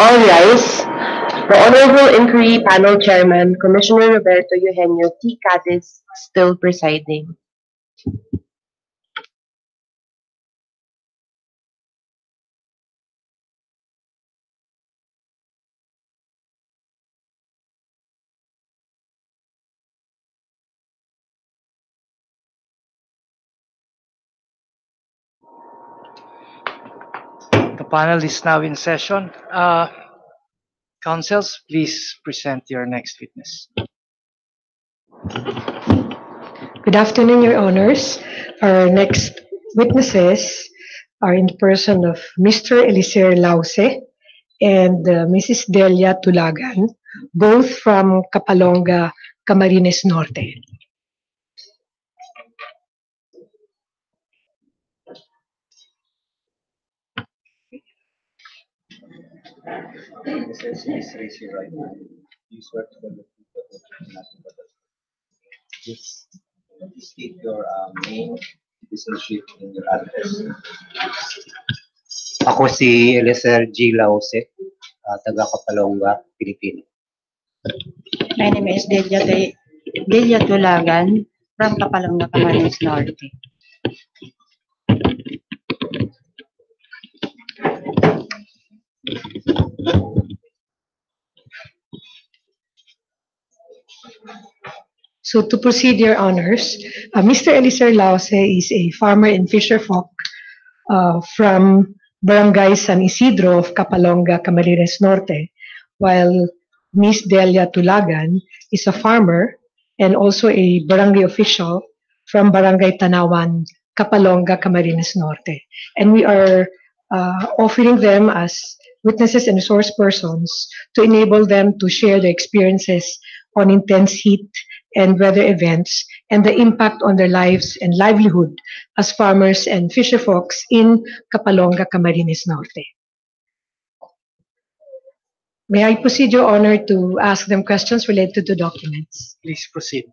All rise. The Honorable Inquiry Panel Chairman, Commissioner Roberto Eugenio T. Cadiz, still presiding. The panel is now in session. Councils, please present your next witness. Good afternoon, Your Honors. Our next witnesses are in the person of Mr. Elicer Lause and Mrs. Delia Tulagan, both from Kapalonga, Camarines Norte. Please raise your right hand. You swear to tell the truth, the whole truth, and nothing but the truth. Just state your name, citizenship, and your address. Ako si Elicer G. Lause, taga Kapalonga, Pilipinas. My name is Delia Tulagan from Kapalonga, Camarines Norte. So to proceed, Your Honors, Mr. Elicer Lause is a farmer and fisher folk from Barangay San Isidro of Kapalonga, Camarines Norte, while Miss Delia Tulagan is a farmer and also a barangay official from Barangay Tanawan, Kapalonga, Camarines Norte. And we are offering them as witnesses and resource persons to enable them to share their experiences on intense heat and weather events and the impact on their lives and livelihood as farmers and fisher folks in Kapalonga, Camarines Norte. May I proceed, Your Honor, to ask them questions related to documents? Please proceed.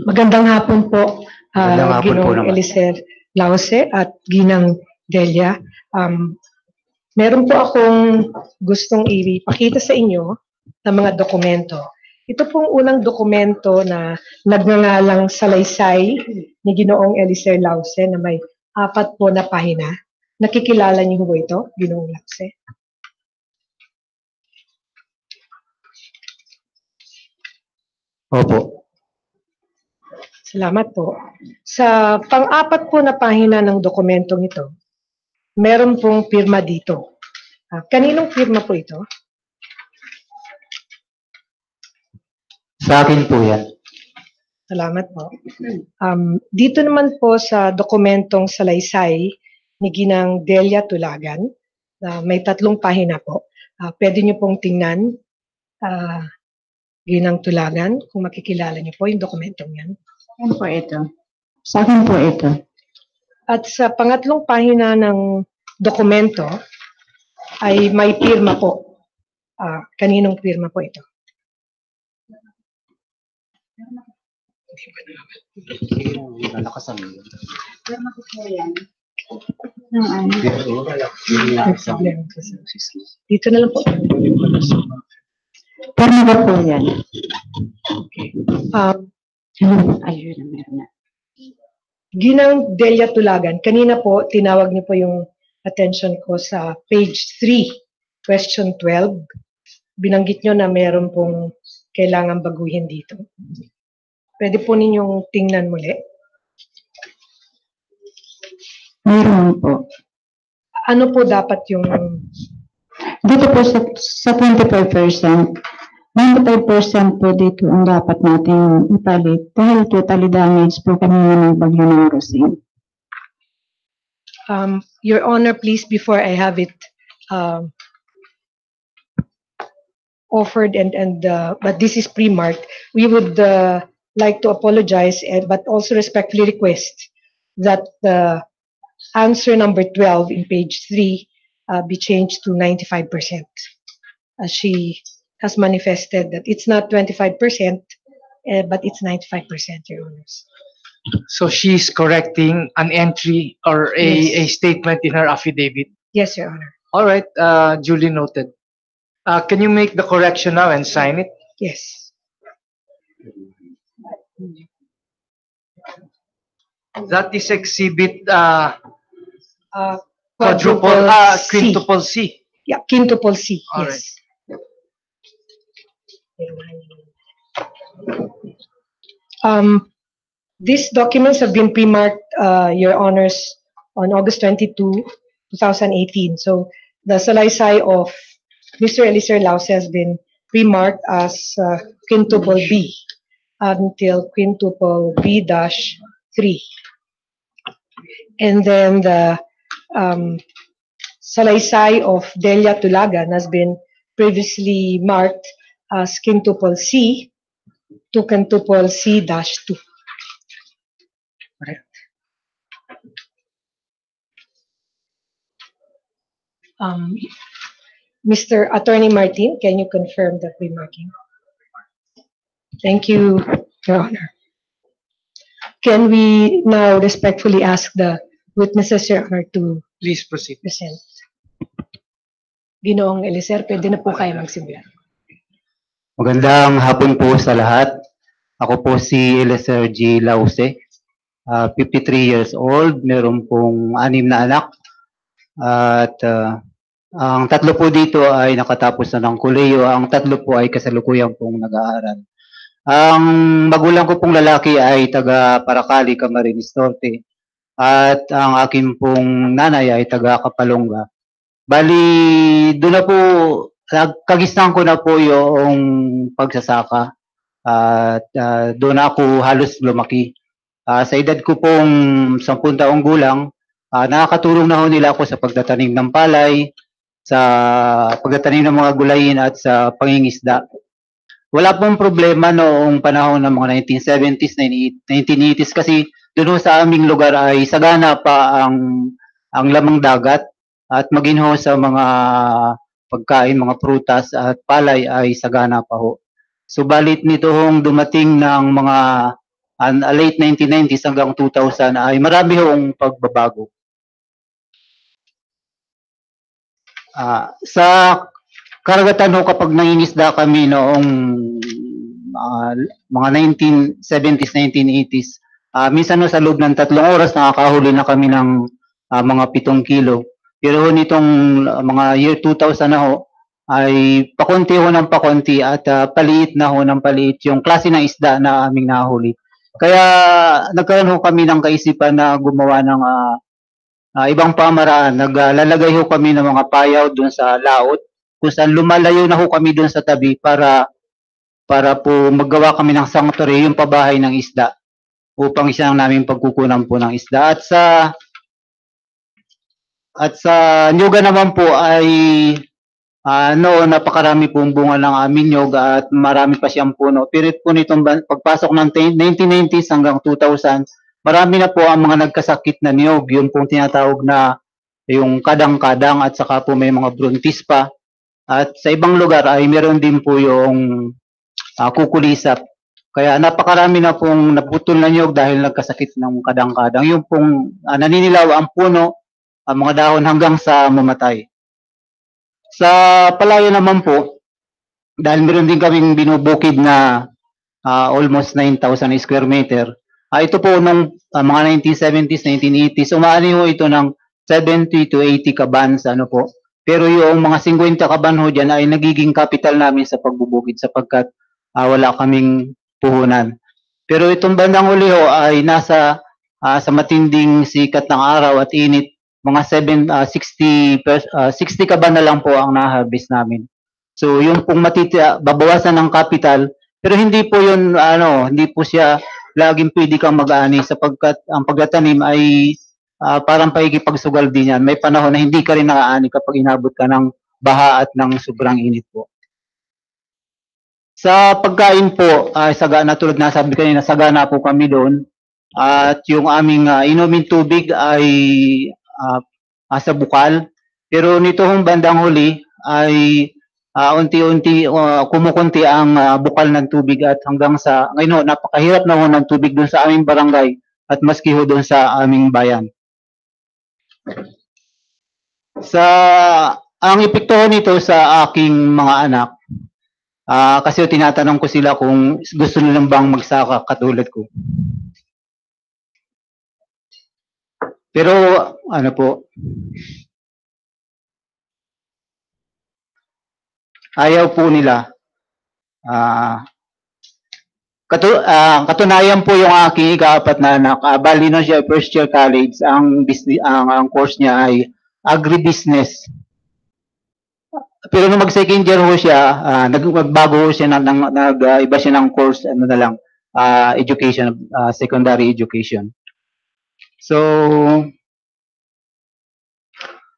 Magandang hapon po, Magandang hapon po Ginoong naman. Elicer Lause at Ginang Delia. Meron po akong gustong ipakita sa inyo ng mga dokumento. Ito pong unang dokumento na nagngangalang salaysay ni Ginoong Elicer Lause na may 4 po na pahina. Nakikilala niyo po ito, Ginoong Lause? Opo. Salamat po. Sa pang-4 po na pahina ng dokumentong ito, meron pong pirma dito. Kaninong pirma po ito? Sa akin po yan. Salamat po. Dito naman po sa dokumentong salaysay ni Ginang Delia Tulagan, may 3 pahina po. Pwede niyo pong tingnan, Ginang Tulagan, kung makikilala niyo po yung dokumentong yan. Saan po ito? Sa akin po ito. At sa pangatlong pahina ng dokumento ay may pirma po. Kaninong pirma po ito? Nalakasan mo yun. Dito na lang po. Pirma ko po yan. Okay. Ayun, meron na. Ginang Delia Tulagan, kanina po tinawag niyo po yung attention ko sa page 3, question 12. Binanggit niyo na meron pong kailangan baguhin dito. Pwede po ninyong tingnan muli. Meron po. Ano po dapat yung... Dito po sa 25%, 95% po dito ang dapat natin ipalit dahil totally damaged po kanina ng bagyo ng Rosine. Your Honor, please, before I have it offered but this is pre-marked, we would like to apologize but also respectfully request that the answer number 12 in page 3 be changed to 95%, as she has manifested that it's not 25%, but it's 95%, Your Honors. So she's correcting an entry or a Yes. statement in her affidavit. Yes, Your Honor. All right, duly noted. Can you make the correction now and sign it? Yes. That is exhibit Quadruple C. quintuple C. Yeah, quintuple C. All Yes. These documents have been pre-marked, Your Honors, on August 22, 2018. So the salaysay of Mr. Eliezer Lause has been pre-marked as quintuple B until quintuple B-3. And then the salaysay of Delia Tulagan has been previously marked as quintuple C to quintuple C-2. Mr. Attorney Martin, can you confirm the pre-marking? Thank you, Your Honor. Can we now respectfully ask the witnesses, Your Honor, to Please proceed. present? Ginoong Eliezer, pwede na po kayo magsimula. Magandang hapon po sa lahat. Ako po si Eliezer G. Lause, 53 years old, meron pong 6 na anak. At ang 3 po dito ay nakatapos na ng kolehiyo, ang 3 po ay kasalukuyang pong nag-aaral. Ang magulang ko pong lalaki ay taga Paracali, Camarines Norte. At ang akin pong nanay ay taga Kapalonga. Bali, doon na po, kagisnan ko na po yung pagsasaka. At doon ako halos lumaki. Sa edad ko pong 10 taong gulang, nakakatulong na ho nila ako sa pagtatanim ng palay, sa pagtatanim ng mga gulayin at sa pangingisda. Wala pong problema noong panahon ng mga 1970s, 1980s kasi doon sa aming lugar ay sagana pa ang lamang dagat at maging ho sa mga pagkain, mga prutas at palay ay sagana pa ho. Subalit nito hong dumating ng mga late 1990s hanggang 2000 ay marami hong pagbabago. Sa karagatan ho kapag nangingisda kami noong mga 1970s, 1980s, minsan ho sa loob ng 3 oras nakakahuli na kami ng mga 7 kilo. Pero nitong mga year 2000 na ho, ay pakonti ho ng pakonti at paliit na ho ng paliit yung klase ng isda na aming nahuli. Kaya nagkaroon ho kami ng kaisipan na gumawa ng ibang pamaraan. Naglalagay ho kami ng mga payaw doon sa laot kung saan lumalayo na ho kami doon sa tabi para po maggawa kami ng sanctuary, yung pabahay ng isda upang isa namin pagkukunan po ng isda. At sa nyuga naman po ay noon napakarami pong bunga ng aming nyug at marami pa siyang puno. Pirit po nitong pagpasok ng 1990s hanggang 2000, marami na po ang mga nagkasakit na niyog, yung pong tinatawag na yung kadang-kadang at saka po may mga brontis pa. At sa ibang lugar ay meron din po yung kukulisap. Kaya napakarami na pong naputol na niyog dahil nagkasakit ng kadang-kadang. Yung pong naninilaw ang puno, ang mga dahon hanggang sa mamatay. Sa palayo naman po, dahil meron din kaming binubukid na almost 9,000 square meter, ito po nung mga 1970s, 1980s, umaani ho ito ng 70 to 80 kabans, ano po. Pero yung mga 50 kaban ho dyan ay nagiging capital namin sa pagbubukid sapagkat wala kaming puhunan. Pero itong bandang huli ho ay nasa sa matinding sikat ng araw at init, mga 60 kaban na lang po ang na-harvest namin. So yung pong babawasan ng capital, pero hindi po yun, hindi po siya laging pwede kang mag-aani sapagkat ang pagtatanim ay parang paikipagsugal din yan. May panahon na hindi ka rin nakaani kapag inabot ka ng baha at ng sobrang init po. Sa pagkain po, sagana, tulad na sabi kanina, sagana po kami doon. At yung aming inumin tubig ay sa bukal. Pero nito hong bandang huli ay unti-unti kumukunti ang bukal ng tubig at hanggang sa ngayon napakahirap na ho ng tubig doon sa aming barangay at maski ho doon sa aming bayan. Sa ang epekto nito sa aking mga anak, kasi tinatanong ko sila kung gusto nilang bang magsaka katulad ko. Pero ano po, ayaw po nila. Katunayan po yung aking ika-4 na anak. Bali na siya first year college. Ang course niya ay agribusiness. Pero nung mag-second year ho siya, nagbago ho siya iba siya ng course, ano na lang, education, secondary education. So,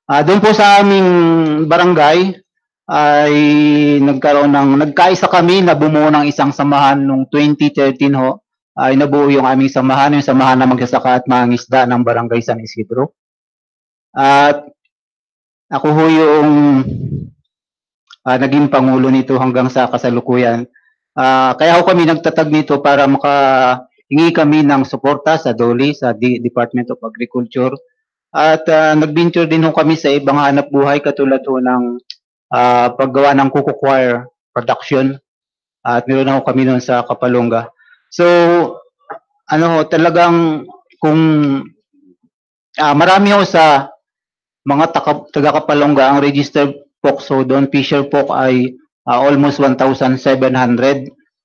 doon po sa aming barangay ay nagkaisa kami na bumuo ng isang samahan noong 2013 ho. Ay nabuo yung aming samahan, yung samahan na magsasaka at mangingisda ng Barangay San Isidro. At ako ho yung naging pangulo nito hanggang sa kasalukuyan. Kaya ho kami nagtatag nito para makahingi kami ng suporta sa DOLE, sa Department of Agriculture. At nag-venture din ho kami sa ibang hanap buhay katulad ho ng paggawa ng coco coir production. At meron na ho kami noon sa Kapalonga. So, talagang kung marami ho sa mga taga-Kapalonga ang registered pork, so doon fisher pork ay almost 1,700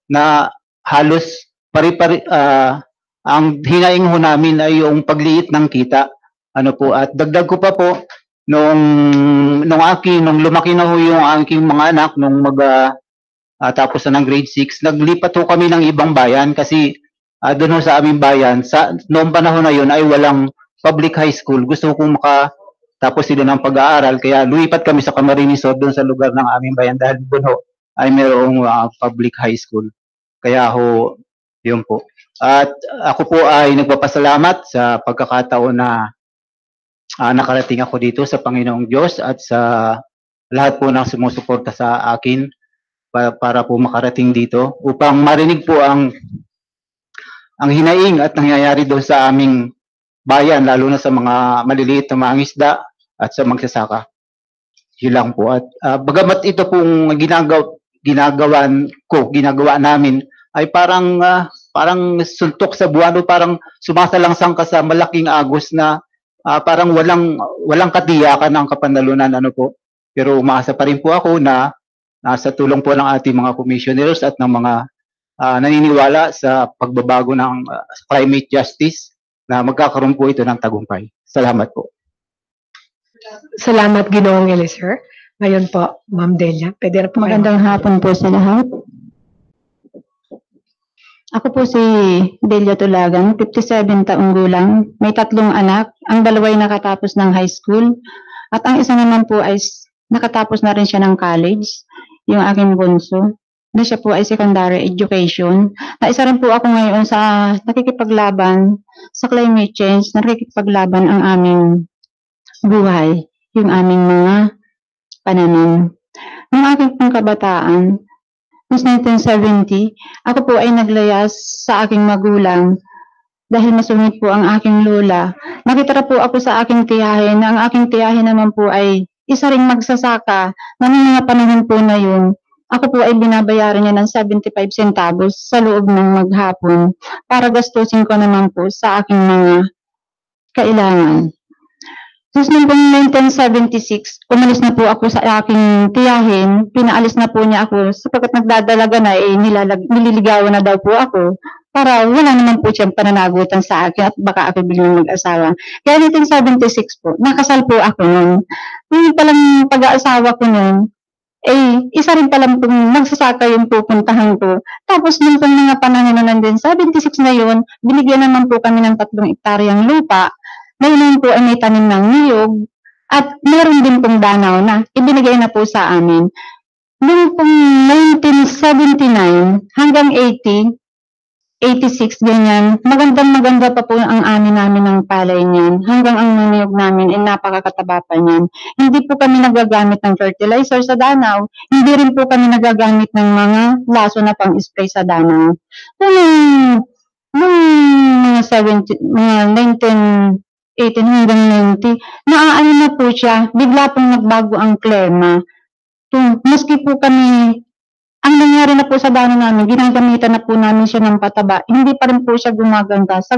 na halos pari-pari ang hinaing ho namin ay yung pagliit ng kita. At dagdag ko pa po nung lumaki na ho yung aking mga anak nung tapos na ng grade 6, naglipat ho kami ng ibang bayan kasi doon ho sa aming bayan noong panahon na yun ay walang public high school. Gusto ko tapos sila ng pag-aaral, kaya lumipat kami sa Camarines doon sa lugar ng aming bayan dahil doon ho ay mayroong public high school. Kaya ho, yun po. At ako po ay nagpapasalamat sa pagkakataon na nakarating ako dito sa Panginoong Diyos at sa lahat po ng sumusuporta sa akin para po makarating dito upang marinig po ang hinaing at nangyayari doon sa aming bayan, lalo na sa mga maliliit na mangingisda at sa magsasaka. Yun lang po. At bagamat ito pong ginagawa namin ay parang suntok sa buwan o parang sumasalangsang ka sa malaking agos na parang walang katiyakan ang kapanalunan Pero umaasa pa rin po ako na sa tulong po ng ating mga commissioners at ng mga naniniwala sa pagbabago ng climate justice na magkakaroon po ito ng tagumpay. Salamat po. Salamat, Ginoong Eliezer. Ngayon po, Ma'am Delia, pwede na po kayo. Magandang hapon po sa lahat. Ako po si Delia Tulagan, 57 taong gulang, may 3 anak, ang 2 ay nakatapos ng high school, at ang isa naman po ay nakatapos na rin siya ng college, yung aking bunso, na siya po ay secondary education. Na isa rin po ako ngayon sa nakikipaglaban sa climate change, nakikipaglaban ang aming buhay, yung aming mga pananim. Noong aking pong kabataan, noong 1970, ako po ay naglayas sa aking magulang dahil masungit po ang aking lola. Nakitira po ako sa aking tiyahin na ang aking tiyahin naman po ay isa ring magsasaka na ng mga panahon po na yun. Ako po ay binabayaran niya ng 75 centavos sa loob ng maghapon para gastusin ko naman po sa aking mga kailangan. Tapos noong 1976, umalis na po ako sa aking tiyahin, pinaalis na po niya ako sapagkat nagdadalaga na nililigawan na daw po ako para wala naman po siyang pananagutan sa akin at baka ako biglang mag-asawa. Kaya 1976 po, nakasal po ako noon. Yung palang pag-aasawa ko noon, isa rin palang magsasaka yung pupuntahan ko. Tapos nung mga panahon na nandun, 76 na yun, binigyan naman po kami ng 3 hektaryang lupa. Ngayon po ay may tanim ng niyog at meron din pong danaw na ibinigay na po sa amin. Noong pong 1979 hanggang 80, 86 ganyan, maganda pa po ang namin ng palay niyan. Hanggang ang niyog namin ay napakakataba pa niyan. Hindi po kami nagagamit ng fertilizer sa danaw. Hindi rin po kami nagagamit ng mga laso na pang-spray sa danaw. Noong 19 18 hanggang 90, naaano na po siya, bigla pong nagbago ang klema. Maski po kami, ang nangyari na po sa dano namin, ginagamitan na po namin siya ng pataba, hindi pa rin po siya gumaganda. Sa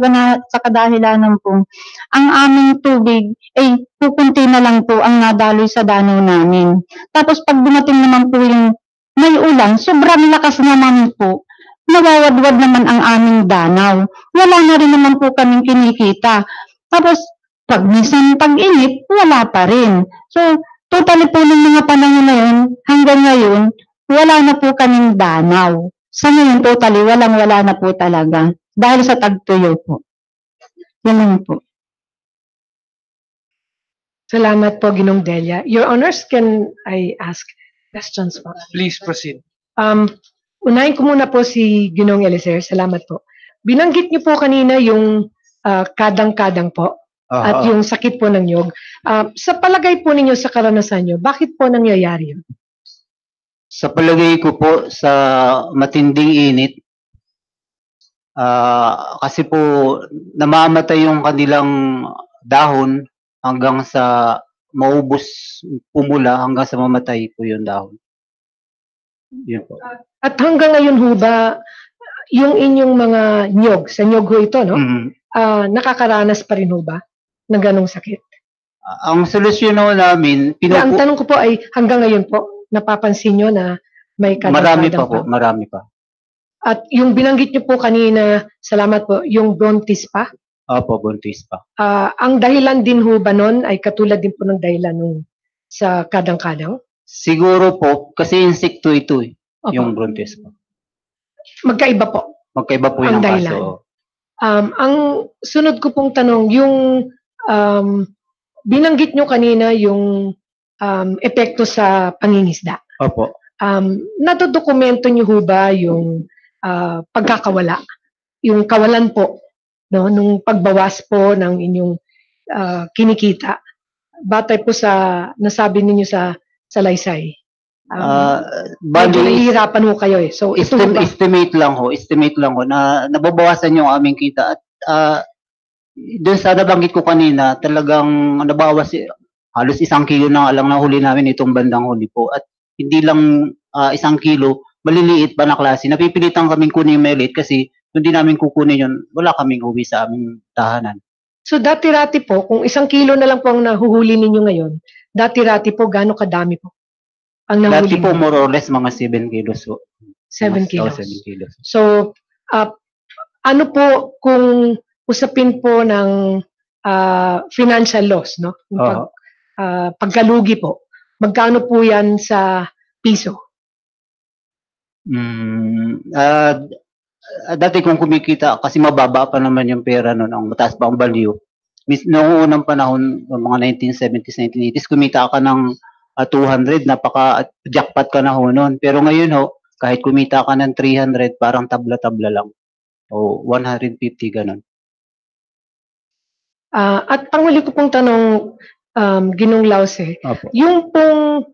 kadahilanan po, ang aming tubig ay pupunti na lang po ang nadaloy sa dano namin. Tapos pag dumating naman po yung may ulan, sobrang lakas naman po, nawawadwad naman ang aming danaw. Wala na rin naman po kaming kinikita. Tapos pag minsan pag-init, wala pa rin. So, totally po ng mga panahon na yun, hanggang ngayon, wala na po kaming danaw. Sa ngayon, totally, walang-wala na po talaga. Dahil sa tagtuyo po. Yan lang po. Salamat po, Ginong Delia. Your Honors, can I ask questions po? Please proceed. Unahin ko muna po si Ginong Elicer. Salamat po. Binanggit niyo po kanina yung kadang-kadang po at yung sakit po ng nyog. Sa palagay po ninyo sa karanasan nyo, bakit po nangyayari yun? Sa palagay ko po, sa matinding init, kasi po namamatay yung kanilang dahon hanggang sa maubos, pumula hanggang sa mamatay po yung dahon. Yun po. At hanggang ngayon ho ba, yung inyong mga nyog, sa nyog ho ito, no? Nakakaranas pa rin ho ba ng ganong sakit? Ang solusyon ho namin, Ang tanong ko po ay hanggang ngayon po, napapansin nyo na may marami kadang-kadang pa po, marami pa. At yung binanggit nyo po kanina, salamat po, yung bronchitis pa, Opo, buntis pa. ang dahilan din ho ba nun ay katulad din po ng dahilan nung sa kadang-kadang? Siguro po, kasi insekto ito eh, Opo. yung brontis pa. Magkaiba po. Magkaiba po Ang yung dahilan. kaso. Ang sunod ko pong tanong, yung binanggit nyo kanina yung epekto sa pangingisda. Opo. Nadodokumento nyo ho ba yung pagkakawala? Yung kawalan po, no, nung pagbawas po ng inyong kinikita? Batay po sa nasabi ninyo sa salaysay. Medyo Bali, nahihirapan ho kayo eh. So, ito ho ba? estimate lang ho na nababawasan yung aming kita at doon sa nabanggit ko kanina, talagang nabawas halos 1 kilo na lang nahuli namin itong bandang huli po at hindi lang 1 kilo, maliliit pa na klase. Napipilitan kaming kunin yung maliit kasi kung di namin kukunin yun, wala kaming uwi sa aming tahanan. So, dati-rati po, kung 1 kilo na lang po ang nahuhuli ninyo ngayon, dati-rati po, gaano kadami po ang nahuli Dati po ninyo? more or less mga 7 kilos po. 7 kilos. 7 kilos. So, ano po kung usapin po ng financial loss, no? Yung pagkalugi po, magkano po yan sa piso? Dati kung kumikita, kasi mababa pa naman yung pera noon, ang mataas pa ang value. Noong unang panahon, mga 1970s, 1980s, kumita ka ng 200, napaka-jackpot ka na ho noon. Pero ngayon ho, kahit kumita ka ng 300, parang tabla-tabla lang. O 150, ganun. At panghuli ko pong tanong, Ginong Lause, Opo. yung pong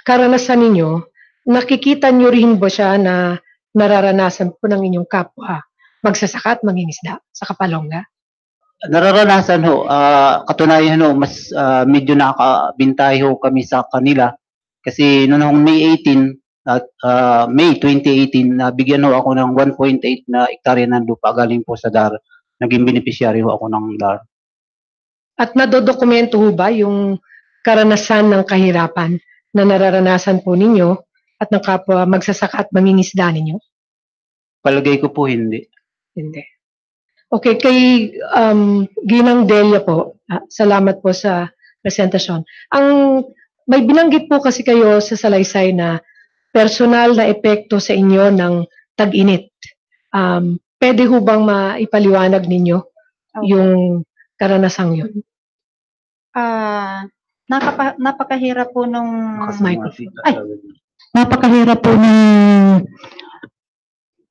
karanasan ninyo, nakikita nyo rin ba siya na nararanasan po ng inyong kapwa magsasaka at mangingisda sa Kapalonga? Nararanasan ho, katunayan ho, mas medyo nakakabintay ho kami sa kanila. Kasi noong May 18 at May 2018, nabigyan ho ako ng 1.8 na hektarya ng lupa galing po sa DAR. Naging beneficiary ho ako ng DAR. At nadodokumento ho ba yung karanasan ng kahirapan na nararanasan po ninyo at ng kapwa magsasaka at mangingisda ninyo? Palagay ko po hindi. Hindi. Okay, kay Ginang Delia po, salamat po sa presentasyon. May binanggit po kasi kayo sa salaysay na personal na epekto sa inyo ng tag-init. Pwede ho bang maipaliwanag ninyo yung karanasang yun? Napakahirap po nung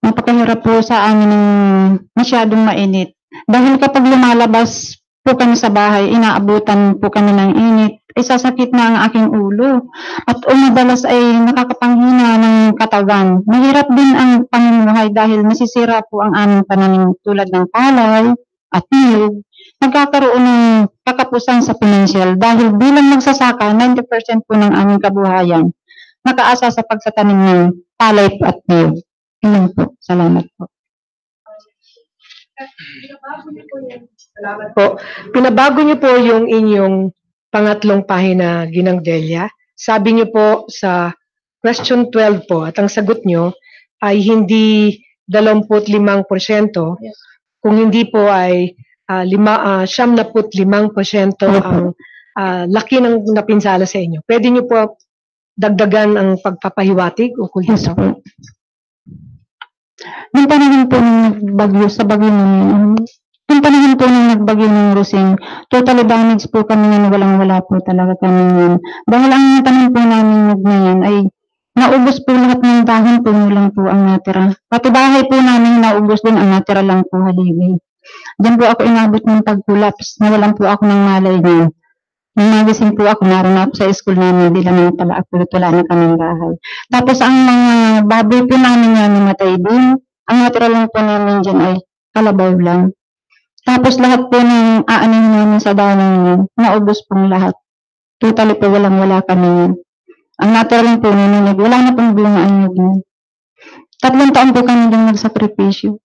napakahirap po sa amin ng masyadong mainit. Dahil kapag lumalabas po kami sa bahay, inaabutan po kami ng init, ay sasakit na ang aking ulo. At madalas ay nakakapanghina ng katawan. Mahirap din ang pamumuhay dahil nasisira po ang aming pananim tulad ng palay at niyog. nagkakaroon ng kakapusan sa financial dahil bilang magsasaka, 90% po ng aming kabuhayan nakaasa sa pagsatanim ng palay at niyog. Yun po. Salamat po. Salamat po. Pinabago niyo po yung inyong pangatlong pahina, Ginang Delia. Sabi niyo po sa question 12 po at ang sagot niyo ay hindi 25%, kung hindi po ay 75% ang laki ng napinsala sa inyo. Pwede niyo po dagdagan ang pagpapahiwatig o kung Yes po. Nung panahon po ng nagbagyo sa bagyo ng nung panahon po ng nagbagyo ng Rosing, totally damage po kami yan, walang-wala po talaga kami yan. Dahil ang tanim po namin na yan ay naubos po lahat ng dahon po lang po ang natira. Pati bahay po namin naubos din, ang natira lang po haligi. Diyan po ako inabot ng pag-collapse, nawalan po ako ng malay niyan. Nung nagising po ako, naroon ako sa school namin, di lang naman pala ako, wala na kaming bahay. Tapos ang mga baboy po namin yan namatay din. Ang natira lang po namin dyan ay kalabaw lang. Tapos lahat po ng aanin namin sa dahon yun, naubos pong lahat. Totally po walang-wala kami yan. Ang natira lang po namin, wala na pong bunga ang nyug yun. 3 taon po kami din nagsakripisyo.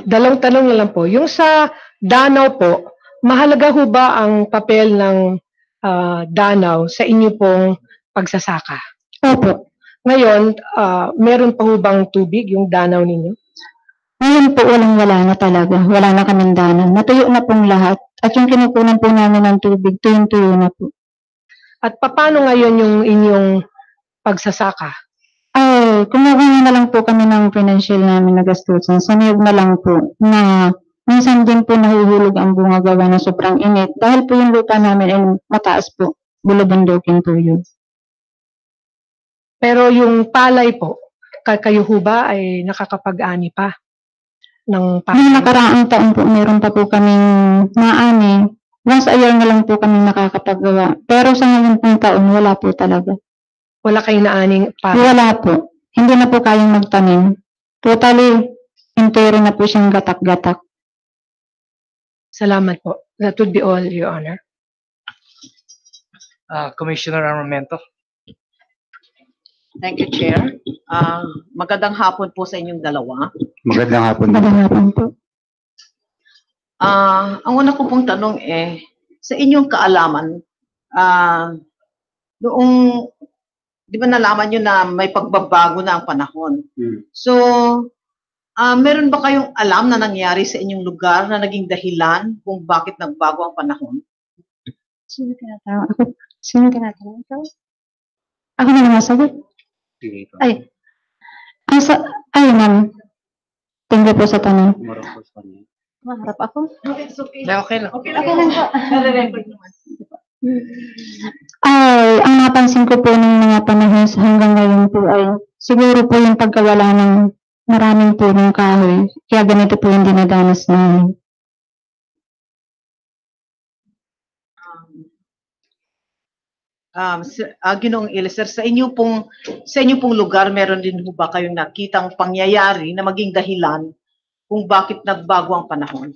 Dalawang tanong na lang po. Yung sa Danau po, mahalaga ho ba ang papel ng Danau sa inyo pong pagsasaka? Opo. Ngayon, meron pa ho bang tubig yung Danau ninyo? Ngayon po walang-wala na talaga. Wala na kaming danan. Natuyo na pong lahat. At yung kinukunan po namin ng tubig, tuyong-tuyo na po. At paano ngayon yung inyong pagsasaka? Ay, kumukuha na lang po kami ng financial namin na gastusin. Sa niyog na lang po na minsan din po nahuhulog ang bunga gawa ng sobrang init. Dahil po yung lupa namin ay mataas po. Bulubundukin po yun. Pero yung palay po, kayo ho ba ay nakakapag-ani pa ng Noong palay? nakaraang taon po, meron pa po kaming maani. Once a year na lang po kami nakakapagawa. Pero sa ngayon pong taon, wala po talaga. Wala kayong naaning palay? Wala po. Hindi na po kayang magtanim. Totally, entero na po siyang gatak-gatak. Salamat po. That would be all, Your Honor. Commissioner Armamento. Thank you, Chair. Magandang hapon po sa inyong dalawa. Magandang hapon. Magandang hapon po. Ang una ko pong tanong sa inyong kaalaman, noong, di ba nalaman nyo na may pagbabago na ang panahon? So, meron ba kayong alam na nangyari sa inyong lugar na naging dahilan kung bakit nagbago ang panahon? Sino tinatawag? Ako. Sino tinatawag? Ako na naman sagot. Ay, ma'am. Thank you po sa tanong. Maharap ako? Okay lang. Okay lang po. Ay, ang napansin ko po ng mga panahon hanggang ngayon po ay siguro po yung pagkawala ng maraming punong kahoy. Kaya ganito po yung dinadanas namin. Ginoong Eliser, sa inyo pong lugar, meron din ho ba kayong nakitang pangyayari na maging dahilan kung bakit nagbago ang panahon?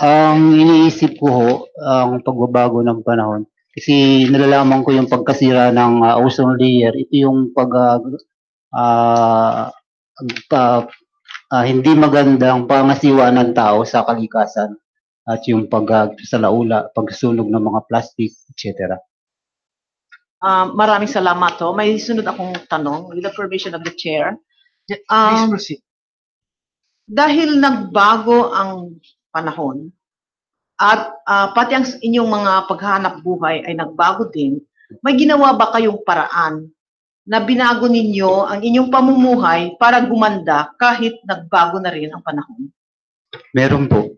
Ang iniisip ko ho, ang pagbabago ng panahon, kasi nalalaman ko yung pagkasira ng ozone layer, ito yung hindi magandang pangasiwa ng tao sa kalikasan at yung sa laula, pagsunog ng mga plastic, etc. Maraming salamat ho. May sunod akong tanong, with the permission of the Chair. Please proceed. Dahil nagbago ang panahon at pati ang inyong mga paghahanap buhay ay nagbago din, may ginawa ba kayong paraan na binago ninyo ang inyong pamumuhay para gumanda kahit nagbago na rin ang panahon? Meron po.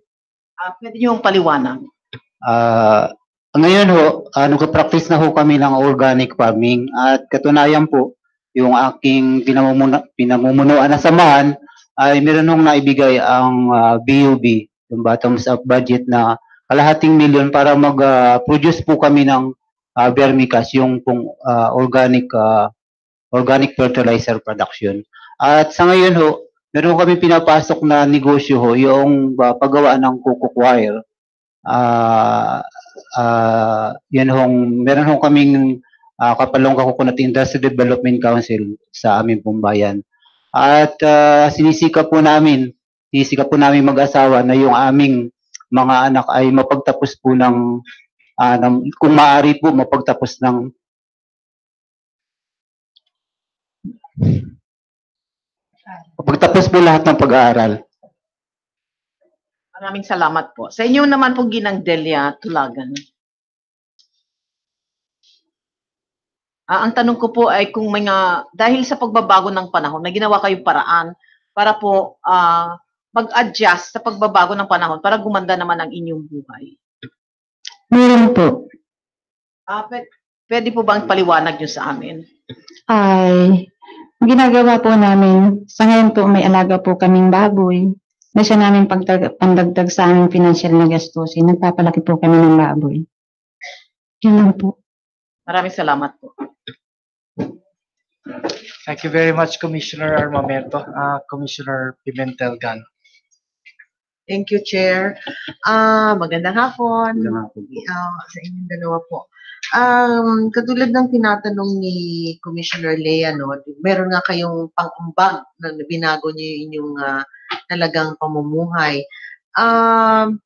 Pwede niyo paliwanag. Ngayon ho, nagpa-practice na ho kami ng organic farming at katunayan po, yung aking pinamumunuan na samahan ay meron nung naibigay ang BUB, yung bottoms up budget na kalahating milyon para mag-produce po kami ng vermicast, yung pong organic fertilizer production. At sa ngayon ho, meron kami pinapasok na negosyo ho, yung paggawa ng coco choir. Yan hong, meron hong kaming Kapalongga Coconut Industry Development Council sa aming pong bayan. At sinisikap po namin mag-asawa na yung aming mga anak ay mapagtapos po kung maaari po mapagtapos po lahat ng pag-aaral. Maraming salamat po. Sa inyo naman po, Ginang Delia Tulagan. Ang tanong ko po ay kung dahil sa pagbabago ng panahon, may ginawa kayong paraan para po mag-adjust sa pagbabago ng panahon para gumanda naman ang inyong buhay. Meron po. Pwede po bang paliwanag nyo sa amin? Ay, ang ginagawa po namin, sa ngayon po may alaga po kaming baboy na siya namin pandagdag sa aming financial na gastusin. Nagpapalaki po kami ng baboy. Yun lang po. Maraming salamat po. Thank you very much, Commissioner Armamento. Commissioner Pimentel Gan. Thank you, Chair. Magandang hapon. Sa inyong dalawa po. Katulad ng tinatanong ni Commissioner Lea, no, meron nga kayong pang-umbag na binago niyo yung inyong talagang pamumuhay.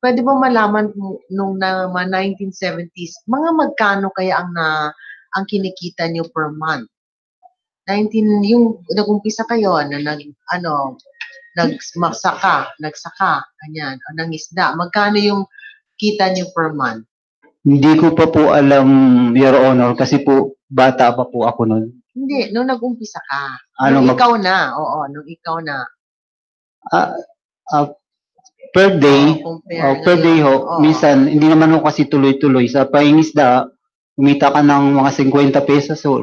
Pwede ba malaman nung mga 1970s, mga magkano kaya ang kinikita niyo per month? Yung nag-umpisa kayo na nagsaka, ganyan, o nangisda, magkano yung kita niyo per month? Hindi ko pa po alam, Your Honor, kasi po bata pa po ako noon. Hindi, nung nag-umpisa ka. Nung ikaw na, nung ikaw na. Per day, per day ho, Oo. minsan, hindi naman ho kasi tuloy-tuloy. Sa paingisda, kumita ka ng mga 50 pesos ho.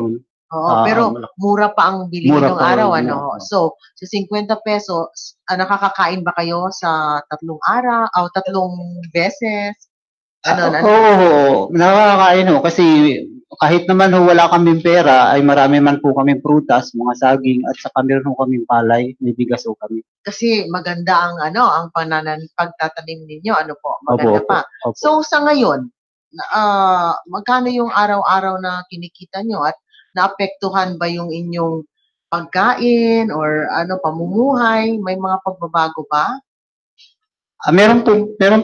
Pero mura pa ang bilihin Mura ng pa, araw, mura ano? pa. So, sa 50 pesos, nakakakain ba kayo sa 3 araw, o 3 beses? Oo, nakakakain ho. Kasi kahit naman ho wala kaming pera, ay marami man po kaming prutas, mga saging, at saka meron ho kaming palay, may bigas ho kami. Kasi maganda ang pagtatanim ninyo, ano po, maganda Opo, pa. opo. So, sa ngayon, magkano yung araw-araw na kinikita nyo at naapektuhan ba yung inyong pagkain or pamumuhay? May mga pagbabago ba? Meron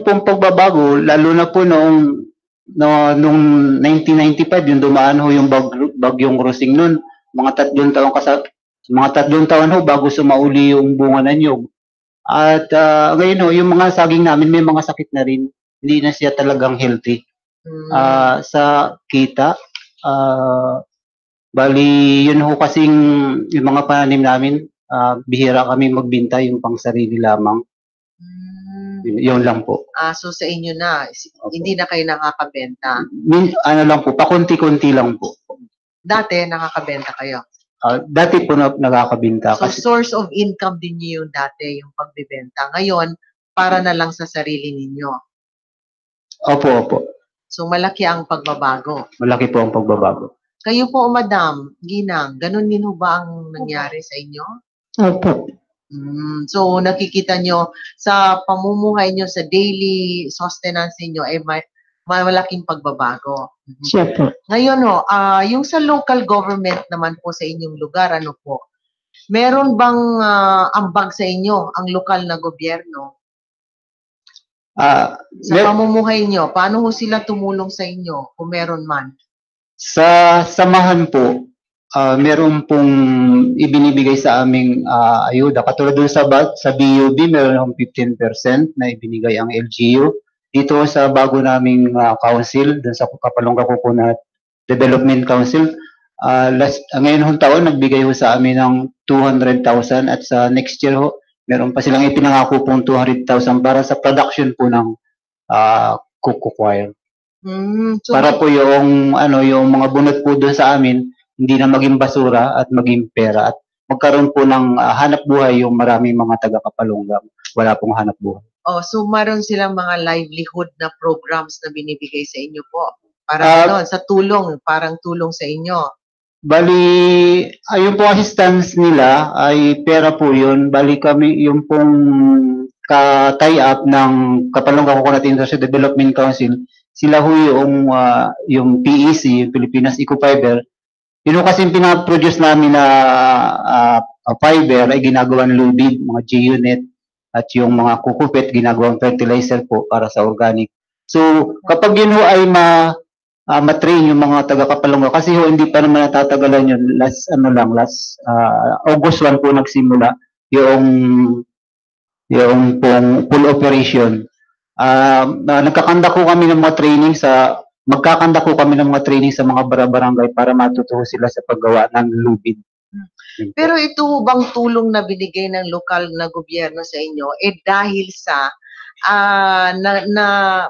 pong pagbabago, lalo na po nung 1995, yung dumaan ho yung bagyong Rosing noon, mga 3 taon ho bago sumauli yung bunga ng nyug. At ngayon ho, yung mga saging namin may mga sakit na rin, hindi na siya talagang healthy. Sa kita, bali yun ho kasing yung mga pananim namin, bihira kami magbinta yung pang sarili lamang. Yun lang po. So sa inyo na, hindi na kayo nakakabenta. Ano lang po, pakunti-kunti lang po. Dati, nakakabenta kayo. Dati po nakakabinta. So Kasi, source of income din niyo yung dati, yung pagbibenta. Ngayon, para na lang sa sarili ninyo. opo. So malaki ang pagbabago. Malaki po ang pagbabago. Kayo po, Madam Ginang, ganun din ho ba ang nangyari sa inyo? Opo. So nakikita nyo sa pamumuhay nyo, sa daily sustenance niyo ay may malaking pagbabago. Siya po. Ngayon yung sa local government naman po sa inyong lugar, ano po? Meron bang ambag sa inyo ang lokal na gobyerno? Sa pamumuhay nyo, paano ho sila tumulong sa inyo kung meron man? Sa samahan po, meron pong ibinibigay sa aming ayuda. Katulad doon sa BUB, meron 15% na ibinigay ang LGU. Dito sa bago naming council, doon sa Kapalongga Coconut Development Council, ngayon hong taon, nagbigay ho sa amin ng 200,000 at sa next year ho, meron pa silang ipinangako pong 200,000 para sa production po ng coco choir. So, Para po yung mga bunot po doon sa amin, hindi na maging basura at maging pera at magkaroon po ng hanap buhay yung maraming mga taga-Kapalongga. Wala pong hanap buhay. so meron silang mga livelihood na programs na binibigay sa inyo po. Para sa tulong, parang tulong sa inyo. Bali, ayun po assistance nila ay pera po yun. Bali kami, yung pong ka-tie up ng Kapalongga Coconut Industry Development Council, sila ho yung PEC, yung Pilipinas Eco Fiber. Yun ho kasi yung pinaproduce namin na fiber ay ginagawa ng lubid, mga G-unit, at yung mga kukupit, ginagawang fertilizer po para sa organic. So, kapag yun ho ay matrain yung mga taga Kapalongga, kasi ho hindi pa naman natatagalan yun, last August 1 po nagsimula yung pong full operation. Magkakanda ko kami ng mga training sa mga barangay para matutuho sila sa paggawa ng lubid. Pero ito ho bang tulong na binigay ng lokal na gobyerno sa inyo dahil sa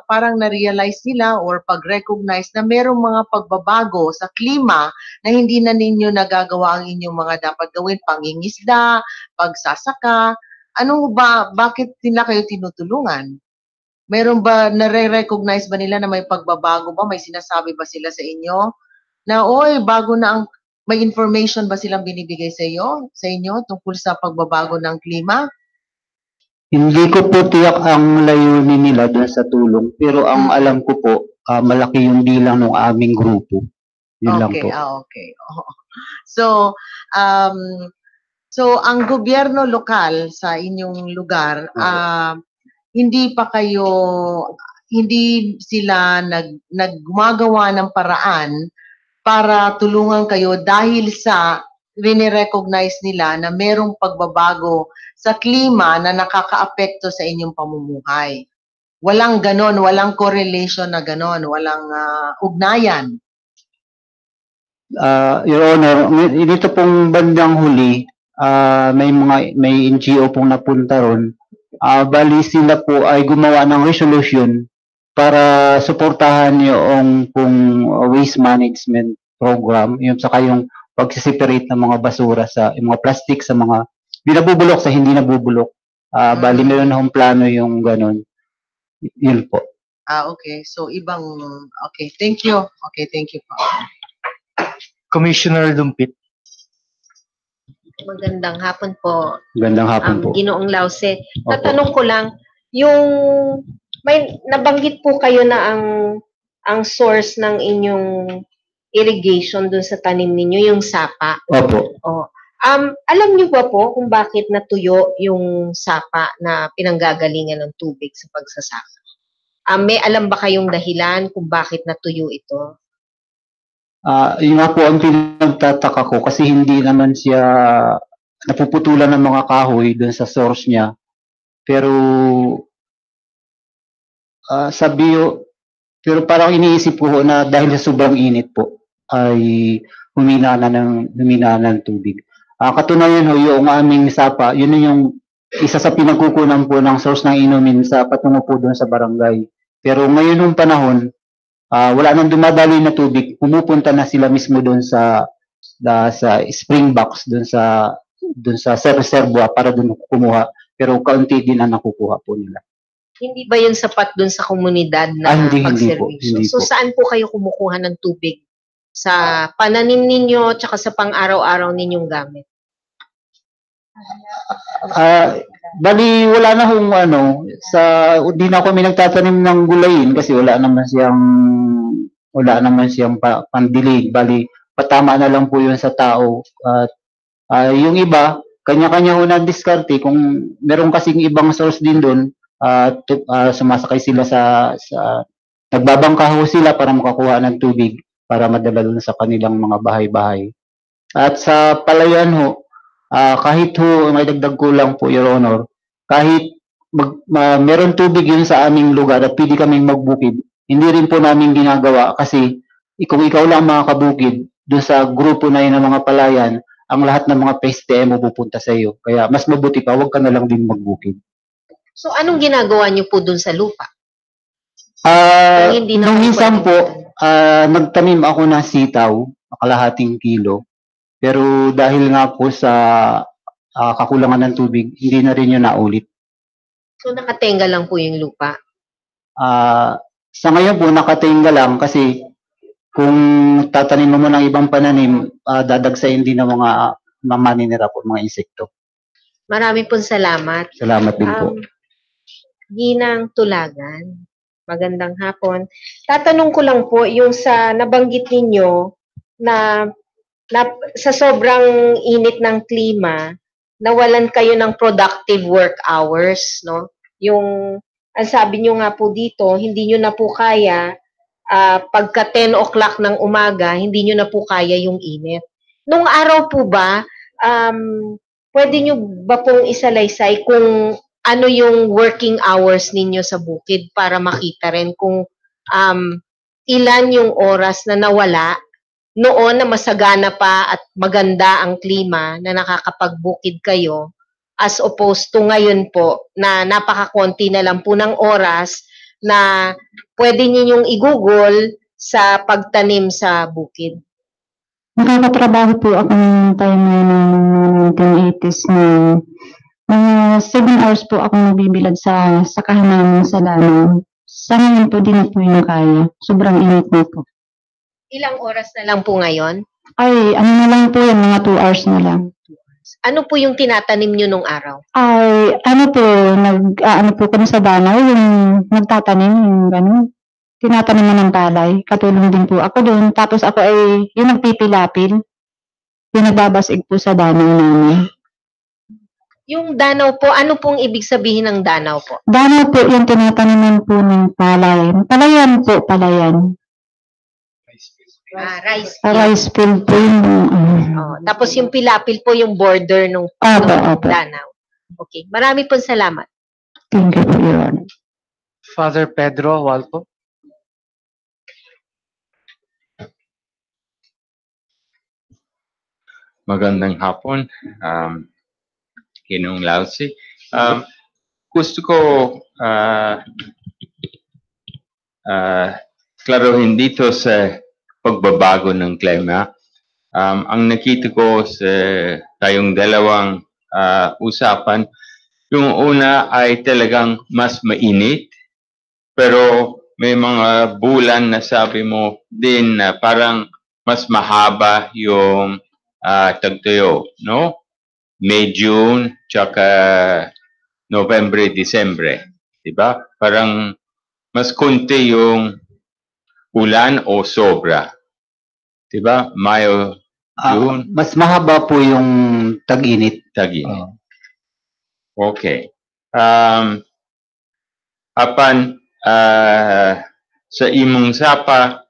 parang na-realize nila or pag-recognize na merong mga pagbabago sa klima na hindi na ninyo nagagawa ang inyong mga dapat gawin, pangingisda, pagsasaka. Ano ba, bakit nila kayo tinutulungan? Meron ba, nare-recognize ba nila na may pagbabago ba? May sinasabi ba sila sa inyo? Na, oy, bago na ang, may information ba silang binibigay sa inyo tungkol sa pagbabago ng klima? Hindi ko po tiyak ang layunin nila doon sa tulong, pero ang alam ko po, malaki yung bilang ng aming grupo. Yun lang po. Okay. So, ang gobyerno lokal sa inyong lugar, hindi sila naggumagawa ng paraan para tulungan kayo dahil sa rinirecognize nila na merong pagbabago sa klima na nakakaapekto sa inyong pamumuhay. Walang ganon, walang correlation na ganon, walang ugnayan. Your Honor, dito pong bandang huli, may NGO pong napunta ron. Bali sila po ay gumawa ng resolution para suportahan yung pong waste management program, yung saka yung pagsiseparate ng mga basura yung mga plastic sa mga binabubulok sa hindi nabubulok. Bali meron na hong plano yung ganon. Yun po. Okay. So, okay. Thank you. Okay, thank you po. Commissioner Lumpit. Magandang hapon po. Gandang hapon po. Ginoong Lause. Opo. Tatanong ko lang, may nabanggit po kayo na ang source ng inyong irrigation dun sa tanim ninyo, yung sapa. Opo. Alam niyo ba po kung bakit natuyo yung sapa na pinanggagalingan ng tubig sa pagsasaka? May alam ba kayong dahilan kung bakit natuyo ito? Yun nga po ang pinagtataka ko kasi hindi naman siya napuputulan ng mga kahoy dun sa source niya. Pero pero parang iniisip ko na dahil sa sobrang init po ay humina na ng tubig. Katunayan ho, yung aming sapa, yun yung isa sa pinagkukunan po ng source ng inumin sa patungo po doon sa barangay. Pero ngayon nung panahon, wala nang dumadaloy na tubig, pumupunta na sila mismo doon sa spring box, doon sa reservoir para doon kumuha. Pero kaunti din ang nakukuha po nila. Hindi ba yun sapat doon sa komunidad na pagserbisyo? So, saan po kayo kumukuha ng tubig? Sa pananim ninyo, tsaka sa pang-araw-araw ninyong gamit? Bali, wala na hong hindi na kami nagtatanim ng gulayin kasi wala naman siyang pandilig. Bali, patama na lang po yun sa tao. At yung iba, kanya-kanya ho na-diskarte. Kung meron kasing ibang source din doon, sumasakay sila nagbabangka ho sila para makakuha ng tubig para madala doon sa kanilang mga bahay-bahay. At sa palayan ho, kahit ho, may dagdag ko lang po, Your Honor, kahit meron tubig yun sa aming lugar at pwede kaming magbukid, hindi rin po namin ginagawa kasi kung ikaw lang makakabukid doon sa grupo na yun ng mga palayan, ang lahat ng mga PSTM pupunta sa iyo. Kaya mas mabuti pa, huwag ka na lang din magbukid. So, anong ginagawa niyo po doon sa lupa? Nung minsan po, nagtanim ako ng sitaw, kalahating kilo. Pero dahil nga po sa kakulangan ng tubig, hindi na rin yun naulit. So, nakatenga lang po yung lupa? Sa ngayon po, nakatenga lang kasi kung tatanim mo ng ibang pananim, dadagsayin din ng mga maninira po, mga insekto. Marami pong salamat. Salamat din po. Ginang Tulagan, magandang hapon. Tatanong ko lang po, yung sa nabanggit ninyo na sa sobrang init ng klima, nawalan kayo ng productive work hours, no? Yung, ang sabi nyo nga po dito, hindi nyo na po kaya, pagka 10 o'clock ng umaga, hindi nyo na po kaya yung init. Nung araw po ba, pwede nyo ba pong isalaysay kung ano yung working hours ninyo sa bukid para makita rin kung ilan yung oras na nawala noon na masagana pa at maganda ang klima na nakakapagbukid kayo as opposed to ngayon po na napakakonti na lang po ng oras na pwede ninyong i-google sa pagtanim sa bukid. Nakakatrabaho po ako ng time ng 1980s na mga 7 hours po ako nabibilad sa sakahan sa lanang. Sa ngayon po, di na po yung kaya. Sobrang init na po. Ilang oras na lang po ngayon? Ay, ano na lang po yan, mga 2 hours na lang. Ano po yung tinatanim nyo nung araw? Ay, ano po, ano po kami sa danaw, yung nagtatanim, yung gano'n. Tinatanim mo ng palay. Katulong din po ako doon. Tapos ako ay, yung nagpipilapil, yung nagbabasig po sa danaw namin. Yung danaw po, ano pong ibig sabihin ng danaw po? Danaw po yung tinataniman po ng palay. Palayan po, palayan. Rice. Rice field po yung... Tapos yung pilapil po yung border ng danaw. Okay. Marami pong salamat. Thank you po, Your Honor. Father Pedro Walpo. Magandang hapon, Ginong Lausi. Gusto ko klaruhin dito sa pagbabago ng klima. Ang nakita ko sa tayong dalawang usapan, yung una ay talagang mas mainit, pero may mga bulan na sabi mo din na parang mas mahaba yung tagtuyo, no? May, June, tsaka November, December. Diba? Parang mas konti yung ulan o sobra. Diba? Mayo, June. Mas mahaba po yung tag-init. Tag-init. Okay. Apan, sa imong sapa,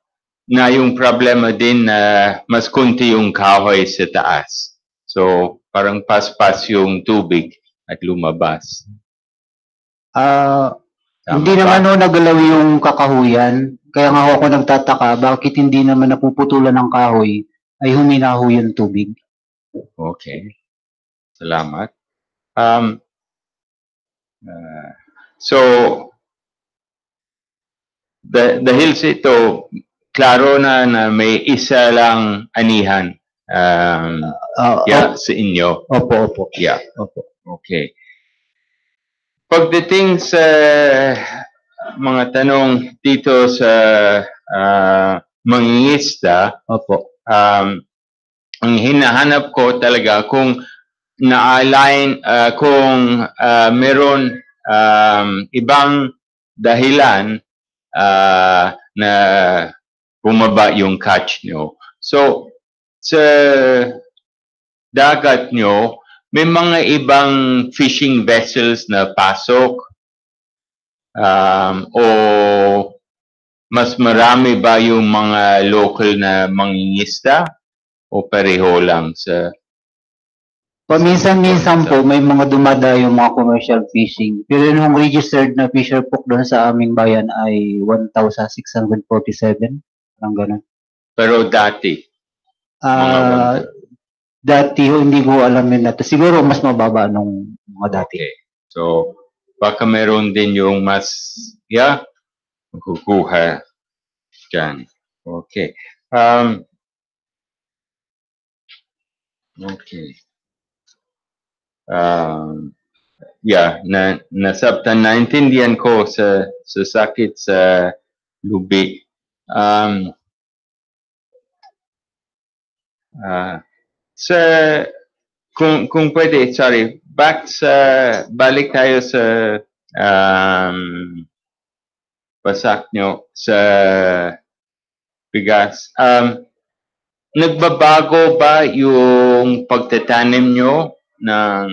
na yung problema din na mas konti yung kahoy sa taas. So, parang paspas yung tubig at lumabas. Hindi naman nagalaw yung kakahuyan. Kaya nga ako nagtataka, bakit hindi naman napuputulan ng kahoy ay huminaho yung tubig. Okay. Salamat. So, the hills ito, klaro na may isa lang anihan sa inyo. Opo. Yeah. Opo. Okay. Pagdating sa mga tanong dito sa mangingisda, opo. Ang hinahanap ko talaga kung na-align, kung meron ibang dahilan na bumaba yung catch nyo. So, sa dagat nyo, may mga ibang fishing vessels na pasok o mas marami ba yung mga local na mangingisda o pareho lang sa... Paminsan-minsan po, may mga yung mga commercial fishing. Pero yung registered na fisher po doon sa aming bayan ay 1,647. Parang ganun. Pero dati? Dati hindi ko alam yun natin. Siguro mas mababa nung mga dati. Okay. So, baka meron din yung mas, kukuha dyan. Okay. Okay. Naintindihan ko sa sakit sa lubi. Sa kung pwede, sorry, balik tayo sa pasak nyo sa bigas. Nagbabago ba yung pagtatanim nyo ng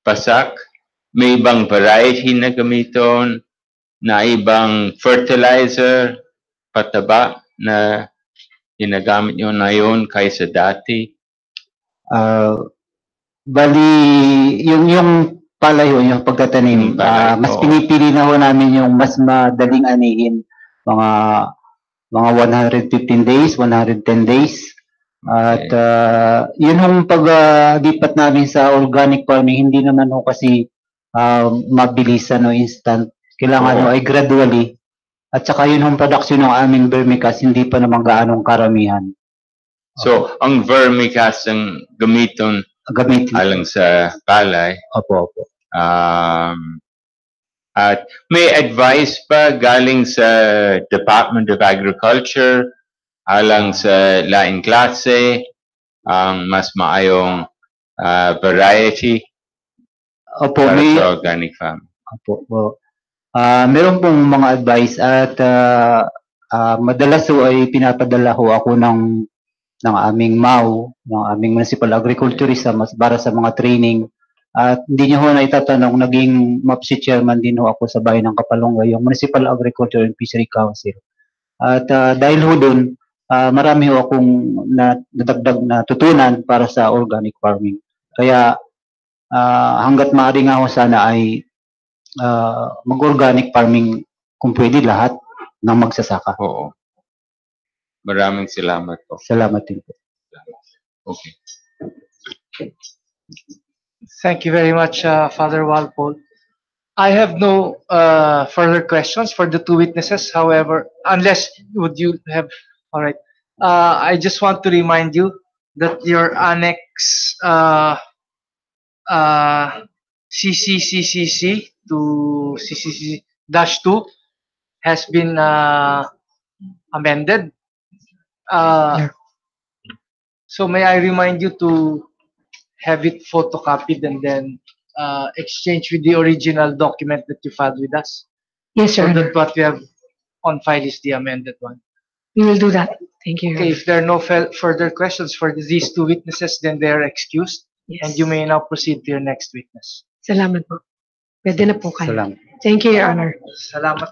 pasak? May ibang variety na gamiton, na ibang fertilizer, pataba na ginagamit nyo na yun kaysa dati? Bali, yung palayo, yung pagtatanim, mas pinipili na ho namin yung mas madaling anihin, mga 115 days, 110 days. At yun yung paglipat namin sa organic farming, hindi naman ho kasi mabilisan o instant. Kailangan ay gradually. At saka yun yung production ng aming vermicast, hindi pa naman gaanong karamihan. So, ang vermicast ang gamiton alang sa palay. Opo. At may advice pa galing sa Department of Agriculture alang sa laing klase ang mas maayong variety para sa organic farm? Opo. Meron pong mga advice at madalas ho ay pinapadala ho ako ng aming MAU, ng aming Municipal Agriculturist para sa mga training. At hindi niyo ho na itatanong, naging MAPSI chairman din ho ako sa bayan ng Kapalonga, yung Municipal Agriculture and Fishery Council. At dahil ho doon, marami ho akong nadagdag na tutunan para sa organic farming. Kaya hanggat maaari nga ho sana ay mag-organic farming kung pwede lahat ng magsasaka. Oo. Maraming salamat po. Salamat din po. Okay. Thank you very much, Father Walpole. I have no further questions for the two witnesses. However, unless would you have, all right. I just want to remind you that your annex CCCCC to CCC-2 has been amended. So may I remind you to have it photocopied and then exchange with the original document that you filed with us? Yes, sir. So that what we have on file is the amended one. We will do that. Thank you. Okay, if there are no further questions for these two witnesses, then they are excused. Yes. And you may now proceed to your next witness. Salamat po. Pwede na po kayo. Salamat. Thank you, Your Honor. Salamat.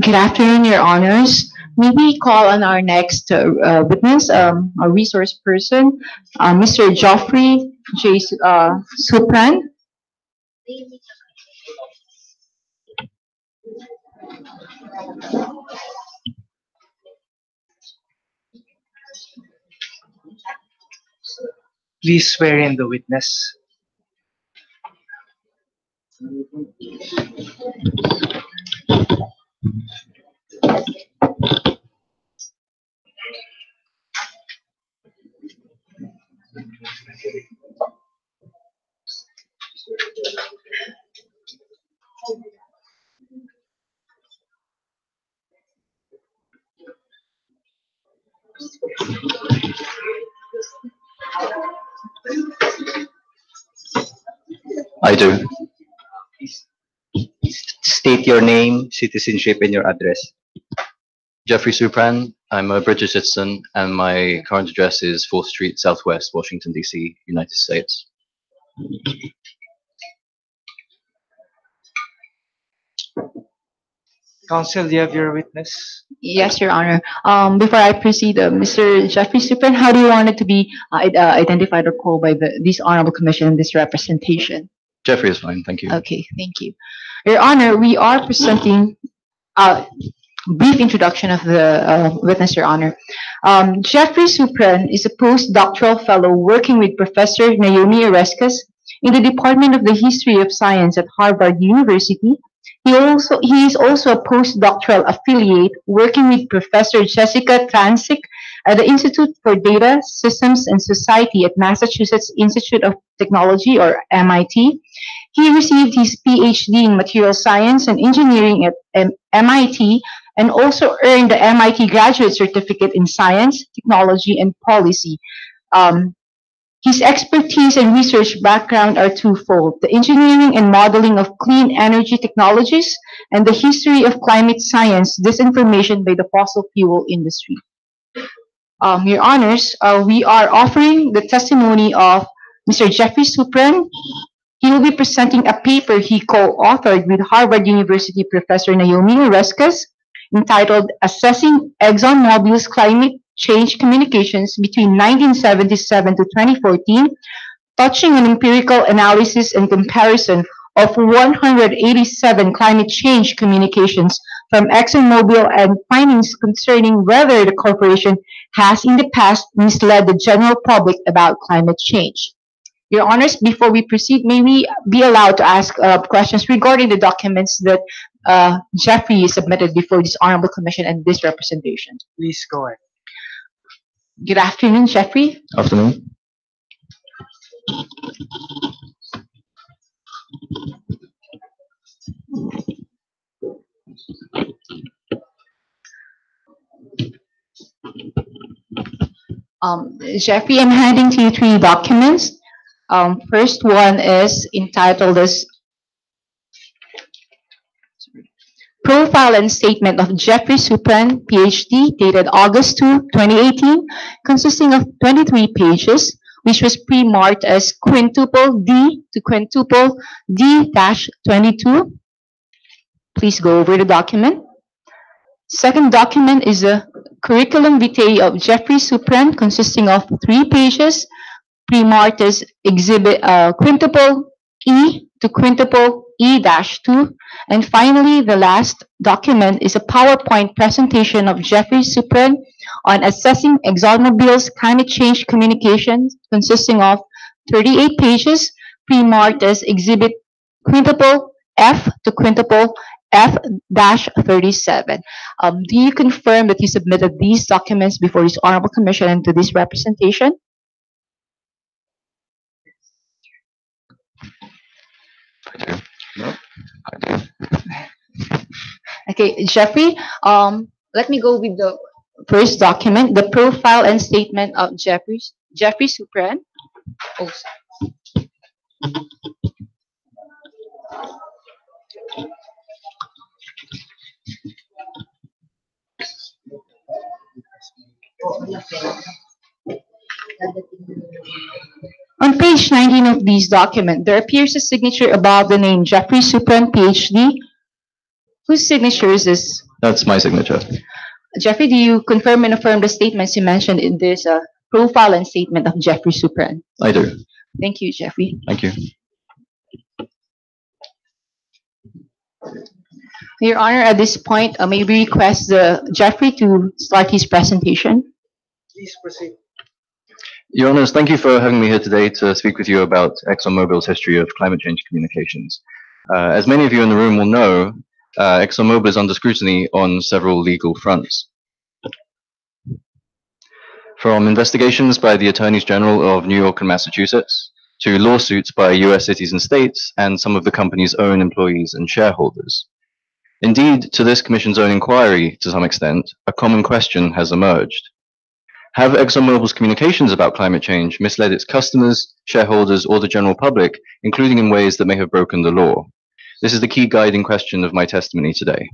Good afternoon, Your Honors. May we call on our next witness, a resource person, Mr. Geoffrey J. Supran. Please swear in the witness. I do. State your name, citizenship, and your address. Jeffrey Supran. I'm a British citizen, and my current address is 4th Street, Southwest, Washington, D.C., United States. Counsel, do you have your witness? Yes, Your Honor. Before I proceed, Mr. Jeffrey Supran, how do you want it to be identified or called by this Honorable Commission in this representation? Jeffrey is fine, thank you. Okay, thank you. Your Honor, we are presenting a brief introduction of the witness, Your Honor. Jeffrey Supran is a postdoctoral fellow working with Professor Naomi Oreskes in the Department of the History of Science at Harvard University. He is also a postdoctoral affiliate working with Professor Jessica Transik at the Institute for Data, Systems and Society at Massachusetts Institute of Technology, or MIT. He received his PhD in Material Science and Engineering at MIT and also earned the MIT Graduate Certificate in Science, Technology, and Policy. His expertise and research background are twofold: the engineering and modeling of clean energy technologies and the history of climate science disinformation by the fossil fuel industry. Your Honors, we are offering the testimony of Mr. Jeffrey Supran. He will be presenting a paper he co-authored with Harvard University Professor Naomi Oreskes entitled Assessing ExxonMobil's Climate Change Communications between 1977 to 2014, touching on empirical analysis and comparison of 187 climate change communications from ExxonMobil and findings concerning whether the corporation has in the past misled the general public about climate change. Your Honors, before we proceed, may we be allowed to ask questions regarding the documents that Jeffrey submitted before this Honorable Commission and this representation? Please go ahead. Good afternoon, Jeffrey. Afternoon. Jeffrey, I'm handing to you 3 documents. First one is entitled as Profile and Statement of Jeffrey Supran, PhD, dated August 2, 2018, consisting of 23 pages, which was pre-marked as quintuple D to quintuple D-22. Please go over the document. Second document is a curriculum vitae of Jeffrey Supran, consisting of 3 pages, pre-marked as exhibit quintuple E to quintuple E-2. And finally, the last document is a PowerPoint presentation of Jeffrey Supran on assessing ExxonMobil's climate change communications, consisting of 38 pages, pre-marked as exhibit quintuple F to quintuple F-37. Do you confirm that you submitted these documents before this Honorable Commission and to this representation? No, I do. Okay, Jeffrey, let me go with the first document, the profile and statement of Jeffrey Supran. Oh, on page 19 of this document, there appears a signature above the name Jeffrey Supran, PhD. Whose signature is this? That's my signature. Jeffrey, do you confirm and affirm the statements you mentioned in this profile and statement of Jeffrey Supran? I do. Thank you, Jeffrey. Thank you. Your Honor, at this point, may we request Jeffrey to start his presentation? Please proceed. Your Honors, thank you for having me here today to speak with you about ExxonMobil's history of climate change communications. As many of you in the room will know, ExxonMobil is under scrutiny on several legal fronts. From investigations by the Attorneys General of New York and Massachusetts, to lawsuits by US cities and states and some of the company's own employees and shareholders. Indeed, to this Commission's own inquiry, to some extent, a common question has emerged. Have ExxonMobil's communications about climate change misled its customers, shareholders, or the general public, including in ways that may have broken the law? This is the key guiding question of my testimony today.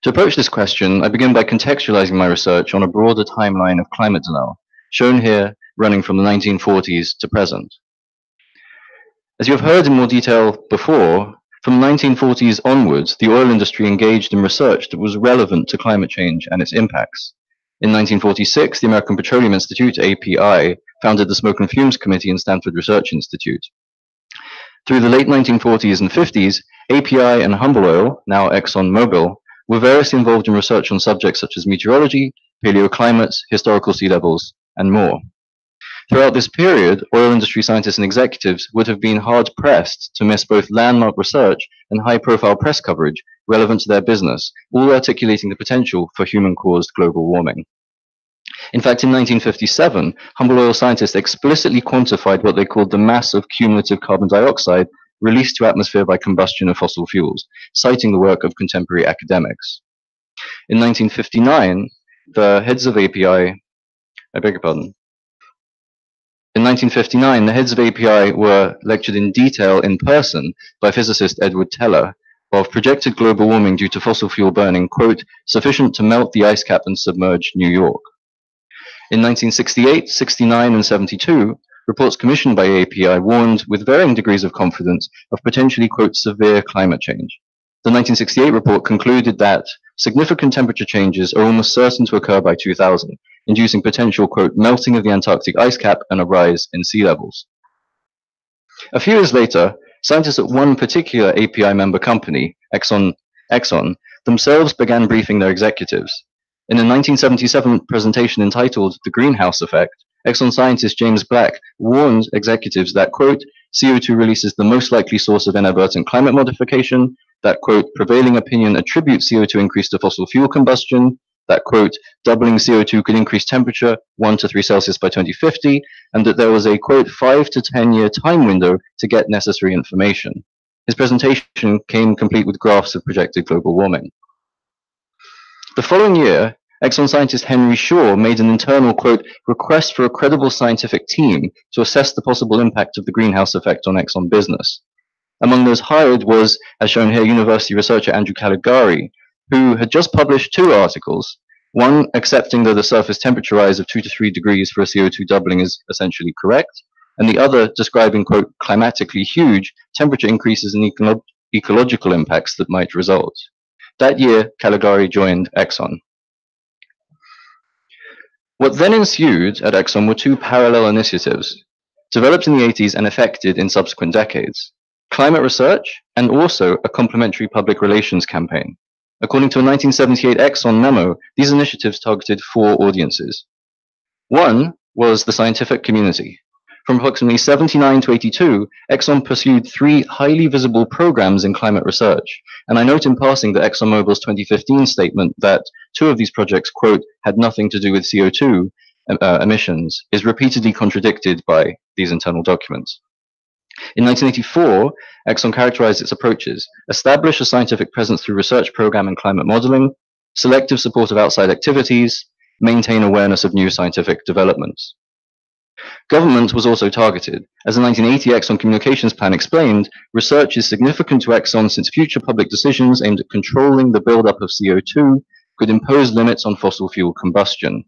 To approach this question, I begin by contextualizing my research on a broader timeline of climate denial, shown here running from the 1940s to present. As you have heard in more detail before, from the 1940s onwards, the oil industry engaged in research that was relevant to climate change and its impacts. In 1946, the American Petroleum Institute, API, founded the Smoke and Fumes Committee in Stanford Research Institute. Through the late 1940s and 50s, API and Humble Oil, now ExxonMobil, were variously involved in research on subjects such as meteorology, paleoclimates, historical sea levels, and more. Throughout this period, oil industry scientists and executives would have been hard-pressed to miss both landmark research and high-profile press coverage relevant to their business, all articulating the potential for human-caused global warming. In fact, in 1957, Humble Oil scientists explicitly quantified what they called the mass of cumulative carbon dioxide released to atmosphere by combustion of fossil fuels, citing the work of contemporary academics. In 1959, the heads of API, I beg your pardon. In 1959, the heads of API were lectured in detail in person by physicist Edward Teller of projected global warming due to fossil fuel burning, quote, sufficient to melt the ice cap and submerge New York. In 1968, 69, and 72, reports commissioned by API warned with varying degrees of confidence of potentially, quote, severe climate change. The 1968 report concluded that significant temperature changes are almost certain to occur by 2000, inducing potential, quote, melting of the Antarctic ice cap and a rise in sea levels. A few years later, scientists at one particular API member company, Exxon, themselves began briefing their executives. In a 1977 presentation entitled The Greenhouse Effect, Exxon scientist James Black warned executives that, quote, CO2 release is the most likely source of inadvertent climate modification, that, quote, prevailing opinion attributes CO2 increase to fossil fuel combustion, that, quote, doubling CO2 could increase temperature 1 to 3 Celsius by 2050, and that there was a, quote, 5 to 10 year time window to get necessary information. His presentation came complete with graphs of projected global warming. The following year, Exxon scientist Henry Shaw made an internal, quote, request for a credible scientific team to assess the possible impact of the greenhouse effect on Exxon business. Among those hired was, as shown here, university researcher Andrew Caligari, who had just published 2 articles, one accepting that the surface temperature rise of 2 to 3 degrees for a CO2 doubling is essentially correct, and the other describing, quote, climatically huge temperature increases and ecological impacts that might result. That year, Caligari joined Exxon. What then ensued at Exxon were 2 parallel initiatives, developed in the 80s and effected in subsequent decades: climate research and also a complementary public relations campaign. According to a 1978 Exxon memo, these initiatives targeted 4 audiences. One was the scientific community. From approximately 79 to 82, Exxon pursued 3 highly visible programs in climate research. And I note in passing that ExxonMobil's 2015 statement that 2 of these projects, quote, had nothing to do with CO2 emissions is repeatedly contradicted by these internal documents. In 1984, Exxon characterized its approaches: establish a scientific presence through research program and climate modeling, selective support of outside activities, maintain awareness of new scientific developments. Government was also targeted. As the 1980 Exxon Communications Plan explained, research is significant to Exxon since future public decisions aimed at controlling the buildup of CO2 could impose limits on fossil fuel combustion.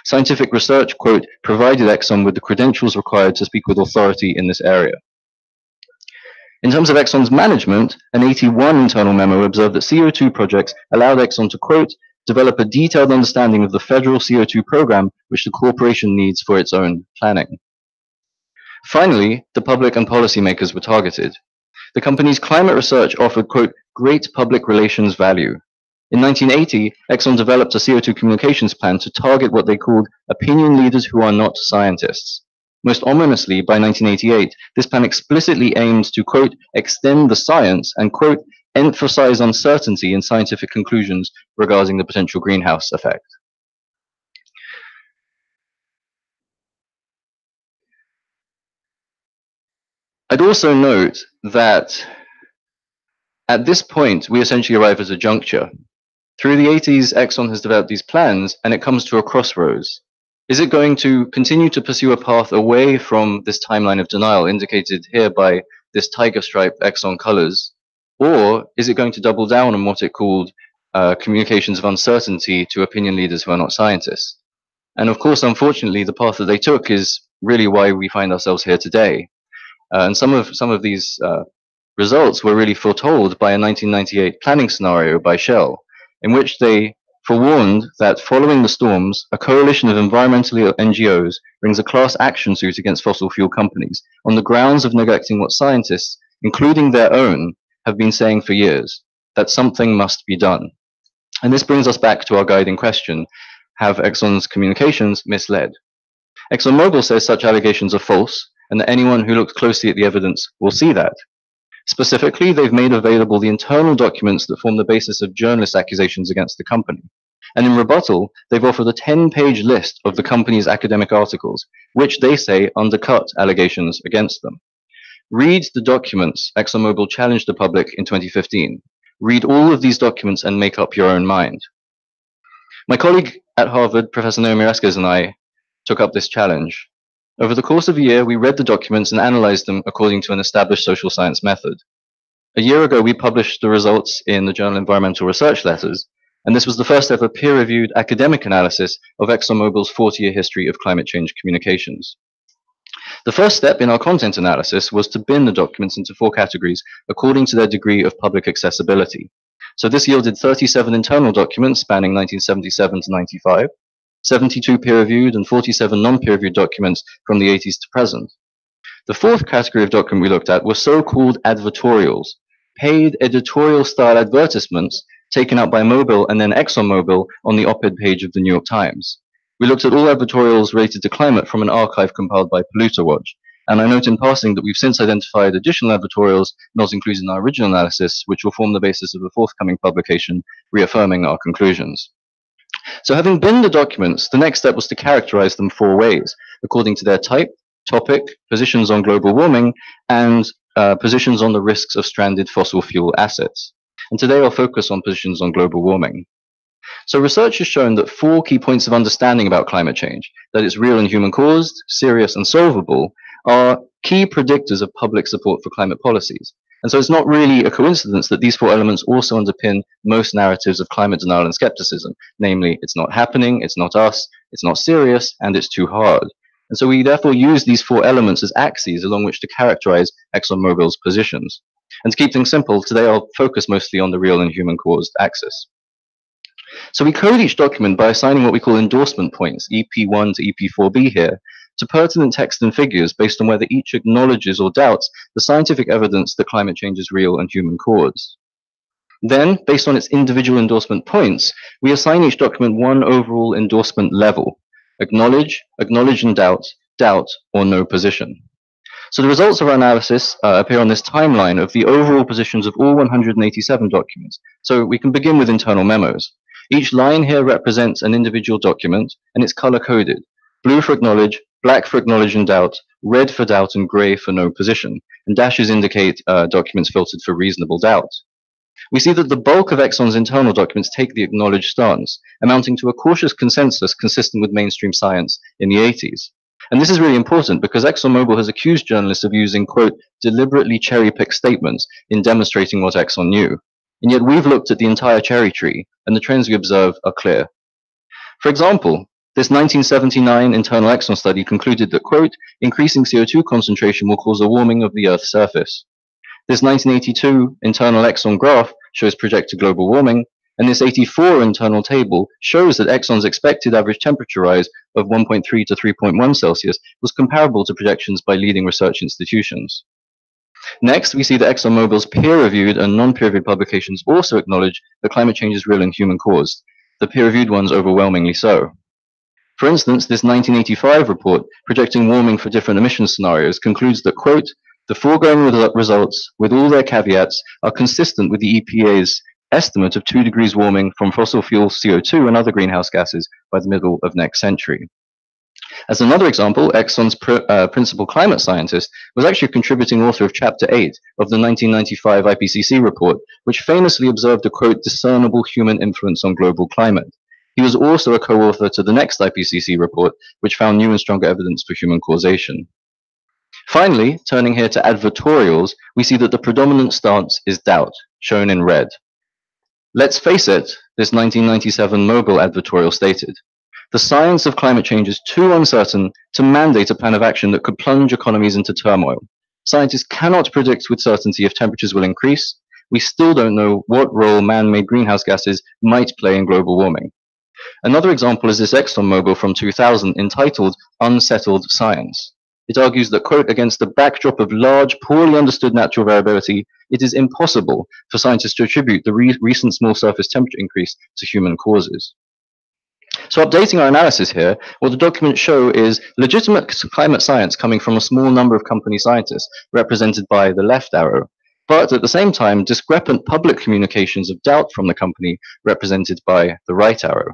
Scientific research, quote, provided Exxon with the credentials required to speak with authority in this area. In terms of Exxon's management, an 81 internal memo observed that CO2 projects allowed Exxon to, quote, develop a detailed understanding of the federal CO2 program which the corporation needs for its own planning. Finally, the public and policymakers were targeted. The company's climate research offered, quote, great public relations value. In 1980, Exxon developed a CO2 communications plan to target what they called opinion leaders who are not scientists. Most ominously, by 1988, this plan explicitly aimed to, quote, extend the science and, quote, emphasize uncertainty in scientific conclusions regarding the potential greenhouse effect. I'd also note that at this point, we essentially arrive at a juncture. Through the 80s, Exxon has developed these plans, and it comes to a crossroads. Is it going to continue to pursue a path away from this timeline of denial indicated here by this tiger stripe Exxon colors? Or is it going to double down on what it called communications of uncertainty to opinion leaders who are not scientists? And of course, unfortunately, the path that they took is really why we find ourselves here today. And some of these results were really foretold by a 1998 planning scenario by Shell, in which they forewarned that following the storms, a coalition of environmental NGOs brings a class action suit against fossil fuel companies on the grounds of neglecting what scientists, including their own, have been saying for years, that something must be done. And this brings us back to our guiding question: have Exxon's communications misled? ExxonMobil says such allegations are false, and that anyone who looks closely at the evidence will see that. Specifically, they've made available the internal documents that form the basis of journalist accusations against the company. And in rebuttal, they've offered a 10-page list of the company's academic articles, which they say undercut allegations against them. Read the documents ExxonMobil challenged the public in 2015. Read all of these documents and make up your own mind. My colleague at Harvard, Professor Naomi Rasquez, and I took up this challenge. Over the course of a year, we read the documents and analyzed them according to an established social science method. A year ago, we published the results in the journal Environmental Research Letters, and this was the first ever peer-reviewed academic analysis of ExxonMobil's 40-year history of climate change communications. The first step in our content analysis was to bin the documents into 4 categories according to their degree of public accessibility. So this yielded 37 internal documents spanning 1977 to 95, 72 peer-reviewed and 47 non-peer-reviewed documents from the 80s to present. The 4th category of document we looked at were so-called advertorials, paid editorial-style advertisements taken out by Mobil and then ExxonMobil on the op-ed page of the New York Times. We looked at all advertorials related to climate from an archive compiled by Polluter Watch, and I note in passing that we've since identified additional advertorials not included in our original analysis, which will form the basis of a forthcoming publication reaffirming our conclusions. So having binned the documents, the next step was to characterize them 4 ways, according to their type, topic, positions on global warming, and positions on the risks of stranded fossil fuel assets. And today I'll focus on positions on global warming. So research has shown that 4 key points of understanding about climate change, that it's real and human caused, serious and solvable, are key predictors of public support for climate policies. And so it's not really a coincidence that these 4 elements also underpin most narratives of climate denial and skepticism, namely, it's not happening, it's not us, it's not serious, and it's too hard. And so we therefore use these 4 elements as axes along which to characterize ExxonMobil's positions. And to keep things simple, today I'll focus mostly on the real and human caused axis. So we code each document by assigning what we call endorsement points, EP1 to EP4b here, to pertinent text and figures based on whether each acknowledges or doubts the scientific evidence that climate change is real and human caused. Then, based on its individual endorsement points, we assign each document one overall endorsement level: acknowledge, acknowledge and doubt, doubt, or no position. So the results of our analysis appear on this timeline of the overall positions of all 187 documents. So we can begin with internal memos. Each line here represents an individual document, and it's color-coded: blue for acknowledge, black for acknowledge and doubt, red for doubt, and gray for no position. And dashes indicate documents filtered for reasonable doubt. We see that the bulk of Exxon's internal documents take the acknowledge stance, amounting to a cautious consensus consistent with mainstream science in the 80s. And this is really important because ExxonMobil has accused journalists of using, quote, deliberately cherry-picked statements in demonstrating what Exxon knew. And yet we've looked at the entire cherry tree, and the trends we observe are clear. For example, this 1979 internal Exxon study concluded that, quote, increasing CO2 concentration will cause a warming of the Earth's surface. This 1982 internal Exxon graph shows projected global warming, and this 84 internal table shows that Exxon's expected average temperature rise of 1.3 to 3.1 Celsius was comparable to projections by leading research institutions. Next, we see that ExxonMobil's peer-reviewed and non-peer-reviewed publications also acknowledge that climate change is real and human-caused, the peer-reviewed ones overwhelmingly so. For instance, this 1985 report, projecting warming for different emission scenarios, concludes that, quote, the foregoing results, with all their caveats, are consistent with the EPA's estimate of 2 degrees warming from fossil fuel CO2 and other greenhouse gases by the middle of next century. As another example, Exxon's principal climate scientist was actually a contributing author of Chapter 8 of the 1995 IPCC report, which famously observed a, quote, discernible human influence on global climate. He was also a co-author to the next IPCC report, which found new and stronger evidence for human causation. Finally, turning here to advertorials, we see that the predominant stance is doubt, shown in red. Let's face it, this 1997 Mobil advertorial stated, the science of climate change is too uncertain to mandate a plan of action that could plunge economies into turmoil. Scientists cannot predict with certainty if temperatures will increase. We still don't know what role man-made greenhouse gases might play in global warming. Another example is this ExxonMobil from 2000 entitled Unsettled Science. It argues that, quote, against the backdrop of large, poorly understood natural variability, it is impossible for scientists to attribute the recent small surface temperature increase to human causes. So updating our analysis here, what the documents show is legitimate climate science coming from a small number of company scientists, represented by the left arrow, but at the same time, discrepant public communications of doubt from the company represented by the right arrow.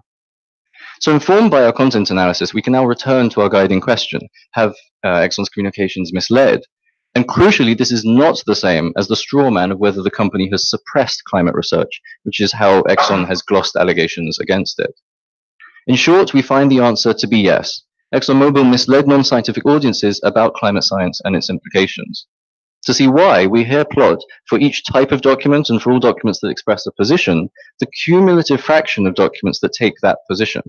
So informed by our content analysis, we can now return to our guiding question. Have Exxon's communications misled? And crucially, this is not the same as the straw man of whether the company has suppressed climate research, which is how Exxon has glossed allegations against it. In short, we find the answer to be yes. ExxonMobil misled non-scientific audiences about climate science and its implications. To see why, we here plot for each type of document and for all documents that express a position, the cumulative fraction of documents that take that position.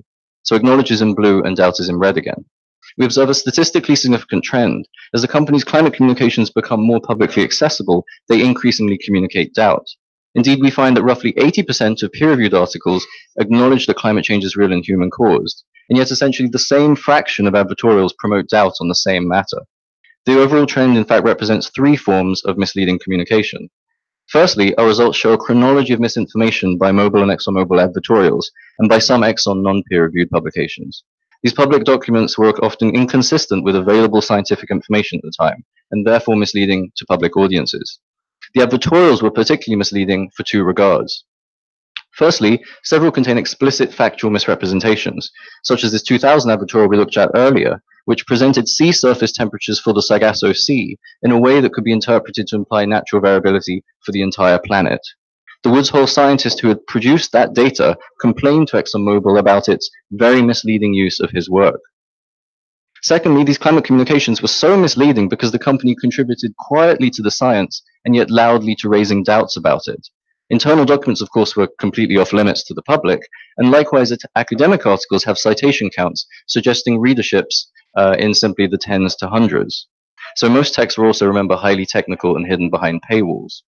So acknowledge is in blue and doubt is in red again. We observe a statistically significant trend. As the company's climate communications become more publicly accessible, they increasingly communicate doubt. Indeed, we find that roughly 80% of peer-reviewed articles acknowledge that climate change is real and human-caused, and yet essentially the same fraction of advertorials promote doubt on the same matter. The overall trend, in fact, represents three forms of misleading communication. Firstly, our results show a chronology of misinformation by Mobil and ExxonMobil advertorials, and by some Exxon non-peer-reviewed publications. These public documents were often inconsistent with available scientific information at the time, and therefore misleading to public audiences. The advertorials were particularly misleading for two regards. Firstly, several contain explicit factual misrepresentations, such as this 2000 advertorial we looked at earlier, which presented sea surface temperatures for the Sargasso Sea in a way that could be interpreted to imply natural variability for the entire planet. The Woods Hole scientist who had produced that data complained to ExxonMobil about its very misleading use of his work. Secondly, these climate communications were so misleading because the company contributed quietly to the science and yet loudly to raising doubts about it. Internal documents, of course, were completely off limits to the public, and likewise academic articles have citation counts suggesting readerships in simply the tens to hundreds. So most texts were also, remember, highly technical and hidden behind paywalls.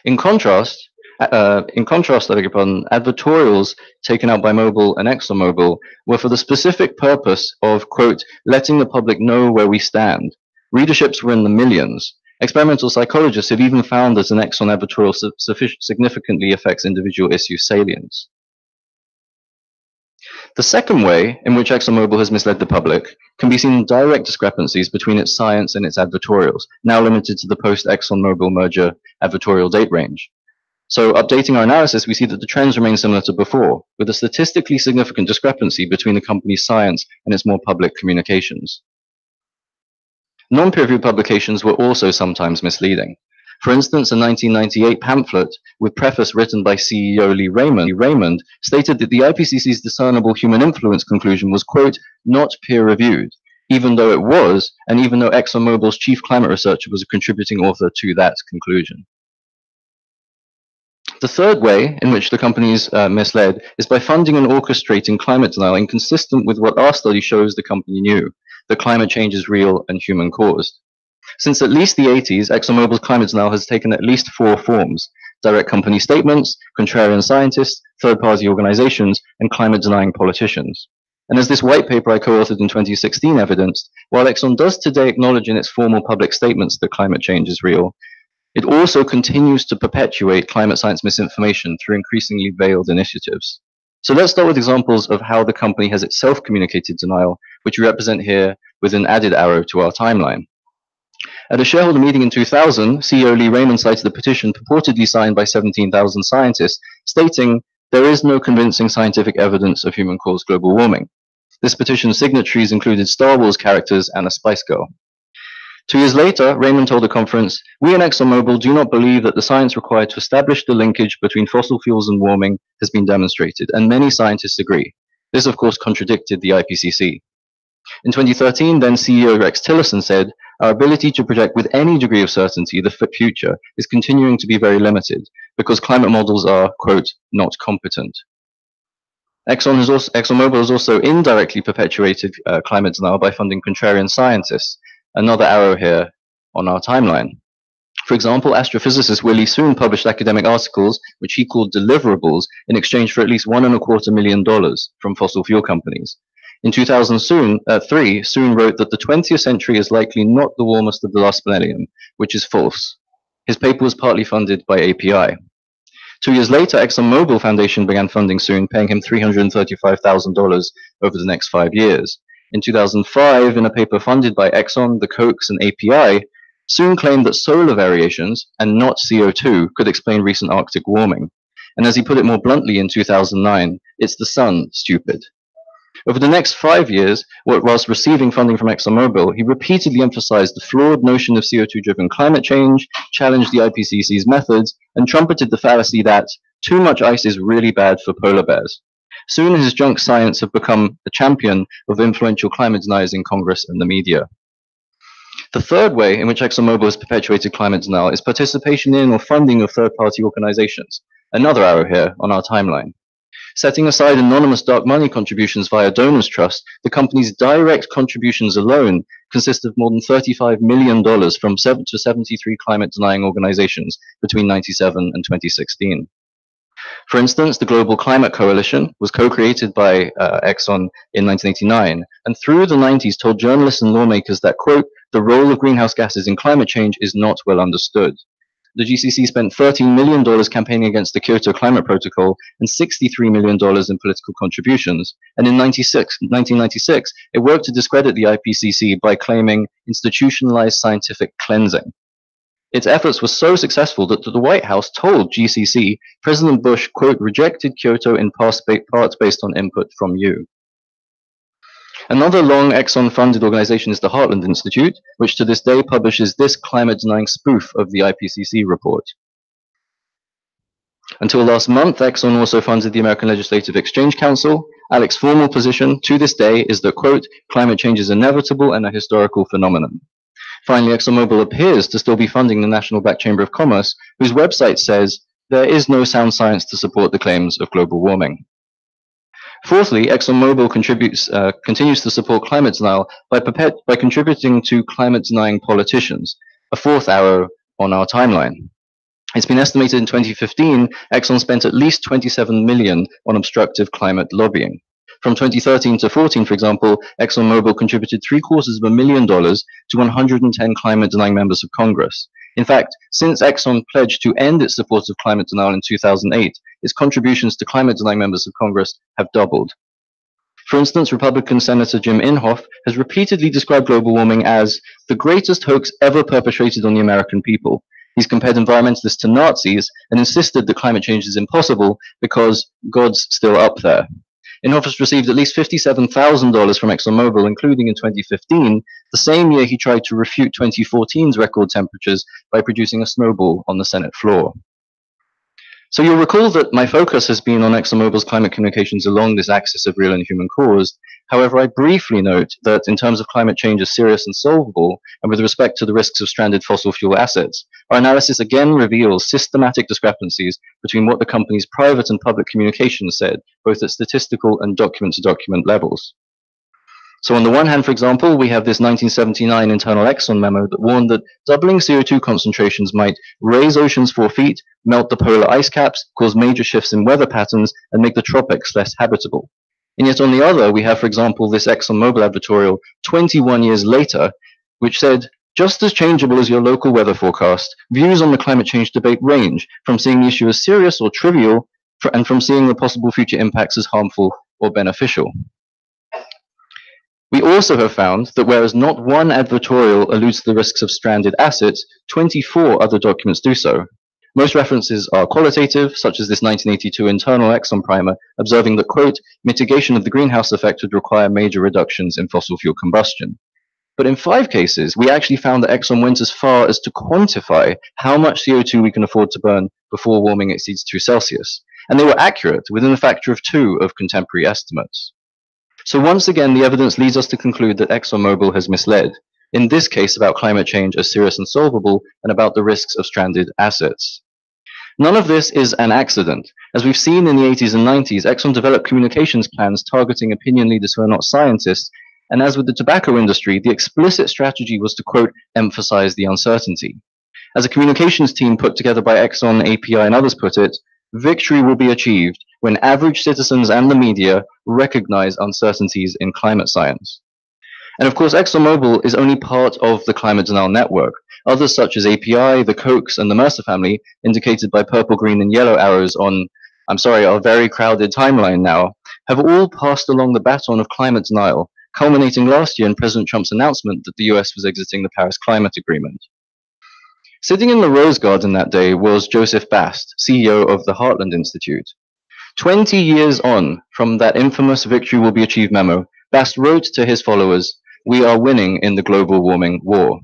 In contrast, advertorials taken out by Mobil and ExxonMobil were for the specific purpose of, quote, letting the public know where we stand. Readerships were in the millions. Experimental psychologists have even found that an Exxon advertorial significantly affects individual issue salience. The second way in which ExxonMobil has misled the public can be seen in direct discrepancies between its science and its advertorials, now limited to the post-ExxonMobil merger advertorial date range. So updating our analysis, we see that the trends remain similar to before, with a statistically significant discrepancy between the company's science and its more public communications. Non-peer-reviewed publications were also sometimes misleading. For instance, a 1998 pamphlet with preface written by CEO Lee Raymond stated that the IPCC's discernible human influence conclusion was, quote, not peer-reviewed, even though it was, and even though ExxonMobil's chief climate researcher was a contributing author to that conclusion. The third way in which the companies misled is by funding and orchestrating climate denial inconsistent with what our study shows the company knew, that climate change is real and human-caused. Since at least the 80s, ExxonMobil's climate denial has taken at least four forms: direct company statements, contrarian scientists, third-party organizations, and climate-denying politicians. And as this white paper I co-authored in 2016 evidenced, while Exxon does today acknowledge in its formal public statements that climate change is real, it also continues to perpetuate climate science misinformation through increasingly veiled initiatives. So let's start with examples of how the company has itself communicated denial, which we represent here with an added arrow to our timeline. At a shareholder meeting in 2000, CEO Lee Raymond cited a petition purportedly signed by 17,000 scientists, stating, there is no convincing scientific evidence of human-caused global warming. This petition's signatories included Star Wars characters and a Spice Girl. 2 years later, Raymond told the conference, we in ExxonMobil do not believe that the science required to establish the linkage between fossil fuels and warming has been demonstrated, and many scientists agree. This, of course, contradicted the IPCC. In 2013, then CEO Rex Tillerson said, our ability to project with any degree of certainty the future is continuing to be very limited because climate models are, quote, not competent. ExxonMobil has also indirectly perpetuated climate denial by funding contrarian scientists, another arrow here on our timeline. For example, astrophysicist Willie Soon published academic articles which he called deliverables in exchange for at least $1.25 million from fossil fuel companies. In 2003, Soon wrote that the 20th century is likely not the warmest of the last millennium, which is false. His paper was partly funded by API. 2 years later, ExxonMobil Foundation began funding Soon, paying him $335,000 over the next 5 years. In 2005, in a paper funded by Exxon, the Kochs, and API, soon claimed that solar variations, and not CO2, could explain recent Arctic warming. And as he put it more bluntly in 2009, it's the sun, stupid. Over the next 5 years, whilst receiving funding from ExxonMobil, he repeatedly emphasized the flawed notion of CO2-driven climate change, challenged the IPCC's methods, and trumpeted the fallacy that too much ice is really bad for polar bears. Soon his junk science have become a champion of influential climate deniers in Congress and the media. The third way in which ExxonMobil has perpetuated climate denial is participation in or funding of third-party organizations. Another arrow here on our timeline. Setting aside anonymous dark money contributions via Donors Trust, the company's direct contributions alone consist of more than $35 million from 7 to 73 climate-denying organizations between 1997 and 2016. For instance, the Global Climate Coalition was co-created by Exxon in 1989, and through the 90s told journalists and lawmakers that, quote, the role of greenhouse gases in climate change is not well understood. The GCC spent $13 million campaigning against the Kyoto Climate Protocol and $63 million in political contributions. And in 1996, it worked to discredit the IPCC by claiming institutionalized scientific cleansing. Its efforts were so successful that the White House told GCC President Bush, quote, rejected Kyoto in parts based on input from you. Another long Exxon-funded organization is the Heartland Institute, which to this day publishes this climate-denying spoof of the IPCC report. Until last month, Exxon also funded the American Legislative Exchange Council. ALEC's formal position to this day is that, quote, climate change is inevitable and a historical phenomenon. Finally, ExxonMobil appears to still be funding the National Black Chamber of Commerce, whose website says there is no sound science to support the claims of global warming. Fourthly, ExxonMobil continues to support climate denial by contributing to climate-denying politicians, a fourth arrow on our timeline. It's been estimated in 2015, Exxon spent at least $27 million on obstructive climate lobbying. From 2013 to 14, for example, ExxonMobil contributed $750,000 to 110 climate-denying members of Congress. In fact, since Exxon pledged to end its support of climate denial in 2008, its contributions to climate-denying members of Congress have doubled. For instance, Republican Senator Jim Inhofe has repeatedly described global warming as the greatest hoax ever perpetrated on the American people. He's compared environmentalists to Nazis and insisted that climate change is impossible because God's still up there. Inhofe has received at least $57,000 from ExxonMobil, including in 2015, the same year he tried to refute 2014's record temperatures by producing a snowball on the Senate floor. So you'll recall that my focus has been on ExxonMobil's climate communications along this axis of real and human cause. However, I briefly note that in terms of climate change as serious and solvable, and with respect to the risks of stranded fossil fuel assets, our analysis again reveals systematic discrepancies between what the company's private and public communications said, both at statistical and document-to-document levels. So on the one hand, for example, we have this 1979 internal Exxon memo that warned that doubling CO2 concentrations might raise oceans 4 feet, melt the polar ice caps, cause major shifts in weather patterns, and make the tropics less habitable. And yet on the other, we have, for example, this ExxonMobil advertorial 21 years later, which said, just as changeable as your local weather forecast, views on the climate change debate range from seeing the issue as serious or trivial, and from seeing the possible future impacts as harmful or beneficial. We also have found that whereas not one advertorial alludes to the risks of stranded assets, 24 other documents do so. Most references are qualitative, such as this 1982 internal Exxon primer, observing that, quote, mitigation of the greenhouse effect would require major reductions in fossil fuel combustion. But in 5 cases, we actually found that Exxon went as far as to quantify how much CO2 we can afford to burn before warming exceeds 2 Celsius. And they were accurate, within a factor of 2 of contemporary estimates. So once again, the evidence leads us to conclude that ExxonMobil has misled, in this case about climate change as serious and solvable, and about the risks of stranded assets. None of this is an accident. As we've seen in the 80s and 90s, Exxon developed communications plans targeting opinion leaders who are not scientists, and as with the tobacco industry, the explicit strategy was to, quote, emphasize the uncertainty. As a communications team put together by Exxon, API, and others put it, victory will be achieved when average citizens and the media recognize uncertainties in climate science. And of course, ExxonMobil is only part of the climate denial network. Others such as API, the Kochs, and the Mercer family, indicated by purple, green, and yellow arrows on, our very crowded timeline now, have all passed along the baton of climate denial, culminating last year in President Trump's announcement that the US was exiting the Paris Climate Agreement. Sitting in the Rose Garden that day was Joseph Bast, CEO of the Heartland Institute. 20 years on from that infamous Victory Will Be Achieved memo, Bast wrote to his followers, "We are winning in the global warming war."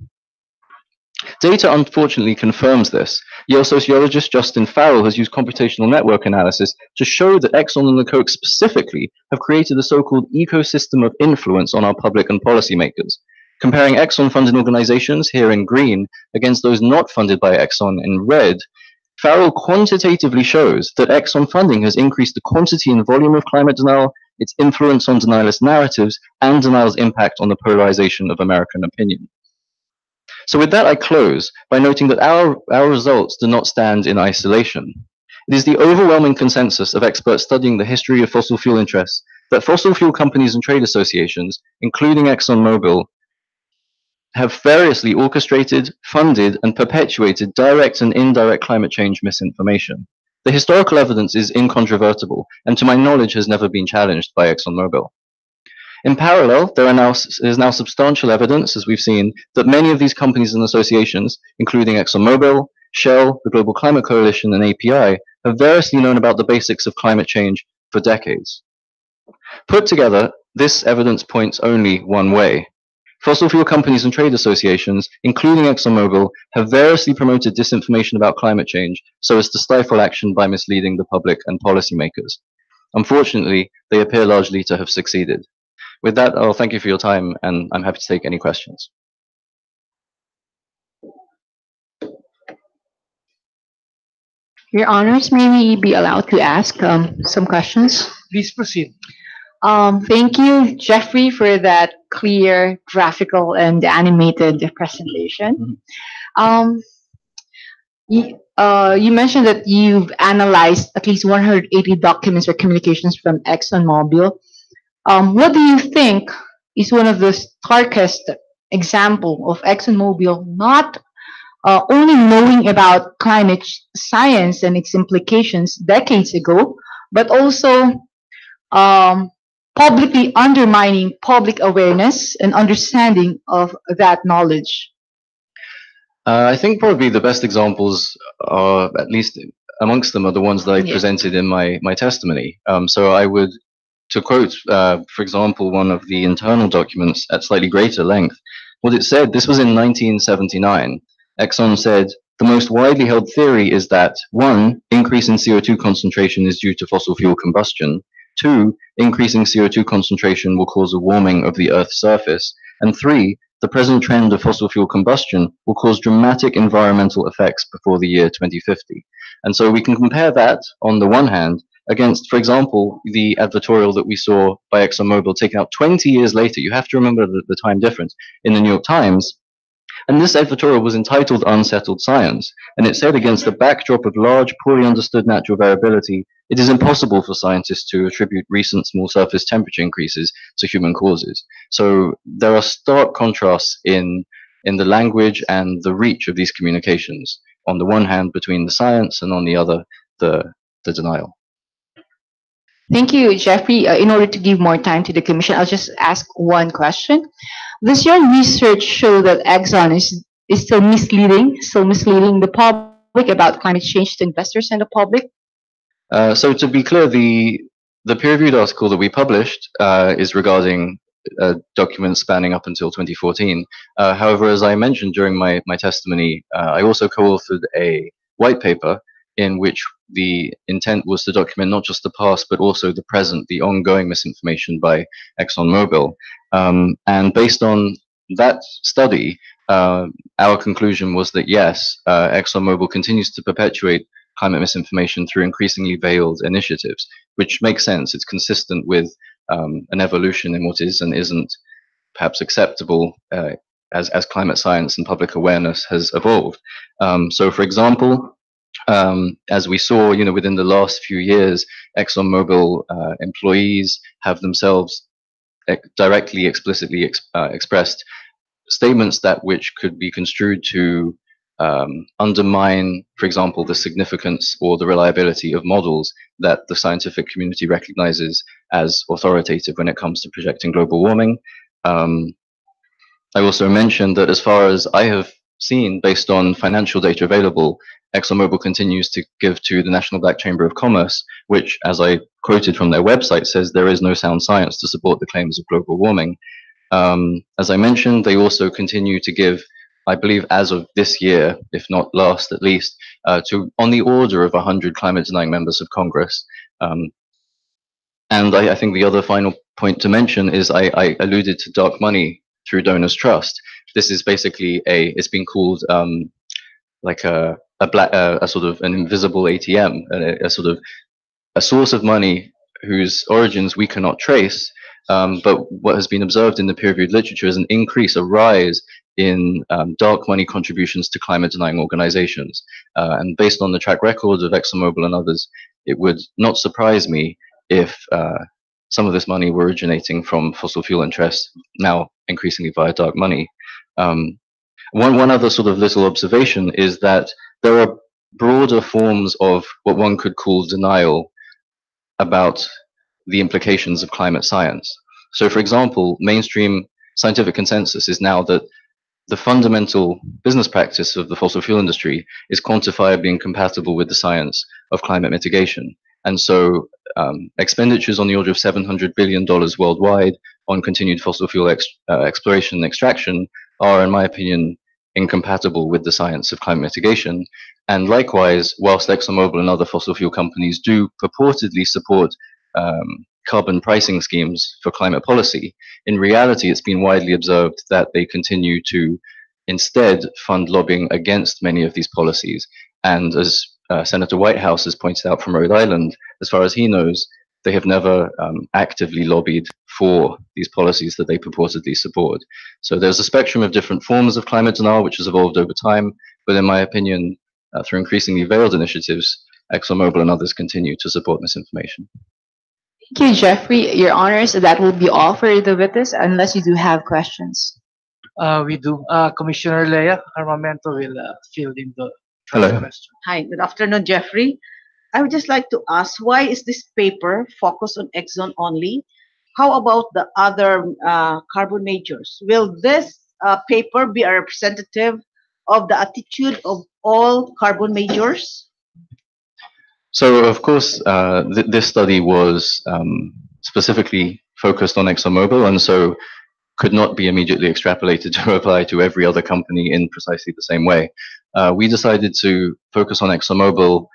Data unfortunately confirms this. Yale sociologist Justin Farrell has used computational network analysis to show that Exxon and the Koch specifically have created a so-called ecosystem of influence on our public and policymakers. Comparing Exxon-funded organizations, here in green, against those not funded by Exxon in red, Farrell quantitatively shows that Exxon funding has increased the quantity and volume of climate denial, its influence on denialist narratives, and denial's impact on the polarization of American opinion. So with that, I close by noting that our results do not stand in isolation. It is the overwhelming consensus of experts studying the history of fossil fuel interests that fossil fuel companies and trade associations, including ExxonMobil, have variously orchestrated, funded, and perpetuated direct and indirect climate change misinformation. The historical evidence is incontrovertible, and to my knowledge has never been challenged by ExxonMobil. In parallel, there is now substantial evidence, as we've seen, that many of these companies and associations, including ExxonMobil, Shell, the Global Climate Coalition, and API, have variously known about the basics of climate change for decades. Put together, this evidence points only one way. Fossil fuel companies and trade associations, including ExxonMobil, have variously promoted disinformation about climate change so as to stifle action by misleading the public and policymakers. Unfortunately, they appear largely to have succeeded. With that, I'll thank you for your time, and I'm happy to take any questions. Your Honors, may we be allowed to ask some questions? Please proceed. Thank you, Jeffrey, for that clear, graphical, and animated presentation. You mentioned that you've analyzed at least 180 documents or communications from ExxonMobil. What do you think is one of the starkest example of ExxonMobil not only knowing about climate science and its implications decades ago, but also publicly undermining public awareness and understanding of that knowledge? I think probably the best examples are, at least amongst them, are the ones that I presented in my testimony. So I would, to quote, for example, one of the internal documents at slightly greater length, what it said, this was in 1979. Exxon said, the most widely held theory is that 1, increase in CO2 concentration is due to fossil fuel combustion. 2, increasing CO2 concentration will cause a warming of the Earth's surface. And 3, the present trend of fossil fuel combustion will cause dramatic environmental effects before the year 2050. And so we can compare that, on the one hand, against, for example, the advertorial that we saw by ExxonMobil taken out 20 years later. You have to remember the time difference in the New York Times. And this editorial was entitled Unsettled Science, and it said, against the backdrop of large, poorly understood natural variability, it is impossible for scientists to attribute recent small surface temperature increases to human causes. So there are stark contrasts in the language and the reach of these communications, on the one hand between the science and on the other, the denial. Thank you, Jeffrey. In order to give more time to the Commission, I'll just ask one question. Does your research show that Exxon is still misleading the public about climate change to investors and the public? So to be clear, the peer-reviewed article that we published is regarding documents spanning up until 2014. However, as I mentioned during my testimony, I also co-authored a white paper in which the intent was to document not just the past, but also the present, the ongoing misinformation by ExxonMobil. And based on that study, our conclusion was that yes, ExxonMobil continues to perpetuate climate misinformation through increasingly veiled initiatives, which makes sense. It's consistent with an evolution in what is and isn't perhaps acceptable as climate science and public awareness has evolved. So, for example, as we saw, within the last few years, ExxonMobil employees have themselves directly, explicitly expressed statements which could be construed to undermine, for example, the significance or the reliability of models that the scientific community recognizes as authoritative when it comes to projecting global warming. I also mentioned that as far as I have seen, based on financial data available, ExxonMobil continues to give to the National Black Chamber of Commerce, which, as I quoted from their website, says there is no sound science to support the claims of global warming. As I mentioned, they also continue to give, I believe, as of this year, if not last at least, to on the order of 100 climate-denying members of Congress. And I think the other final point to mention is I alluded to dark money through Donors Trust. This is basically it's been called like a sort of an invisible ATM, a sort of a source of money whose origins we cannot trace. But what has been observed in the peer-reviewed literature is an increase, a rise in dark money contributions to climate-denying organizations. And based on the track record of ExxonMobil and others, it would not surprise me if some of this money were originating from fossil fuel interests, now increasingly via dark money. One other sort of little observation is that there are broader forms of what one could call denial about the implications of climate science. So, for example, mainstream scientific consensus is now that the fundamental business practice of the fossil fuel industry is quantifiably incompatible with the science of climate mitigation. And so expenditures on the order of $700 billion worldwide on continued fossil fuel exploration and extraction are, in my opinion, incompatible with the science of climate mitigation. And likewise, whilst ExxonMobil and other fossil fuel companies do purportedly support carbon pricing schemes for climate policy, in reality, it's been widely observed that they continue to instead fund lobbying against many of these policies. And as Senator Whitehouse has pointed out from Rhode Island, as far as he knows, they have never actively lobbied for these policies that they purportedly support. So there's a spectrum of different forms of climate denial which has evolved over time, but in my opinion, through increasingly veiled initiatives, ExxonMobil and others continue to support misinformation. Thank you, Jeffrey. Your honors, that will be all for the witness, unless you do have questions. We do. Commissioner Leia Armamento will fill in the Hello. question. Hi, good afternoon, Jeffrey. I would just like to ask, why is this paper focused on Exxon only? How about the other carbon majors? Will this paper be a representative of the attitude of all carbon majors? So, of course, this study was specifically focused on ExxonMobil, and so could not be immediately extrapolated to apply to every other company in precisely the same way. We decided to focus on ExxonMobil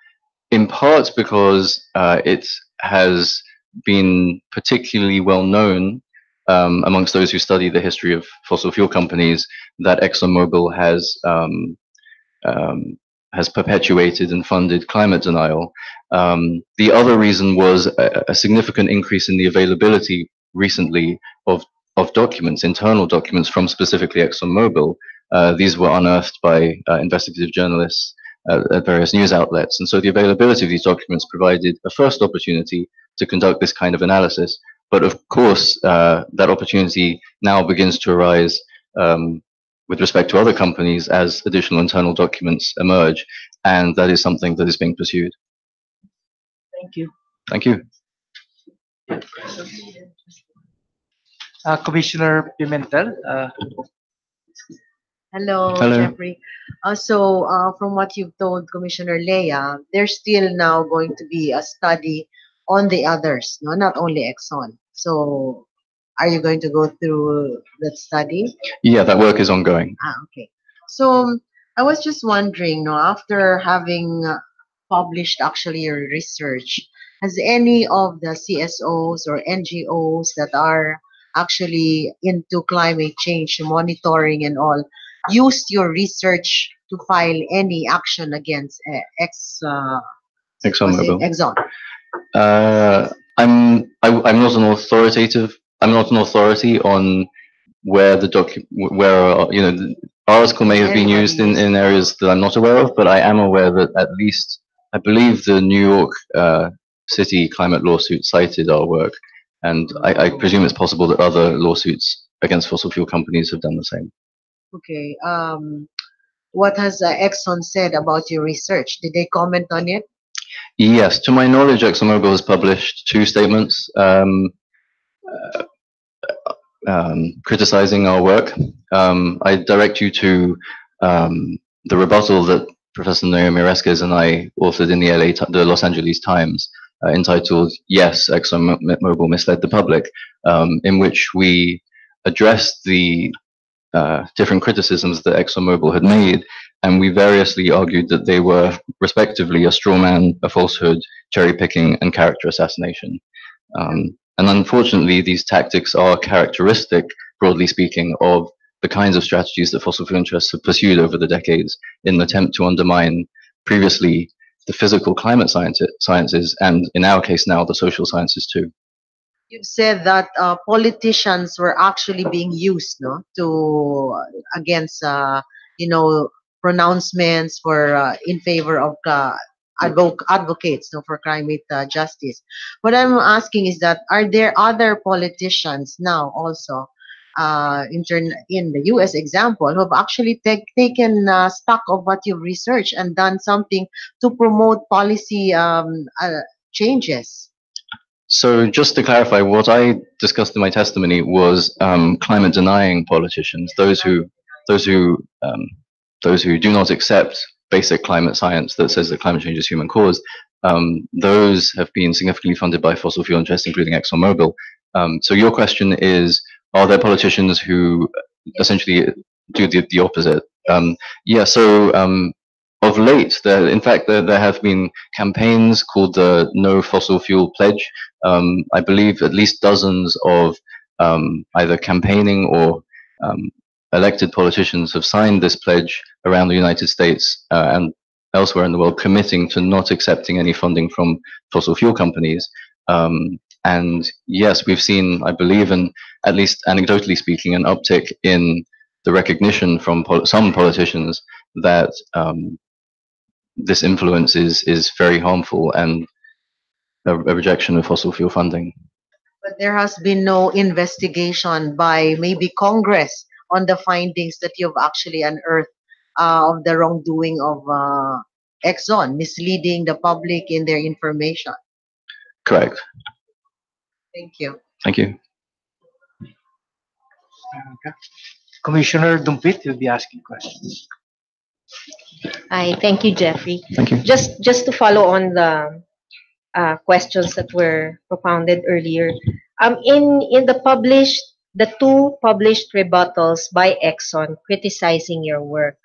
in part because it has been particularly well known amongst those who study the history of fossil fuel companies that ExxonMobil has perpetuated and funded climate denial. The other reason was a significant increase in the availability recently of documents, internal documents from specifically ExxonMobil. These were unearthed by investigative journalists at various news outlets. And so the availability of these documents provided a first opportunity to conduct this kind of analysis. But of course, that opportunity now begins to arise with respect to other companies as additional internal documents emerge. And that is something that is being pursued. Thank you. Thank you. Commissioner Pimentel. Hello, Hello. Jeffrey. From what you've told Commissioner Leia, there's still now going to be a study on the others, no, not only Exxon. So, are you going to go through that study? Yeah, that work is ongoing. Okay. So, I was just wondering, no, after having published actually your research, has any of the CSOs or NGOs that are actually into climate change monitoring and all used your research to file any action against ExxonMobil. Exxon? I'm not an authoritative. I'm not an authority on where the the article may have been used in areas that I'm not aware of, but I am aware that at least I believe the New York City climate lawsuit cited our work, and I presume it's possible that other lawsuits against fossil fuel companies have done the same. Okay. What has Exxon said about your research? Did they comment on it? Yes, to my knowledge, ExxonMobil has published 2 statements criticizing our work. I direct you to the rebuttal that Professor Naomi Oreskes and I authored in the Los Angeles Times, entitled "Yes, ExxonMobil Misled the Public," in which we addressed the different criticisms that ExxonMobil had made, and we variously argued that they were respectively a straw man, a falsehood, cherry picking, and character assassination. And unfortunately, these tactics are characteristic, broadly speaking, of the kinds of strategies that fossil fuel interests have pursued over the decades in an attempt to undermine previously the physical climate sciences, and in our case now, the social sciences too. You've said that politicians were actually being used, no, to against, pronouncements for in favor of advocates, no, for climate justice. What I'm asking is that are there other politicians now also in the U.S. example who have actually taken stock of what you've researched and done something to promote policy changes? So just to clarify, what I discussed in my testimony was climate denying politicians, those who do not accept basic climate science that says that climate change is human caused. Those have been significantly funded by fossil fuel interests, including ExxonMobil. So your question is, are there politicians who essentially do the opposite? Yeah, so of late, in fact, there have been campaigns called the No Fossil Fuel Pledge. I believe at least dozens of either campaigning or elected politicians have signed this pledge around the United States and elsewhere in the world, committing to not accepting any funding from fossil fuel companies. And yes, we've seen, I believe, and at least anecdotally speaking, an uptick in the recognition from some politicians that this influence is very harmful, and a rejection of fossil fuel funding. But there has been no investigation by maybe Congress on the findings that you've actually unearthed of the wrongdoing of Exxon, misleading the public in their information. Correct. Thank you. Thank you. Commissioner Dumpit will be asking questions. Hi, thank you, Jeffrey. Thank you. Just to follow on the questions that were propounded earlier, in the two published rebuttals by Exxon criticizing your work,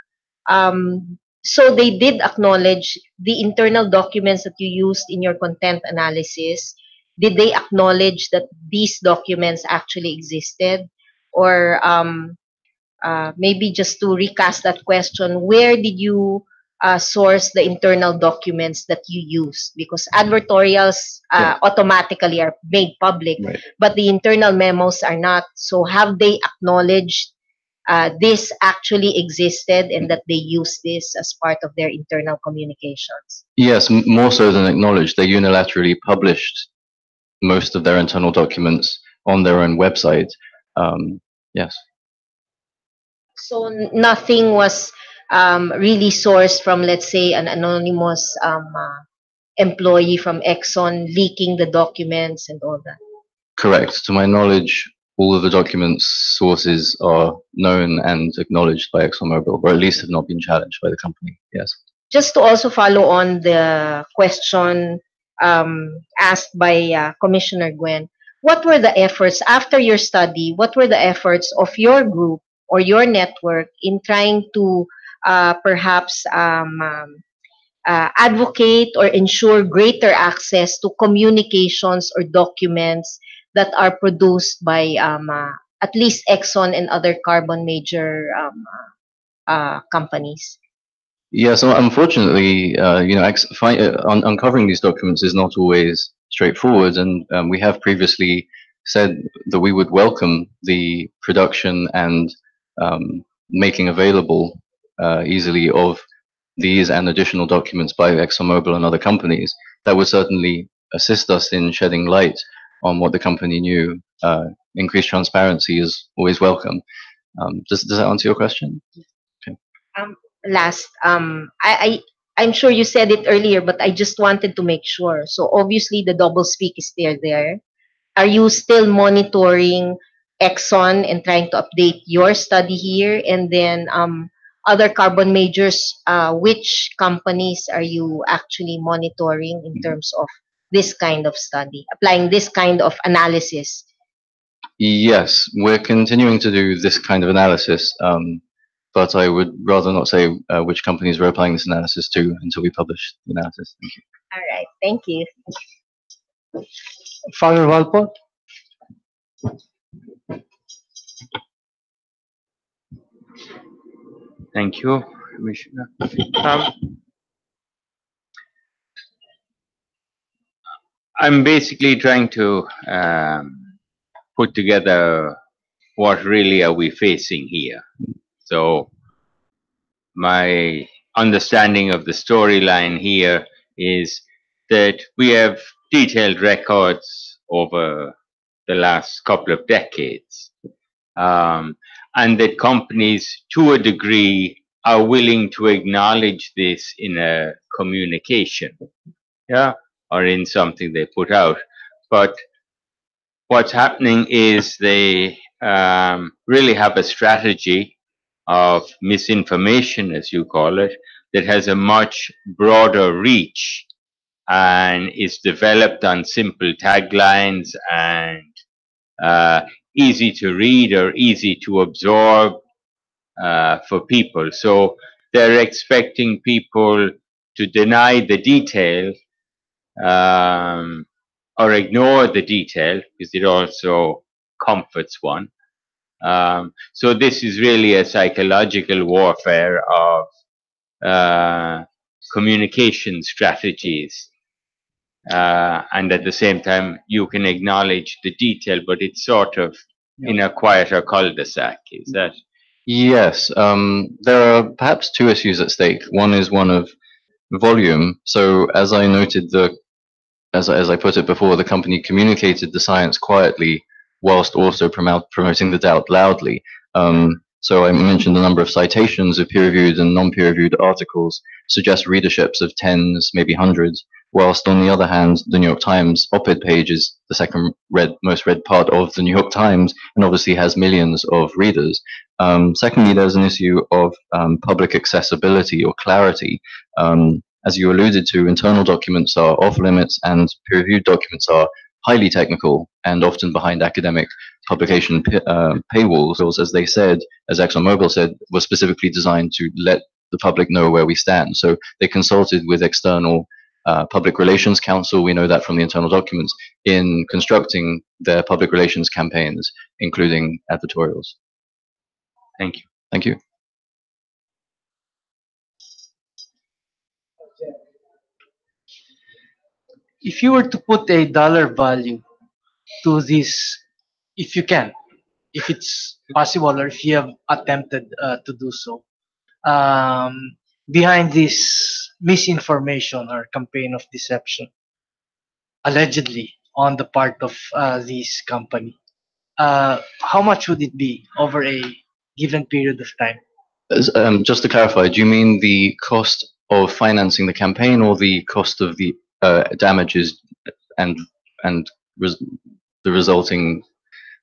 so they did acknowledge the internal documents that you used in your content analysis. Did they acknowledge that these documents actually existed? Or maybe just to recast that question, where did you source the internal documents that you use? Because advertorials automatically are made public, Right. but the internal memos are not. So have they acknowledged this actually existed and that they use this as part of their internal communications? Yes, more so than acknowledged. They unilaterally published most of their internal documents on their own website. Yes. So nothing was really sourced from, let's say, an anonymous employee from Exxon leaking the documents and all that? Correct. To my knowledge, all of the documents sources are known and acknowledged by ExxonMobil, or at least have not been challenged by the company. Yes. Just to also follow on the question asked by Commissioner Gwen, what were the efforts after your study? What were the efforts of your group or your network in trying to perhaps advocate or ensure greater access to communications or documents that are produced by at least Exxon and other carbon major companies? Yeah, so unfortunately, uncovering these documents is not always straightforward, and we have previously said that we would welcome the production and making available easily of these and additional documents by ExxonMobil and other companies. That would certainly assist us in shedding light on what the company knew. Increased transparency is always welcome. Does that answer your question? Okay. Last, I'm sure you said it earlier, but I just wanted to make sure. So obviously the doublespeak is still there. Are you still monitoring Exxon and trying to update your study here? And then other carbon majors, which companies are you actually monitoring in terms of this kind of study, applying this kind of analysis? Yes, we're continuing to do this kind of analysis, but I would rather not say which companies we're applying this analysis to until we publish the analysis. Thank you. All right, thank you. Father Walpole? Thank you, Commissioner. I'm basically trying to put together what really are we facing here. So my understanding of the storyline here is that we have detailed records over the last couple of decades, and that companies, to a degree, are willing to acknowledge this in a communication, yeah, or in something they put out. But what's happening is they really have a strategy of misinformation, as you call it, that has a much broader reach and is developed on simple taglines and easy to read or easy to absorb for people. So they're expecting people to deny the detail or ignore the detail, because it also comforts one. So this is really a psychological warfare of communication strategies. And at the same time, you can acknowledge the detail, but it's sort of in a quieter cul-de-sac. Is that? Yes, there are perhaps two issues at stake. One is one of volume. So as I noted, as I put it before, the company communicated the science quietly whilst also promoting the doubt loudly. So I mentioned the number of citations of peer-reviewed and non-peer-reviewed articles suggest readerships of tens, maybe hundreds, whilst on the other hand, the New York Times op-ed page is the second most read part of the New York Times and obviously has millions of readers. Secondly, there's an issue of public accessibility or clarity. As you alluded to, internal documents are off limits and peer-reviewed documents are highly technical and often behind academic publication paywalls, as they said, as ExxonMobil said, were specifically designed to let the public know where we stand. So they consulted with external public relations counsel, we know that from the internal documents, in constructing their public relations campaigns, including advertorials. Thank you. Thank you. If you were to put a dollar value to this, if you can, if it's possible, or if you have attempted to do so, behind this misinformation or campaign of deception, allegedly on the part of this company, how much would it be over a given period of time? Just to clarify, do you mean the cost of financing the campaign or the cost of the damages and the resulting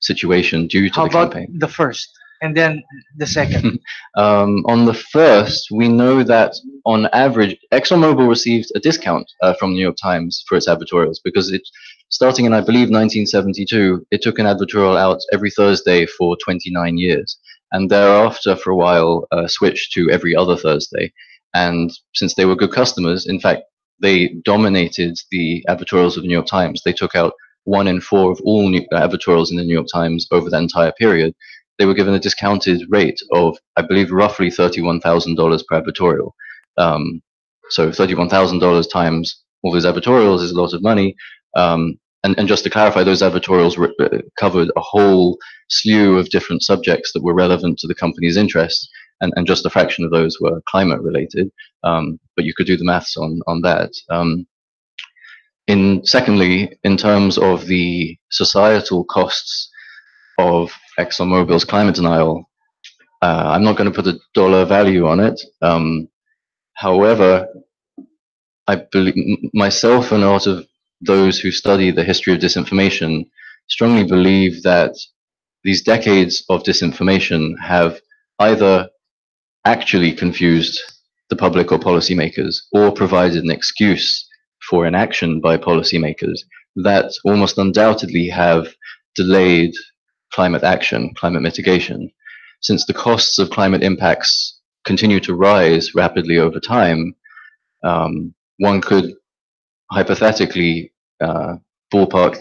situation due to the campaign? How about the first and then the second? On the first, we know that on average, ExxonMobil received a discount from the New York Times for its advertorials because it, starting in, I believe, 1972, it took an advertorial out every Thursday for 29 years. And thereafter, for a while, switched to every other Thursday. And since they were good customers, in fact, they dominated the advertorials of the New York Times. They took out 1 in 4 of all advertorials in the New York Times over that entire period. They were given a discounted rate of, I believe, roughly $31,000 per advertorial. So $31,000 times all those advertorials is a lot of money. And just to clarify, those advertorials covered a whole slew of different subjects that were relevant to the company's interests, and just a fraction of those were climate related. But you could do the maths on that. Secondly, in terms of the societal costs of ExxonMobil's climate denial, I'm not going to put a dollar value on it. However, I believe myself and a lot of those who study the history of disinformation strongly believe that these decades of disinformation have either actually confused the public or policymakers, or provided an excuse for inaction by policymakers that almost undoubtedly have delayed climate action, climate mitigation. Since the costs of climate impacts continue to rise rapidly over time, one could hypothetically ballpark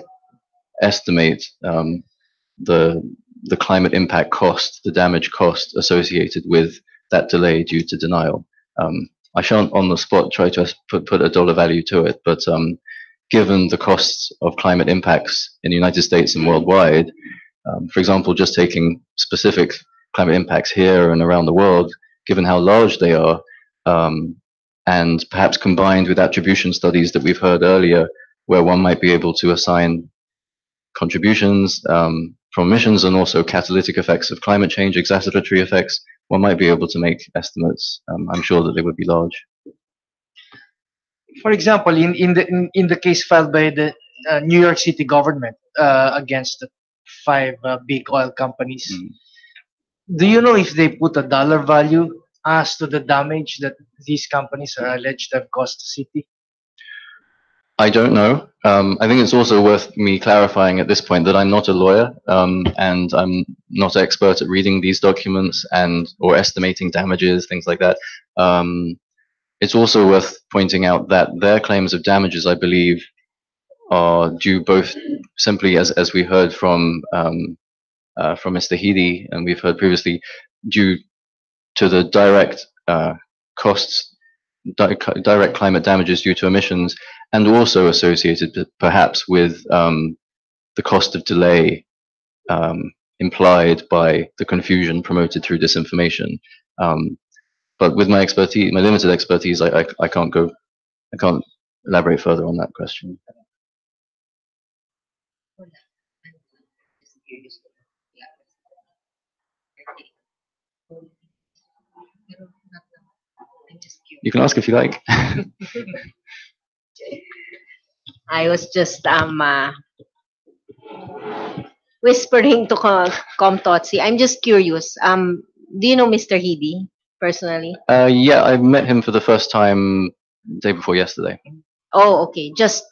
estimate the climate impact cost, the damage cost associated with that delay due to denial. I shan't on the spot try to put a dollar value to it, but given the costs of climate impacts in the United States and worldwide, for example, just taking specific climate impacts here and around the world, given how large they are, and perhaps combined with attribution studies that we've heard earlier, where one might be able to assign contributions from emissions and also catalytic effects of climate change, exacerbatory effects, one might be able to make estimates. I'm sure that they would be large. For example, in the case filed by the New York City government against the 5 big oil companies, do you know if they put a dollar value as to the damage that these companies are alleged to have caused the city? I don't know. I think it's also worth me clarifying at this point that I'm not a lawyer, and I'm not an expert at reading these documents or estimating damages, things like that. It's also worth pointing out that their claims of damages, I believe, are due both simply, as we heard from Mr. Heedy, and we've heard previously, due to the direct costs, direct climate damages due to emissions, and also associated perhaps with the cost of delay implied by the confusion promoted through disinformation. But with my expertise, my limited expertise, I can't elaborate further on that question. You can ask if you like. I was just whispering to Comtotsi. I'm just curious. Do you know Mr. Heedy personally? Yeah, I met him for the first time day before yesterday. Oh, okay. Just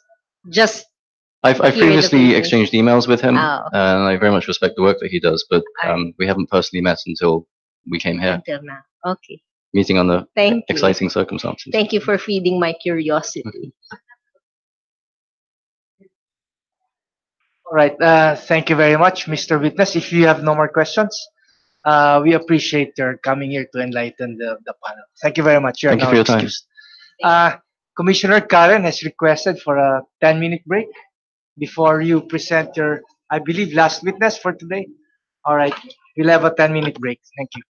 I've previously exchanged emails with him, Oh. and I very much respect the work that he does, but we haven't personally met until we came here, until now. Okay. meeting under Thank you. exciting circumstances. Thank you for feeding my curiosity. All right. Thank you very much, Mr. Witness. If you have no more questions, we appreciate your coming here to enlighten the panel. Thank you very much. Thank you for your time. Excused. Commissioner Karen has requested for a 10-minute break before you present your, I believe, last witness for today. All right. We'll have a 10-minute break. Thank you.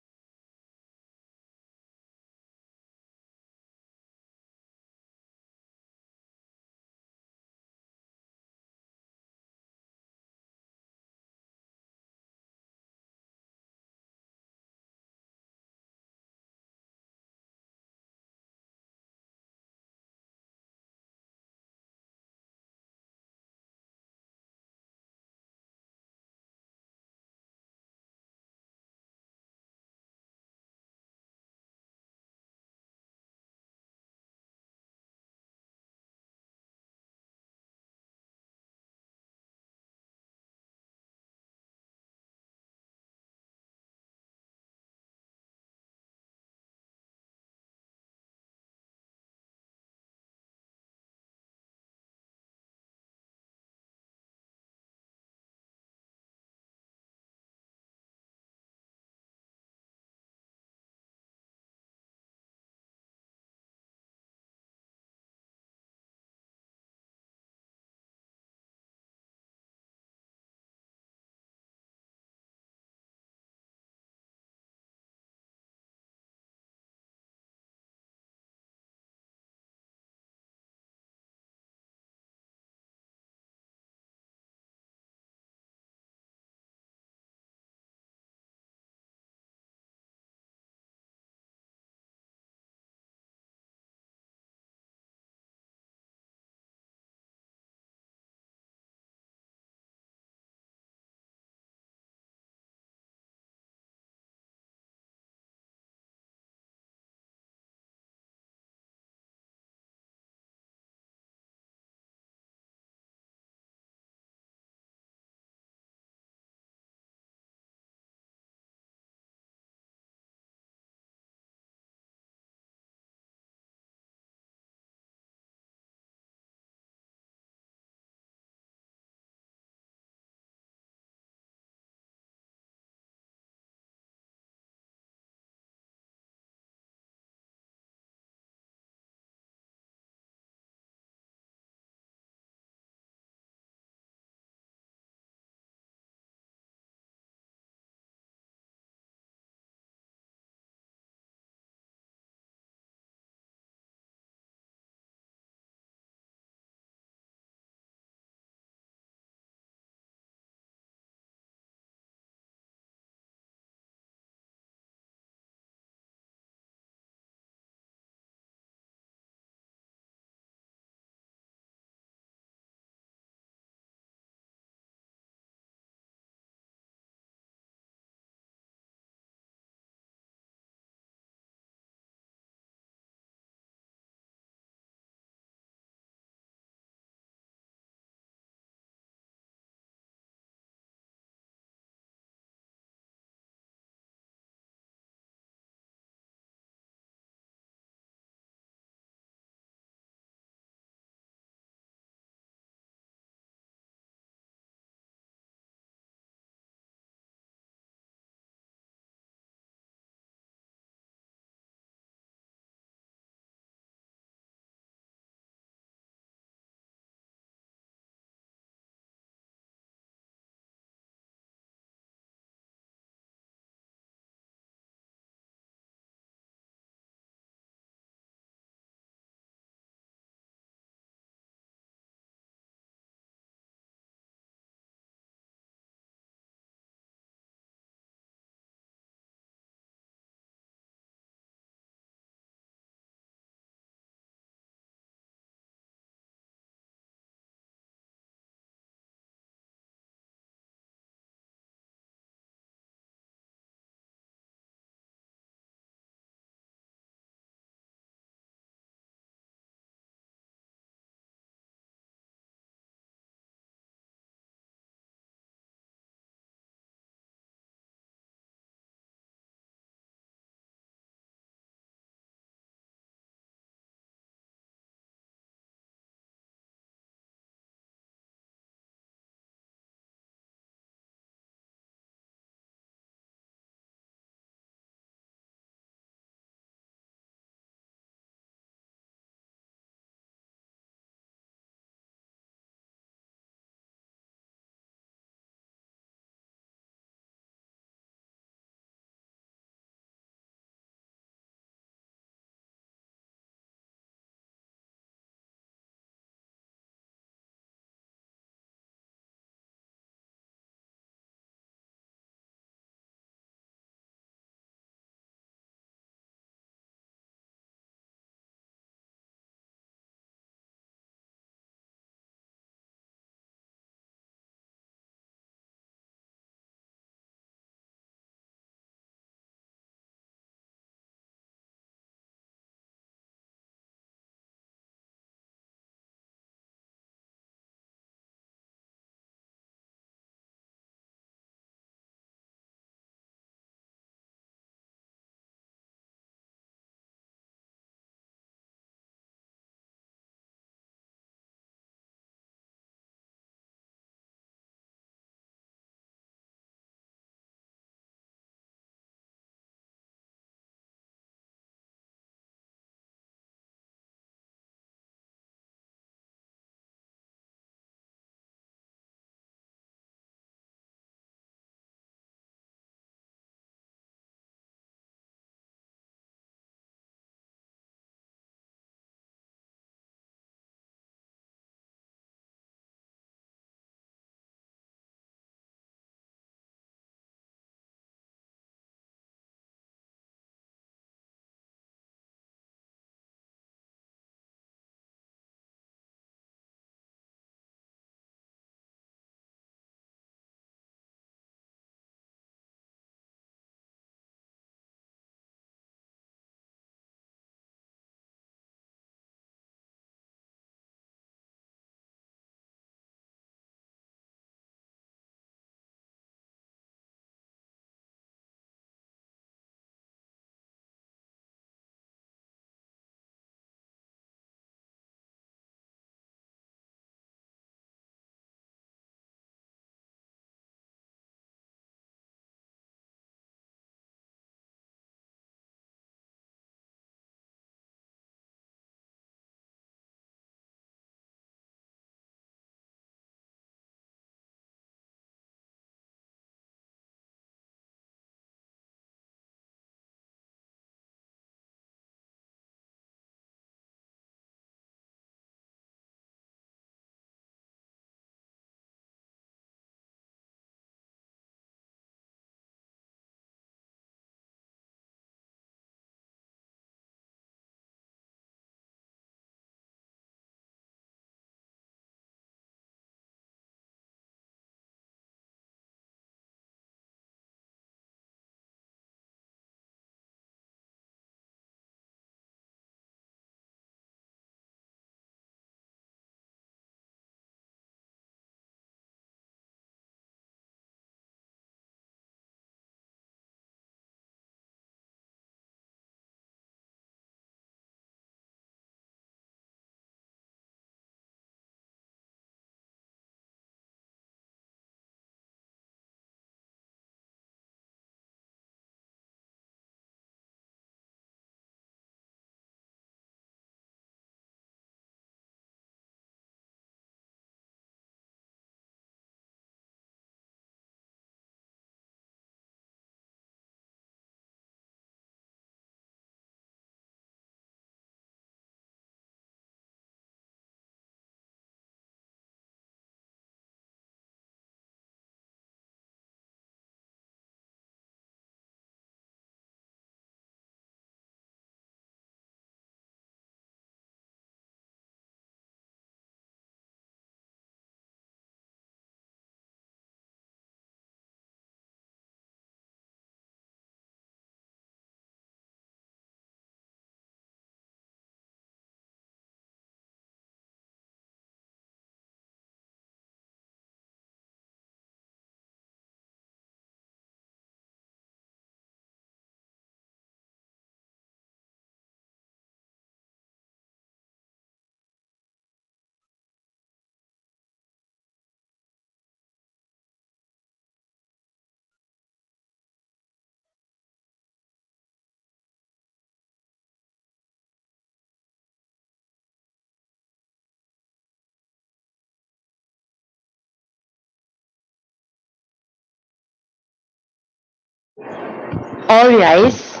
All rise.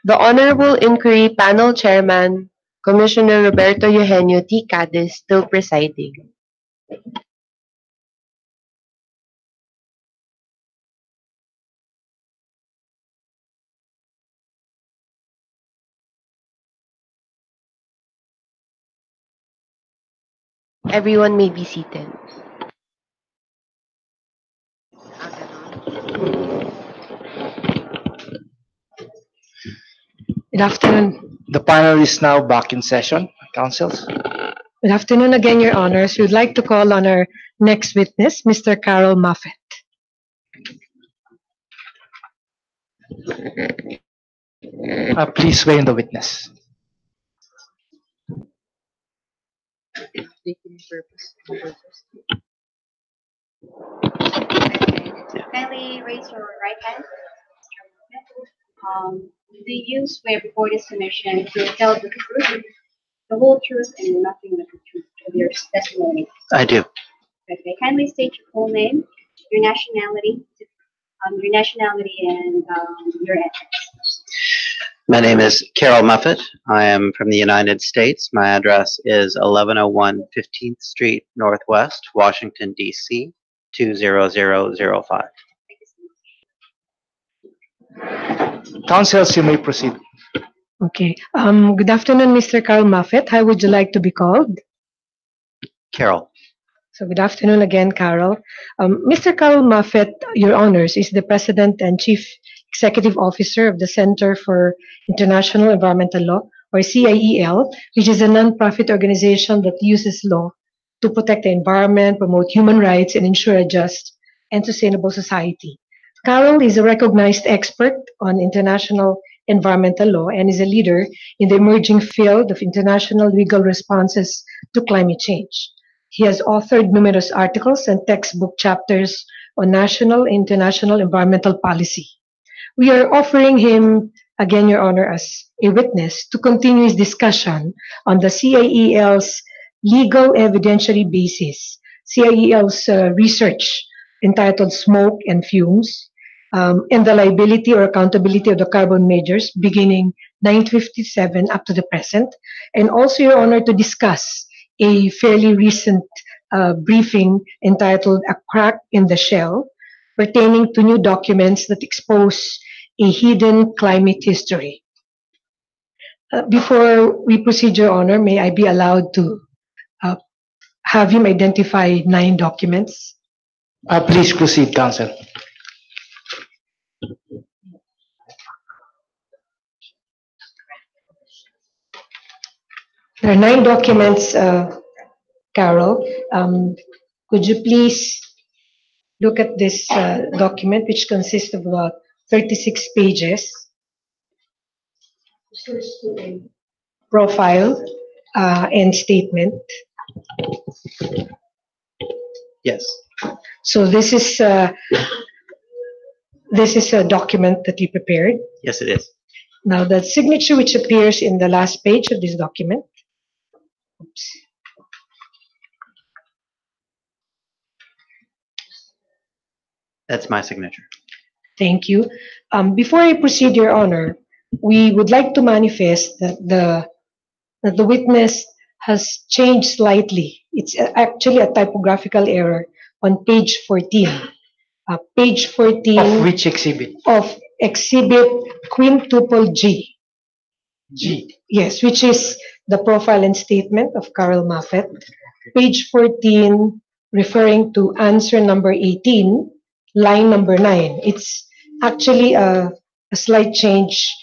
The Honorable Inquiry Panel Chairman, Commissioner Roberto Eugenio T. Cadiz, still presiding. Everyone may be seated. Good afternoon. The panel is now back in session. Councils. Good afternoon again, Your Honors. We would like to call on our next witness, Mr. Carol Moffett. Please swear in the witness. Kindly raise your right hand. Do you swear before this commission to tell the truth, the whole truth, and nothing but the truth of your testimony? I do. Okay. Kindly state your full name, your nationality, and your address. My name is Carol Muffett. I am from the United States. My address is 1101 15th Street Northwest, Washington, D.C. 20005. Councils, you may proceed. Okay. Good afternoon, Mr. Carol Moffett. How would you like to be called? Carol. So good afternoon again, Carol. Mr. Carol Moffett, Your Honors, is the President and Chief Executive Officer of the Center for International Environmental Law, or CIEL, which is a non-profit organization that uses law to protect the environment, promote human rights, and ensure a just and sustainable society. Carol is a recognized expert on international environmental law and is a leader in the emerging field of international legal responses to climate change. He has authored numerous articles and textbook chapters on national and international environmental policy. We are offering him, again, Your Honor, as a witness to continue his discussion on the CIEL's legal evidentiary basis, CIEL's research entitled Smoke and Fumes, and the liability or accountability of the carbon majors beginning 1957 up to the present, and also, Your Honor, to discuss a fairly recent briefing entitled A Crack in the Shell, pertaining to new documents that expose a hidden climate history. Before we proceed, Your Honor, may I be allowed to have him identify 9 documents? Please proceed, Counsel. There are 9 documents, Carol. Could you please look at this document, which consists of about 36 pages? Profile and statement. Yes. So this is a document that you prepared. Yes, it is. Now the signature which appears in the last page of this document. Oops. That's my signature. Thank you. Before I proceed, Your Honor, we would like to manifest that the witness has changed slightly. It's actually a typographical error on page 14. Page 14. Of which exhibit? Of exhibit quintuple G. G. Yes, which is the profile and statement of Carol Moffett. Page 14, referring to answer number 18, line number 9. It's actually a slight change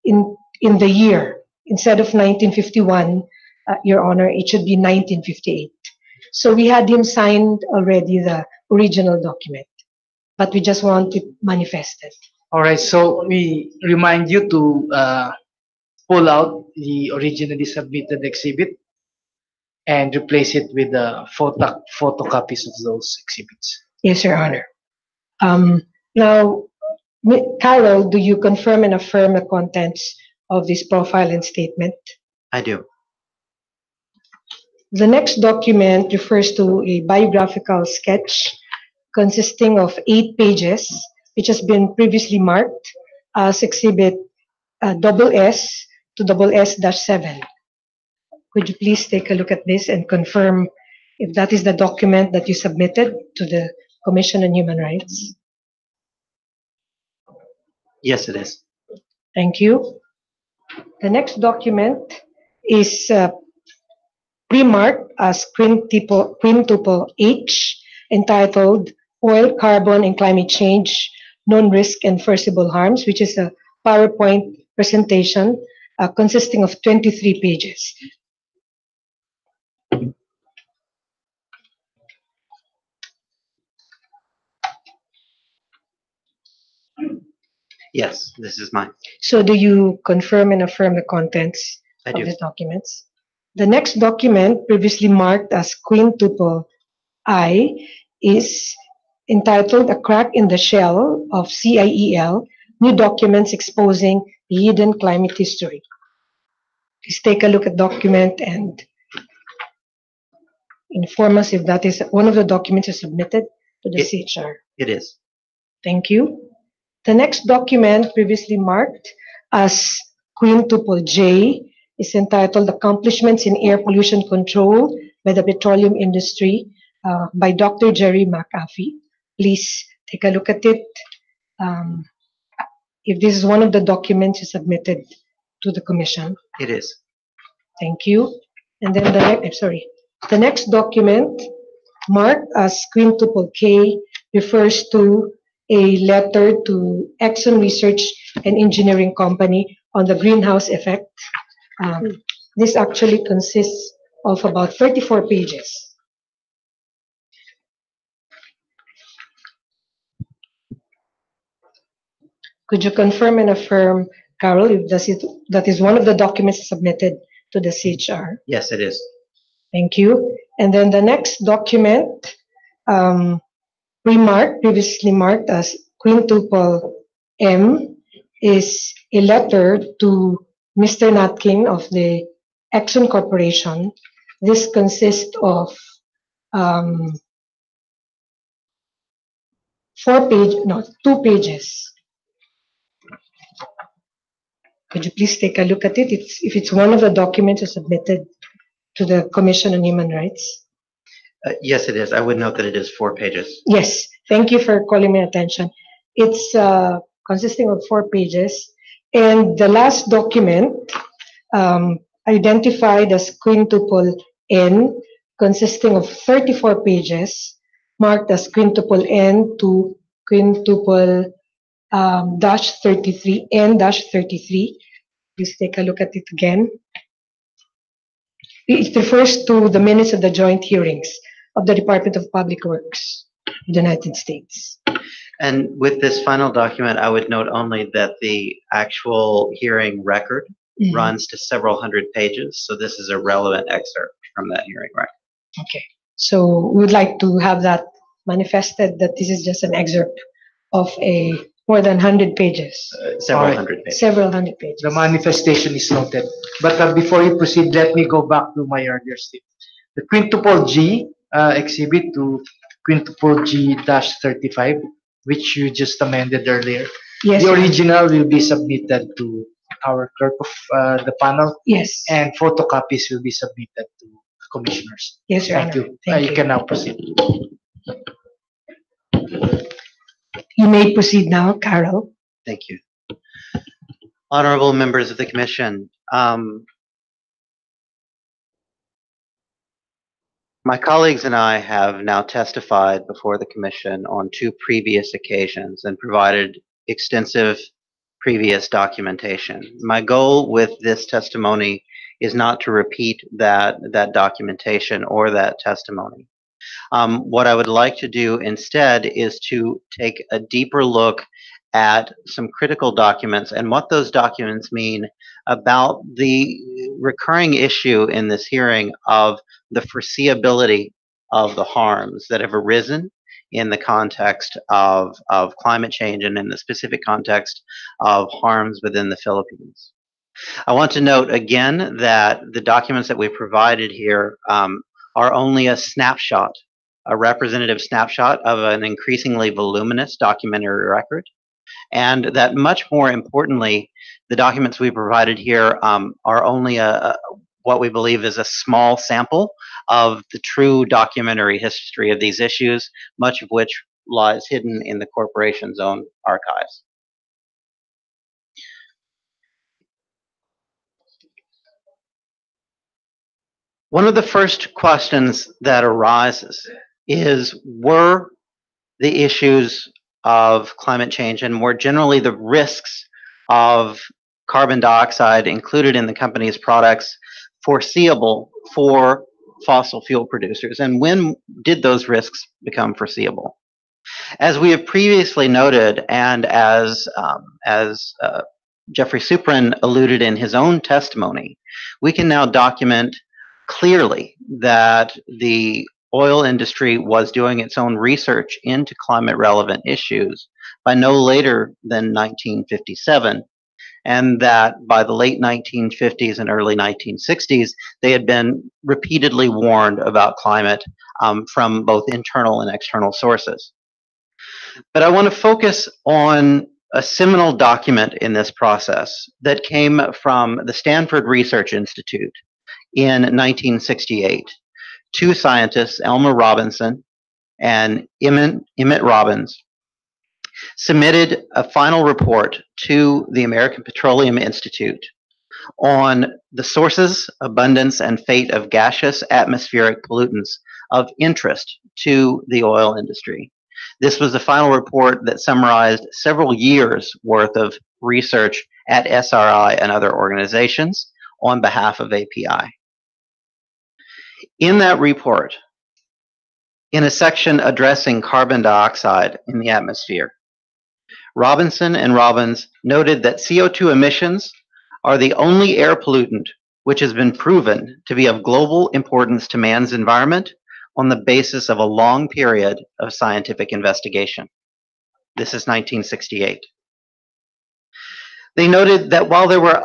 in the year. Instead of 1951, Your Honor, it should be 1958. So we had him signed already the original document, but we just want it manifested. All right, so we remind you to pull out the originally submitted exhibit and replace it with the photocopies of those exhibits. Yes, Your Honor. Now, Carol, do you confirm and affirm the contents of this profile and statement? I do. The next document refers to a biographical sketch consisting of 8 pages, which has been previously marked as Exhibit SS to SS-7. Could you please take a look at this and confirm if that is the document that you submitted to the Commission on Human Rights? Yes, it is. Thank you. The next document is pre-marked as quintuple H, entitled Oil, Carbon, and Climate Change, Known Risk and Foreseeable Harms, which is a PowerPoint presentation consisting of 23 pages. Yes, this is mine. So do you confirm and affirm the contents I of do. the documents? The next document, previously marked as quintuple I, is entitled A Crack in the Shell of CIEL, New Documents Exposing the Hidden Climate History. Please take a look at document and inform us if that is one of the documents you submitted to the CHR. It is. Thank you. The next document, previously marked as quintuple J, is entitled Accomplishments in Air Pollution Control by the Petroleum Industry by Dr. Jerry McAfee. Please take a look at it. If this is one of the documents you submitted to the Commission. It is. Thank you. And then the next document, marked as quintuple K, refers to a letter to Exxon Research and Engineering Company on the greenhouse effect. This actually consists of about 34 pages. Could you confirm and affirm, Carol, if that is one of the documents submitted to the CHR? Yes, it is. Thank you. And then the next document, previously marked as quintuple M, is a letter to Mr. Natkin of the Exxon Corporation. This consists of 2 pages. Could you please take a look at it? If it's one of the documents you submitted to the Commission on Human Rights? Yes, it is. I would note that it is 4 pages. Yes, thank you for calling my attention. It's consisting of 4 pages. And the last document, identified as quintuple N, consisting of 34 pages, marked as quintuple N to quintuple -33, N-33. Please take a look at it again. It refers to the minutes of the joint hearings of the Department of Public Works of the United States. And with this final document, I would note only that the actual hearing record runs to several hundred pages. So this is a relevant excerpt from that hearing record. Okay. So we would like to have that manifested that this is just an excerpt of a more than 100 pages. Several hundred pages. Several hundred pages. The manifestation is noted. But before you proceed, let me go back to my earlier statement. The quintuple G exhibit to quintuple G-35, which you just amended earlier. Yes. The original will be submitted to our clerk of the panel. Yes. And photocopies will be submitted to commissioners. Yes, Your Thank Honor. you. Thank You you. can now proceed. You may proceed now, Carol. Thank you. Honorable members of the Commission, my colleagues and I have now testified before the Commission on 2 previous occasions and provided extensive previous documentation. My goal with this testimony is not to repeat that documentation or that testimony. What I would like to do instead is to take a deeper look at some critical documents and what those documents mean about the recurring issue in this hearing of the foreseeability of the harms that have arisen in the context of climate change and in the specific context of harms within the Philippines. I want to note again that the documents that we provided here are only a snapshot a representative snapshot of an increasingly voluminous documentary record, and that much more importantly, the documents we provided here are only what we believe is a small sample of the true documentary history of these issues, much of which lies hidden in the corporation's own archives. One of the first questions that arises is, were the issues of climate change and more generally the risks of carbon dioxide included in the company's products foreseeable for fossil fuel producers? And when did those risks become foreseeable? As we have previously noted, and as Jeffrey Supran alluded in his own testimony, we can now document clearly that the oil industry was doing its own research into climate relevant issues by no later than 1957, and that by the late 1950s and early 1960s, they had been repeatedly warned about climate from both internal and external sources. But I want to focus on a seminal document in this process that came from the Stanford Research Institute in 1968. Two scientists, Elmer Robinson and Emmett Robbins, submitted a final report to the American Petroleum Institute on the sources, abundance, and fate of gaseous atmospheric pollutants of interest to the oil industry. This was the final report that summarized several years' worth of research at SRI and other organizations on behalf of API. In that report, in a section addressing carbon dioxide in the atmosphere, Robinson and Robbins noted that CO2 emissions are the only air pollutant which has been proven to be of global importance to man's environment on the basis of a long period of scientific investigation. This is 1968. They noted that while there were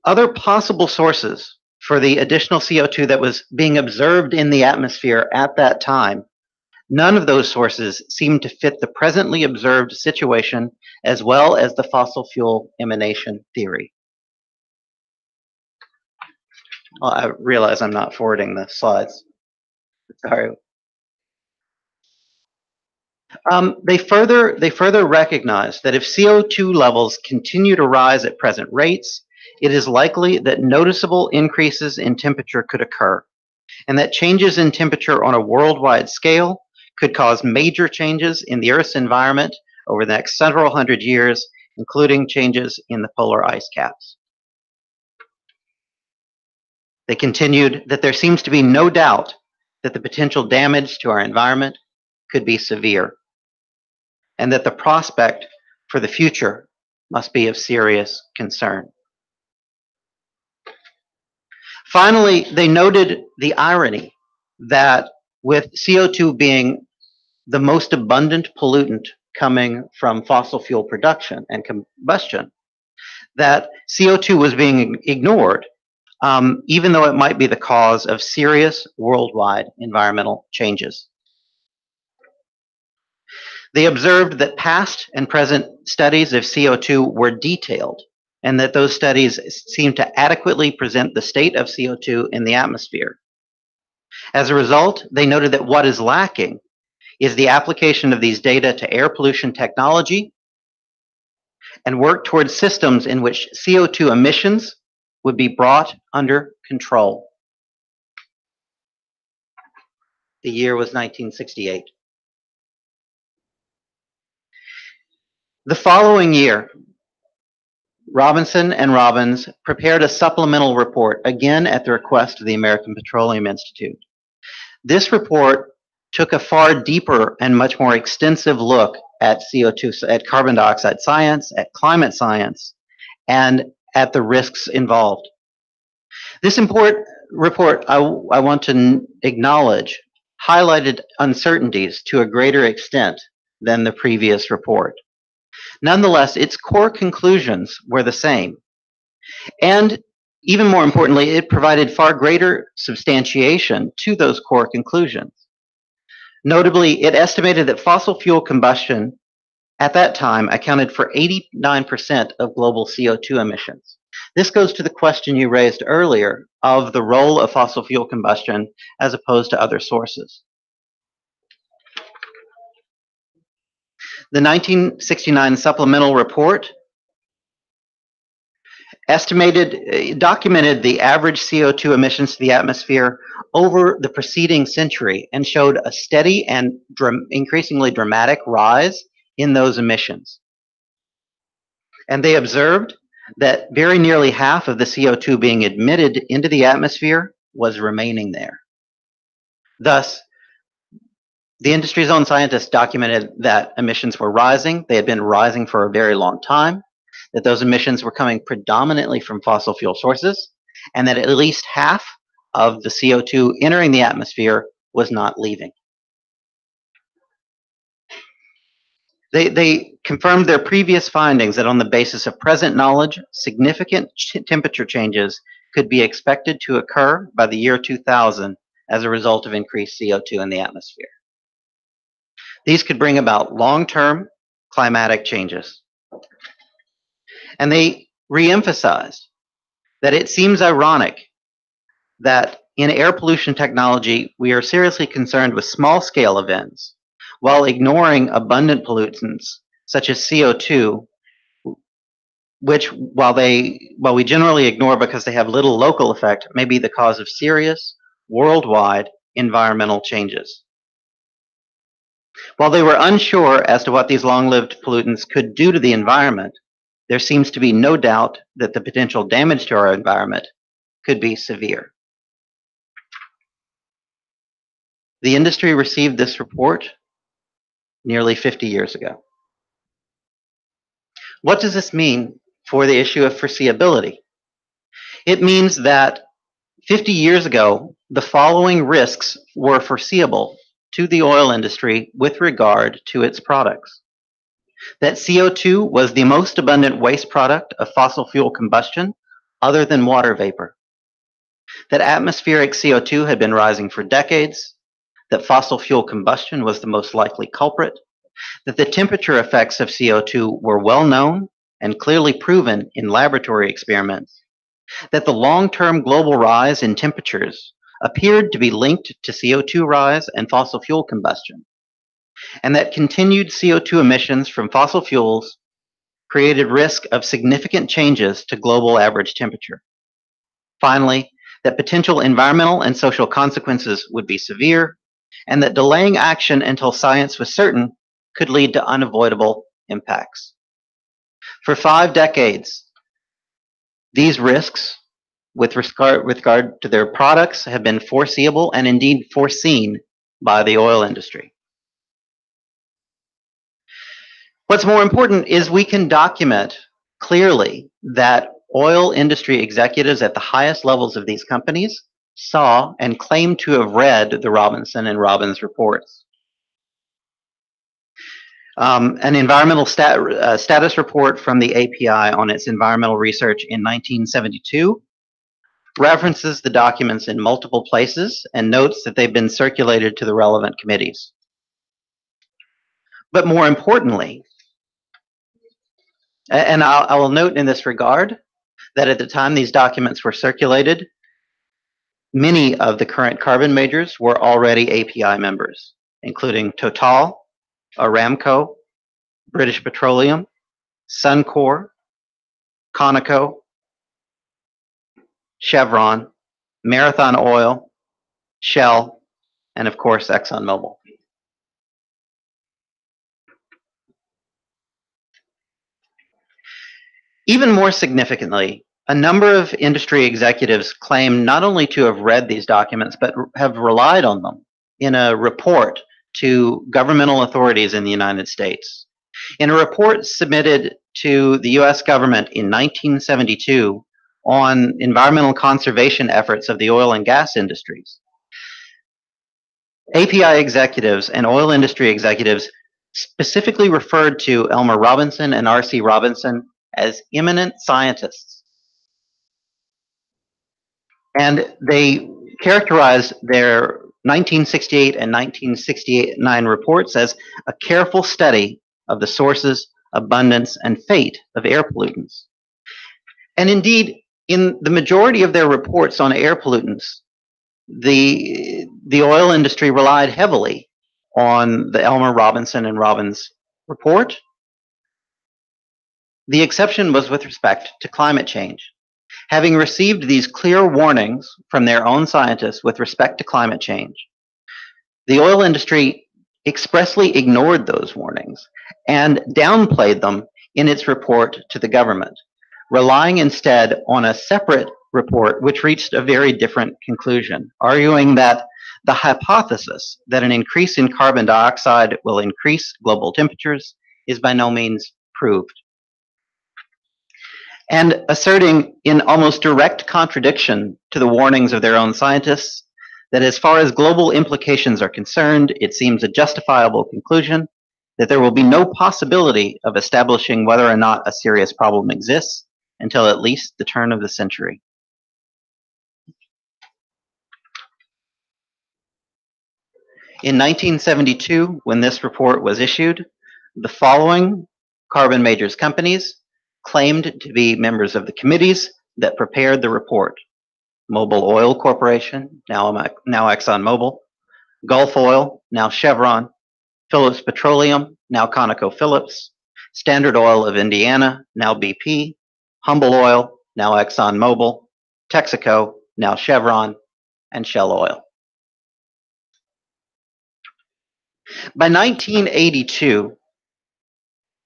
other possible sources for the additional CO2 that was being observed in the atmosphere at that time, none of those sources seemed to fit the presently observed situation as well as the fossil fuel emanation theory. Well, I realize I'm not forwarding the slides. Sorry. They further recognized that if CO2 levels continue to rise at present rates, it is likely that noticeable increases in temperature could occur, and that changes in temperature on a worldwide scale could cause major changes in the Earth's environment over the next several hundred years, including changes in the polar ice caps. They continued that there seems to be no doubt that the potential damage to our environment could be severe, and that the prospect for the future must be of serious concern. Finally, they noted the irony that with CO2 being the most abundant pollutant coming from fossil fuel production and combustion, that CO2 was being ignored, even though it might be the cause of serious worldwide environmental changes. They observed that past and present studies of CO2 were detailed, and that those studies seemed to adequately present the state of CO2 in the atmosphere. As a result, they noted that what is lacking is the application of these data to air pollution technology and work towards systems in which CO2 emissions would be brought under control. The year was 1968. The following year, Robinson and Robbins prepared a supplemental report, again at the request of the American Petroleum Institute. This report took a far deeper and much more extensive look at CO2, at carbon dioxide science, at climate science, and at the risks involved. This report, I want to acknowledge, highlighted uncertainties to a greater extent than the previous report. Nonetheless, its core conclusions were the same. And even more importantly, it provided far greater substantiation to those core conclusions. Notably, it estimated that fossil fuel combustion at that time accounted for 89% of global CO2 emissions. This goes to the question you raised earlier of the role of fossil fuel combustion as opposed to other sources. The 1969 supplemental report documented the average CO2 emissions to the atmosphere over the preceding century and showed a steady and increasingly dramatic rise in those emissions. And they observed that very nearly half of the CO2 being emitted into the atmosphere was remaining there. Thus, the industry's own scientists documented that emissions were rising. They had been rising for a very long time, that those emissions were coming predominantly from fossil fuel sources, and that at least half of the CO2 entering the atmosphere was not leaving. They confirmed their previous findings that on the basis of present knowledge, significant temperature changes could be expected to occur by the year 2000 as a result of increased CO2 in the atmosphere. These could bring about long-term climatic changes. And they re-emphasized that it seems ironic that in air pollution technology, we are seriously concerned with small-scale events while ignoring abundant pollutants such as CO2, which while we generally ignore because they have little local effect, may be the cause of serious worldwide environmental changes. While they were unsure as to what these long-lived pollutants could do to the environment, there seems to be no doubt that the potential damage to our environment could be severe. The industry received this report nearly 50 years ago. What does this mean for the issue of foreseeability? It means that 50 years ago, the following risks were foreseeable to the oil industry with regard to its products. That CO2 was the most abundant waste product of fossil fuel combustion other than water vapor. That atmospheric CO2 had been rising for decades, that fossil fuel combustion was the most likely culprit, that the temperature effects of CO2 were well known and clearly proven in laboratory experiments, that the long-term global rise in temperatures appeared to be linked to CO2 rise and fossil fuel combustion, and that continued CO2 emissions from fossil fuels created risk of significant changes to global average temperature. Finally, that potential environmental and social consequences would be severe, and that delaying action until science was certain could lead to unavoidable impacts. For 5 decades, these risks with regard to their products have been foreseeable and indeed foreseen by the oil industry. What's more important is we can document clearly that oil industry executives at the highest levels of these companies saw and claimed to have read the Robinson and Robbins reports. An environmental status report from the API on its environmental research in 1972 references the documents in multiple places and notes that they've been circulated to the relevant committees. But more importantly, and I will note in this regard that at the time these documents were circulated, many of the current carbon majors were already API members, including Total, Aramco, British Petroleum, Suncor, Conoco, Chevron, Marathon Oil, Shell, and of course ExxonMobil. Even more significantly, a number of industry executives claim not only to have read these documents, but have relied on them in a report to governmental authorities in the United States. In a report submitted to the US government in 1972 on environmental conservation efforts of the oil and gas industries, API executives and oil industry executives specifically referred to Elmer Robinson and R.C. Robinson as eminent scientists. And they characterized their 1968 and 1969 reports as a careful study of the sources, abundance, and fate of air pollutants. And indeed, in the majority of their reports on air pollutants, the oil industry relied heavily on the Elmer Robinson and Robbins report. The exception was with respect to climate change. Having received these clear warnings from their own scientists with respect to climate change, the oil industry expressly ignored those warnings and downplayed them in its report to the government, relying instead on a separate report which reached a very different conclusion, arguing that the hypothesis that an increase in carbon dioxide will increase global temperatures is by no means proved. And asserting in almost direct contradiction to the warnings of their own scientists that as far as global implications are concerned, it seems a justifiable conclusion that there will be no possibility of establishing whether or not a serious problem exists until at least the turn of the century. In 1972, when this report was issued, the following carbon majors companies claimed to be members of the committees that prepared the report: Mobil Oil Corporation, now ExxonMobil; Gulf Oil, now Chevron; Phillips Petroleum, now ConocoPhillips; Standard Oil of Indiana, now BP; Humble Oil, now ExxonMobil; Texaco, now Chevron; and Shell Oil. By 1982,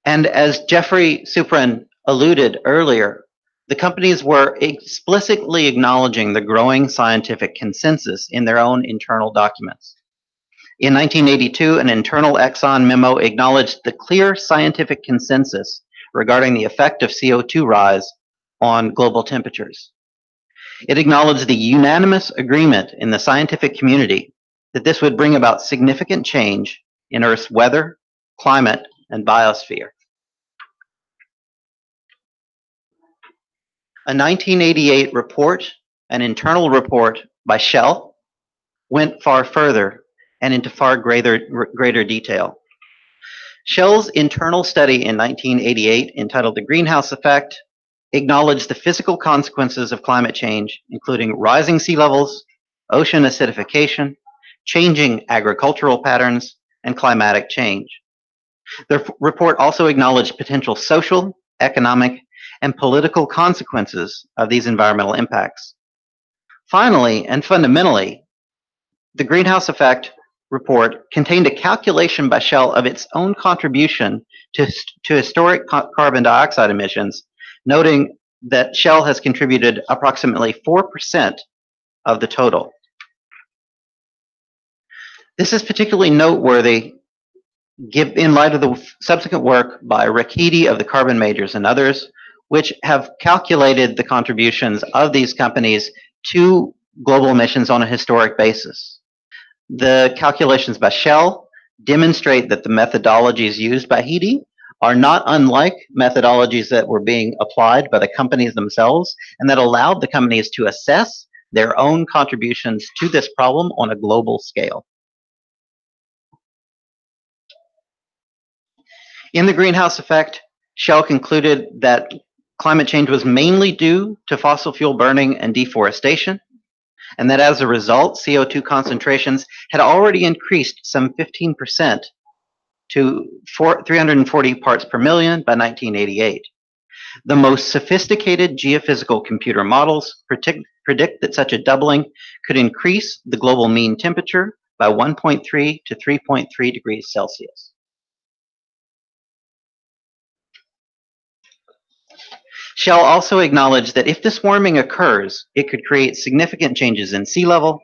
and as Jeffrey Supran alluded earlier, the companies were explicitly acknowledging the growing scientific consensus in their own internal documents. In 1982, an internal Exxon memo acknowledged the clear scientific consensus regarding the effect of CO2 rise on global temperatures. It acknowledged the unanimous agreement in the scientific community that this would bring about significant change in Earth's weather, climate, and biosphere. A 1988 report, an internal report by Shell, went far further and into far greater detail. Shell's internal study in 1988, entitled The Greenhouse Effect, acknowledged the physical consequences of climate change, including rising sea levels, ocean acidification, changing agricultural patterns, and climatic change. The report also acknowledged potential social, economic, and political consequences of these environmental impacts. Finally, and fundamentally, the Greenhouse Effect report contained a calculation by Shell of its own contribution to historic carbon dioxide emissions, noting that Shell has contributed approximately 4% of the total. This is particularly noteworthy in light of the subsequent work by Rick Heady of the Carbon Majors and others, which have calculated the contributions of these companies to global emissions on a historic basis. The calculations by Shell demonstrate that the methodologies used by Heady are not unlike methodologies that were being applied by the companies themselves, and that allowed the companies to assess their own contributions to this problem on a global scale. In the Greenhouse Effect, Shell concluded that climate change was mainly due to fossil fuel burning and deforestation, and that as a result, CO2 concentrations had already increased some 15% to 340 parts per million by 1988. The most sophisticated geophysical computer models predict that such a doubling could increase the global mean temperature by 1.3 to 3.3 degrees Celsius. Shell also acknowledged that if this warming occurs, it could create significant changes in sea level,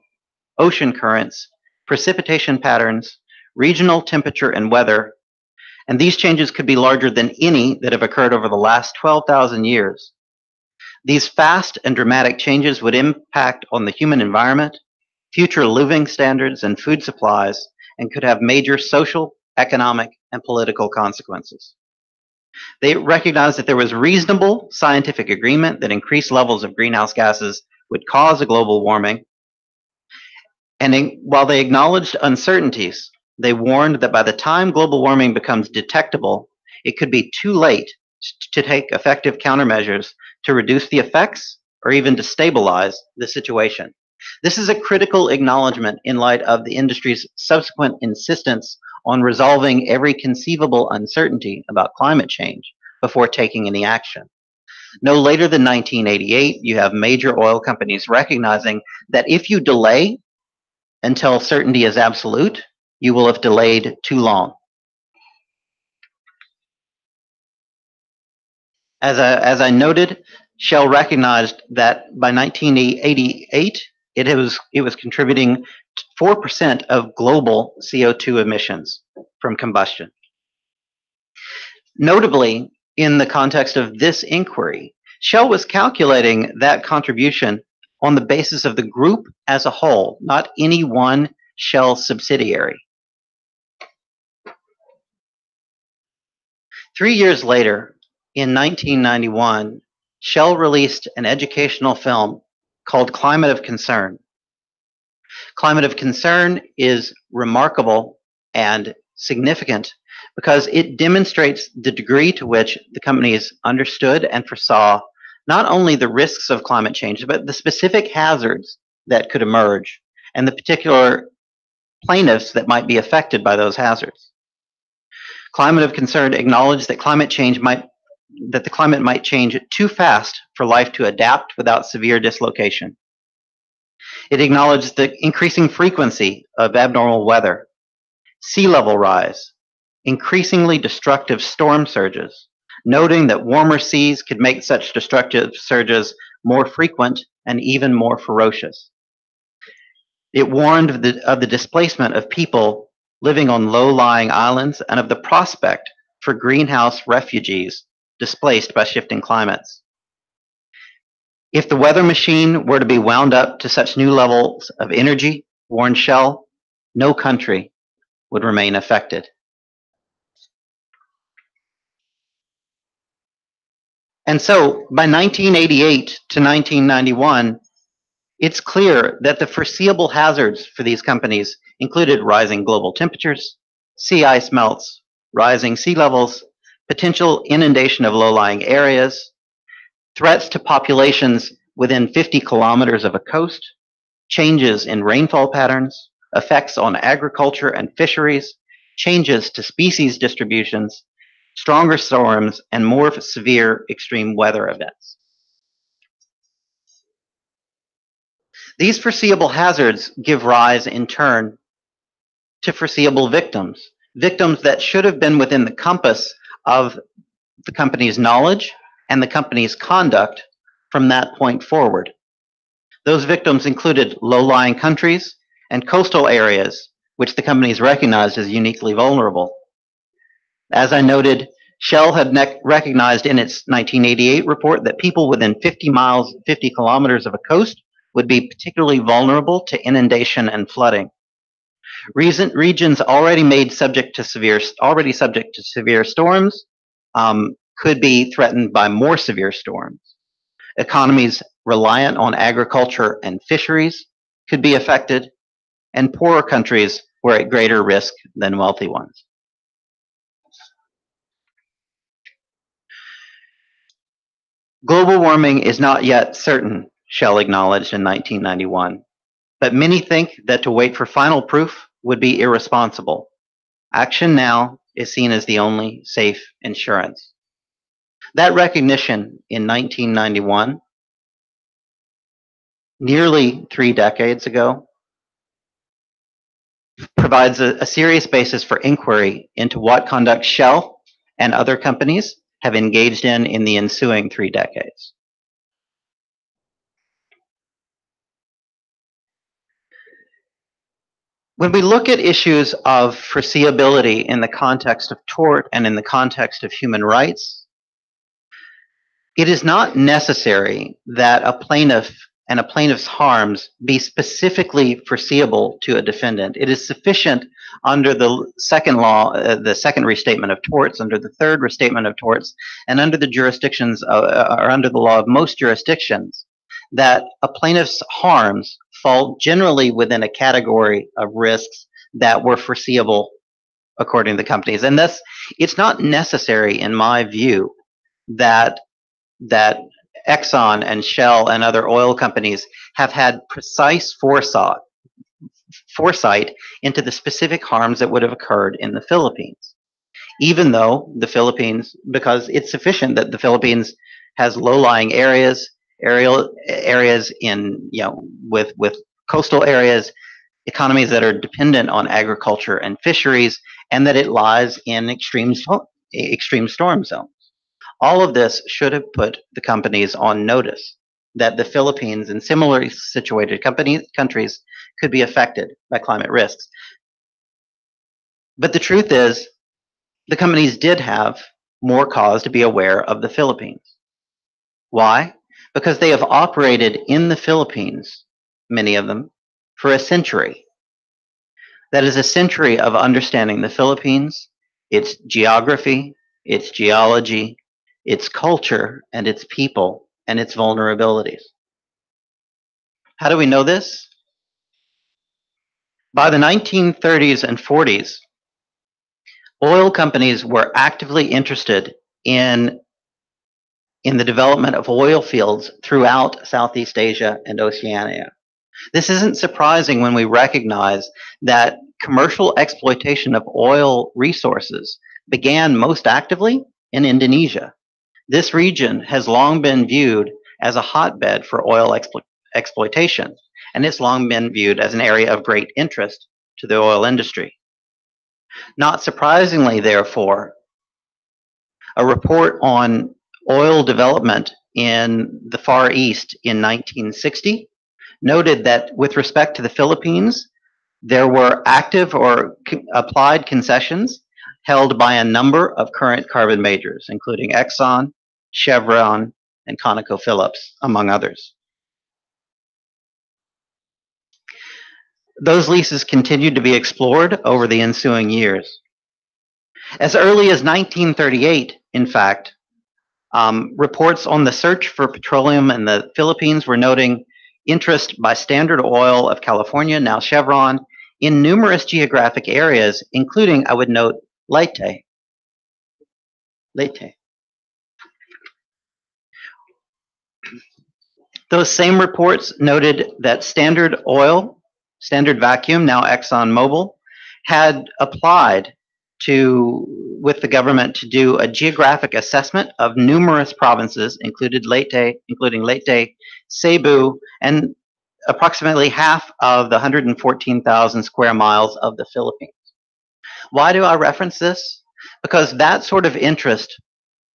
ocean currents, precipitation patterns, regional temperature and weather, and these changes could be larger than any that have occurred over the last 12,000 years. These fast and dramatic changes would impact on the human environment, future living standards and food supplies, and could have major social, economic, and political consequences. They recognized that there was reasonable scientific agreement that increased levels of greenhouse gases would cause a global warming, While they acknowledged uncertainties, they warned that by the time global warming becomes detectable, it could be too late to take effective countermeasures to reduce the effects or even to stabilize the situation. This is a critical acknowledgement in light of the industry's subsequent insistence on resolving every conceivable uncertainty about climate change before taking any action. No later than 1988, you have major oil companies recognizing that if you delay until certainty is absolute, you will have delayed too long. As I noted, Shell recognized that by 1988, it was contributing 4% of global CO2 emissions from combustion. Notably, in the context of this inquiry, Shell was calculating that contribution on the basis of the group as a whole, not any one Shell subsidiary. 3 years later, in 1991, Shell released an educational film called Climate of Concern. Climate of Concern is remarkable and significant because it demonstrates the degree to which the companies understood and foresaw not only the risks of climate change, but the specific hazards that could emerge and the particular plaintiffs that might be affected by those hazards. Climate of Concern acknowledged that the climate might change too fast for life to adapt without severe dislocation. It acknowledged the increasing frequency of abnormal weather, sea level rise, increasingly destructive storm surges, noting that warmer seas could make such destructive surges more frequent and even more ferocious. It warned of the displacement of people living on low-lying islands and of the prospect for greenhouse refugees displaced by shifting climates. If the weather machine were to be wound up to such new levels of energy, warned Shell, no country would remain affected. And so, by 1988 to 1991, it's clear that the foreseeable hazards for these companies included rising global temperatures, sea ice melts, rising sea levels, potential inundation of low-lying areas, threats to populations within 50 kilometers of a coast, changes in rainfall patterns, effects on agriculture and fisheries, changes to species distributions, stronger storms, and more severe extreme weather events. These foreseeable hazards give rise, in turn, to foreseeable victims, victims that should have been within the compass of the company's knowledge and the company's conduct from that point forward. Those victims included low-lying countries and coastal areas, which the companies recognized as uniquely vulnerable. As I noted, Shell had recognized in its 1988 report that people within 50 kilometers of a coast would be particularly vulnerable to inundation and flooding. Regions already subject to severe storms could be threatened by more severe storms. Economies reliant on agriculture and fisheries could be affected, and poorer countries were at greater risk than wealthy ones. Global warming is not yet certain, Shell acknowledged in 1991, but many think that to wait for final proof would be irresponsible. Action now is seen as the only safe insurance. That recognition in 1991, nearly 3 decades ago, provides a serious basis for inquiry into what conduct Shell and other companies have engaged in the ensuing 3 decades. When we look at issues of foreseeability in the context of tort and in the context of human rights, it is not necessary that a plaintiff and a plaintiff's harms be specifically foreseeable to a defendant. It is sufficient under the second law, the second restatement of torts, under the third restatement of torts, and under the jurisdictions or under the law of most jurisdictions, that a plaintiff's harms fall generally within a category of risks that were foreseeable according to the companies. And thus, it's not necessary, in my view, that Exxon and Shell and other oil companies have had precise foresight into the specific harms that would have occurred in the Philippines. Even though the Philippines, because it's sufficient that the Philippines has low-lying areas in, with coastal areas, economies that are dependent on agriculture and fisheries, and that it lies in extreme storm zones. All of this should have put the companies on notice that the Philippines and similarly situated countries could be affected by climate risks. But the truth is, the companies did have more cause to be aware of the Philippines. Why? Because they have operated in the Philippines, many of them, for a century. That is a century of understanding the Philippines, its geography, its geology, its culture, and its people, and its vulnerabilities. How do we know this? By the 1930s and 40s, oil companies were actively interested in the development of oil fields throughout Southeast Asia and Oceania. This isn't surprising when we recognize that commercial exploitation of oil resources began most actively in Indonesia. This region has long been viewed as a hotbed for oil exploitation, and it's long been viewed as an area of great interest to the oil industry. Not surprisingly, therefore, a report on oil development in the Far East in 1960 noted that with respect to the Philippines, there were active or applied concessions held by a number of current carbon majors, including Exxon, Chevron, and ConocoPhillips, among others. Those leases continued to be explored over the ensuing years. As early as 1938, in fact, reports on the search for petroleum in the Philippines were noting interest by Standard Oil of California, now Chevron, in numerous geographic areas, including, I would note, Leyte. Those same reports noted that Standard Oil, Standard Vacuum, now ExxonMobil, had applied with the government to do a geographic assessment of numerous provinces, including Leyte, Cebu, and approximately half of the 114,000 square miles of the Philippines. Why do I reference this? Because that sort of interest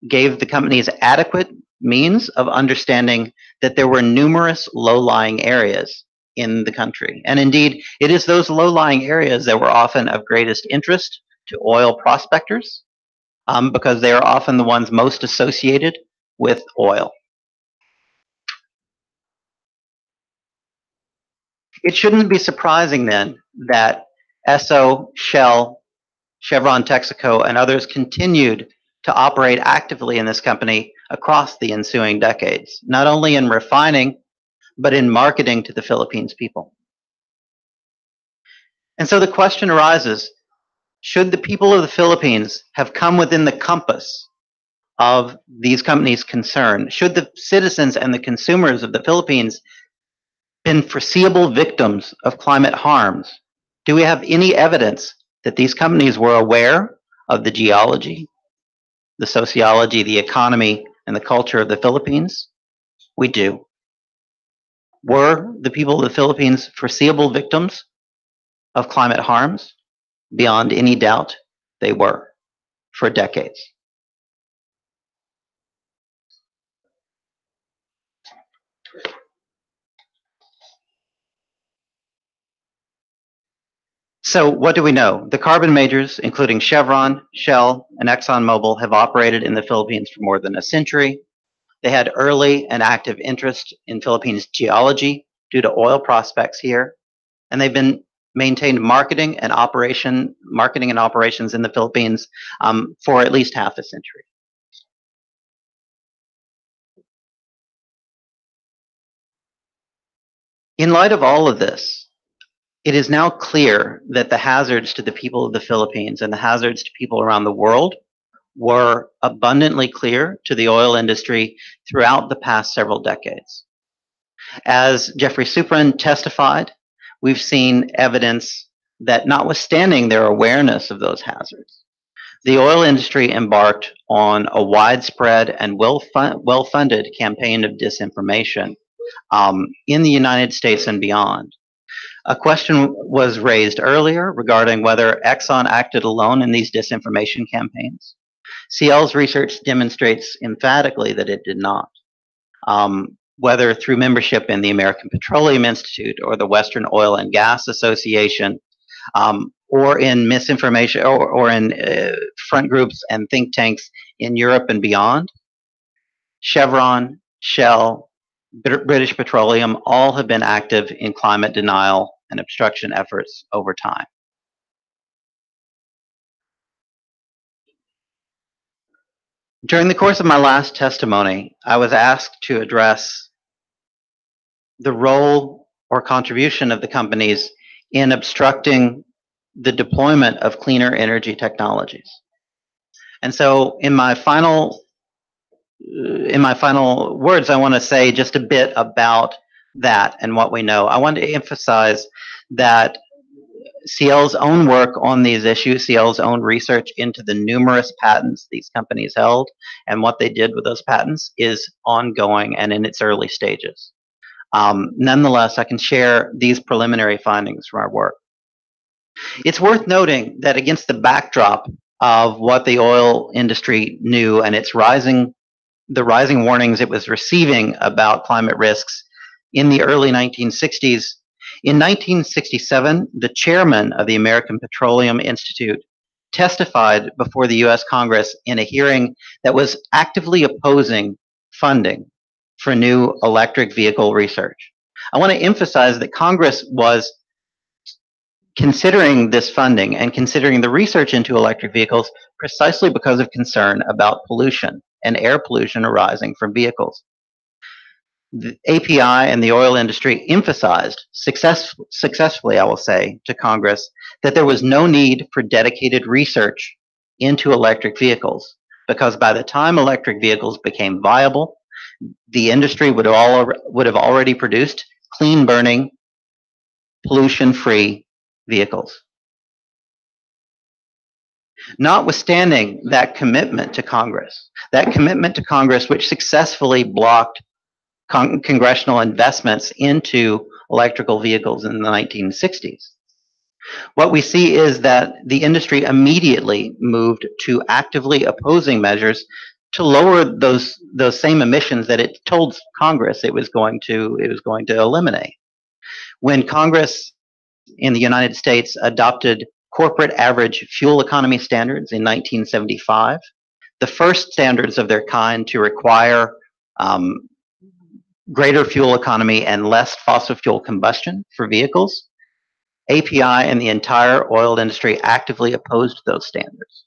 gave the companies adequate means of understanding that there were numerous low-lying areas in the country. And indeed, it is those low-lying areas that were often of greatest interest to oil prospectors, because they are often the ones most associated with oil. It shouldn't be surprising then that Esso, Shell, Chevron, Texaco, and others continued to operate actively in this company across the ensuing decades, not only in refining, but in marketing to the Philippines people. And so the question arises, should the people of the Philippines have come within the compass of these companies' concern? Should the citizens and the consumers of the Philippines been foreseeable victims of climate harms? Do we have any evidence that these companies were aware of the geology, the sociology, the economy, and the culture of the Philippines? We do. Were the people of the Philippines foreseeable victims of climate harms? Beyond any doubt, they were, for decades. So what do we know? The carbon majors, including Chevron, Shell, and ExxonMobil, have operated in the Philippines for more than a century. They had early and active interest in Philippines geology due to oil prospects here, and they've been maintained marketing and operations in the Philippines for at least half a century. In light of all of this, it is now clear that the hazards to the people of the Philippines and the hazards to people around the world were abundantly clear to the oil industry throughout the past several decades. As Jeffrey Supran testified, we've seen evidence that notwithstanding their awareness of those hazards, the oil industry embarked on a widespread and well-funded campaign of disinformation in the United States and beyond. A question was raised earlier regarding whether Exxon acted alone in these disinformation campaigns. CL's research demonstrates emphatically that it did not. Whether through membership in the American Petroleum Institute or the Western Oil and Gas Association, or in misinformation or in front groups and think tanks in Europe and beyond, Chevron, Shell, British Petroleum all have been active in climate denial and obstruction efforts over time. During the course of my last testimony, I was asked to address the role or contribution of the companies in obstructing the deployment of cleaner energy technologies. And so in my final words, I want to say just a bit about that and what we know. I want to emphasize that CL's own work on these issues, CL's own research into the numerous patents these companies held and what they did with those patents is ongoing and in its early stages. Nonetheless, I can share these preliminary findings from our work. It's worth noting that against the backdrop of what the oil industry knew and the rising warnings it was receiving about climate risks in the early 1960s, in 1967, the chairman of the American Petroleum Institute testified before the U.S. Congress in a hearing that was actively opposing funding for new electric vehicle research. I want to emphasize that Congress was considering this funding and considering the research into electric vehicles precisely because of concern about pollution and air pollution arising from vehicles. The API and the oil industry emphasized successfully, I will say, to Congress that there was no need for dedicated research into electric vehicles because by the time electric vehicles became viable, the industry would have already produced clean-burning, pollution-free vehicles. Notwithstanding that commitment to Congress which successfully blocked congressional investments into electrical vehicles in the 1960s, what we see is that the industry immediately moved to actively opposing measures to lower those same emissions that it told Congress it was going to eliminate. When Congress in the United States adopted corporate average fuel economy standards in 1975, the first standards of their kind to require greater fuel economy and less fossil fuel combustion for vehicles, API and the entire oil industry actively opposed those standards.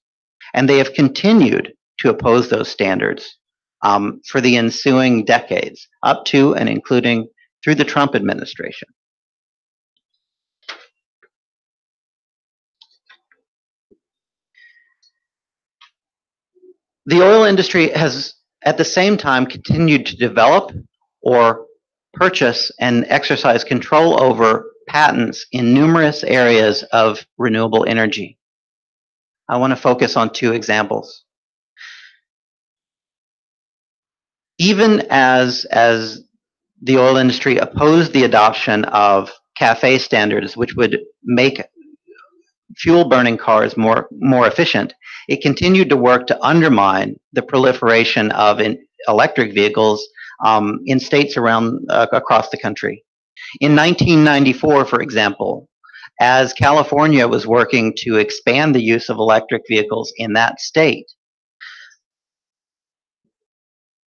And they have continued to oppose those standards for the ensuing decades, up to and including through the Trump administration. The oil industry has, at the same time, continued to develop or purchase and exercise control over patents in numerous areas of renewable energy. I want to focus on two examples. Even as the oil industry opposed the adoption of CAFE standards, which would make fuel-burning cars more efficient, it continued to work to undermine the proliferation of electric vehicles in states across the country. In 1994, for example, as California was working to expand the use of electric vehicles in that state,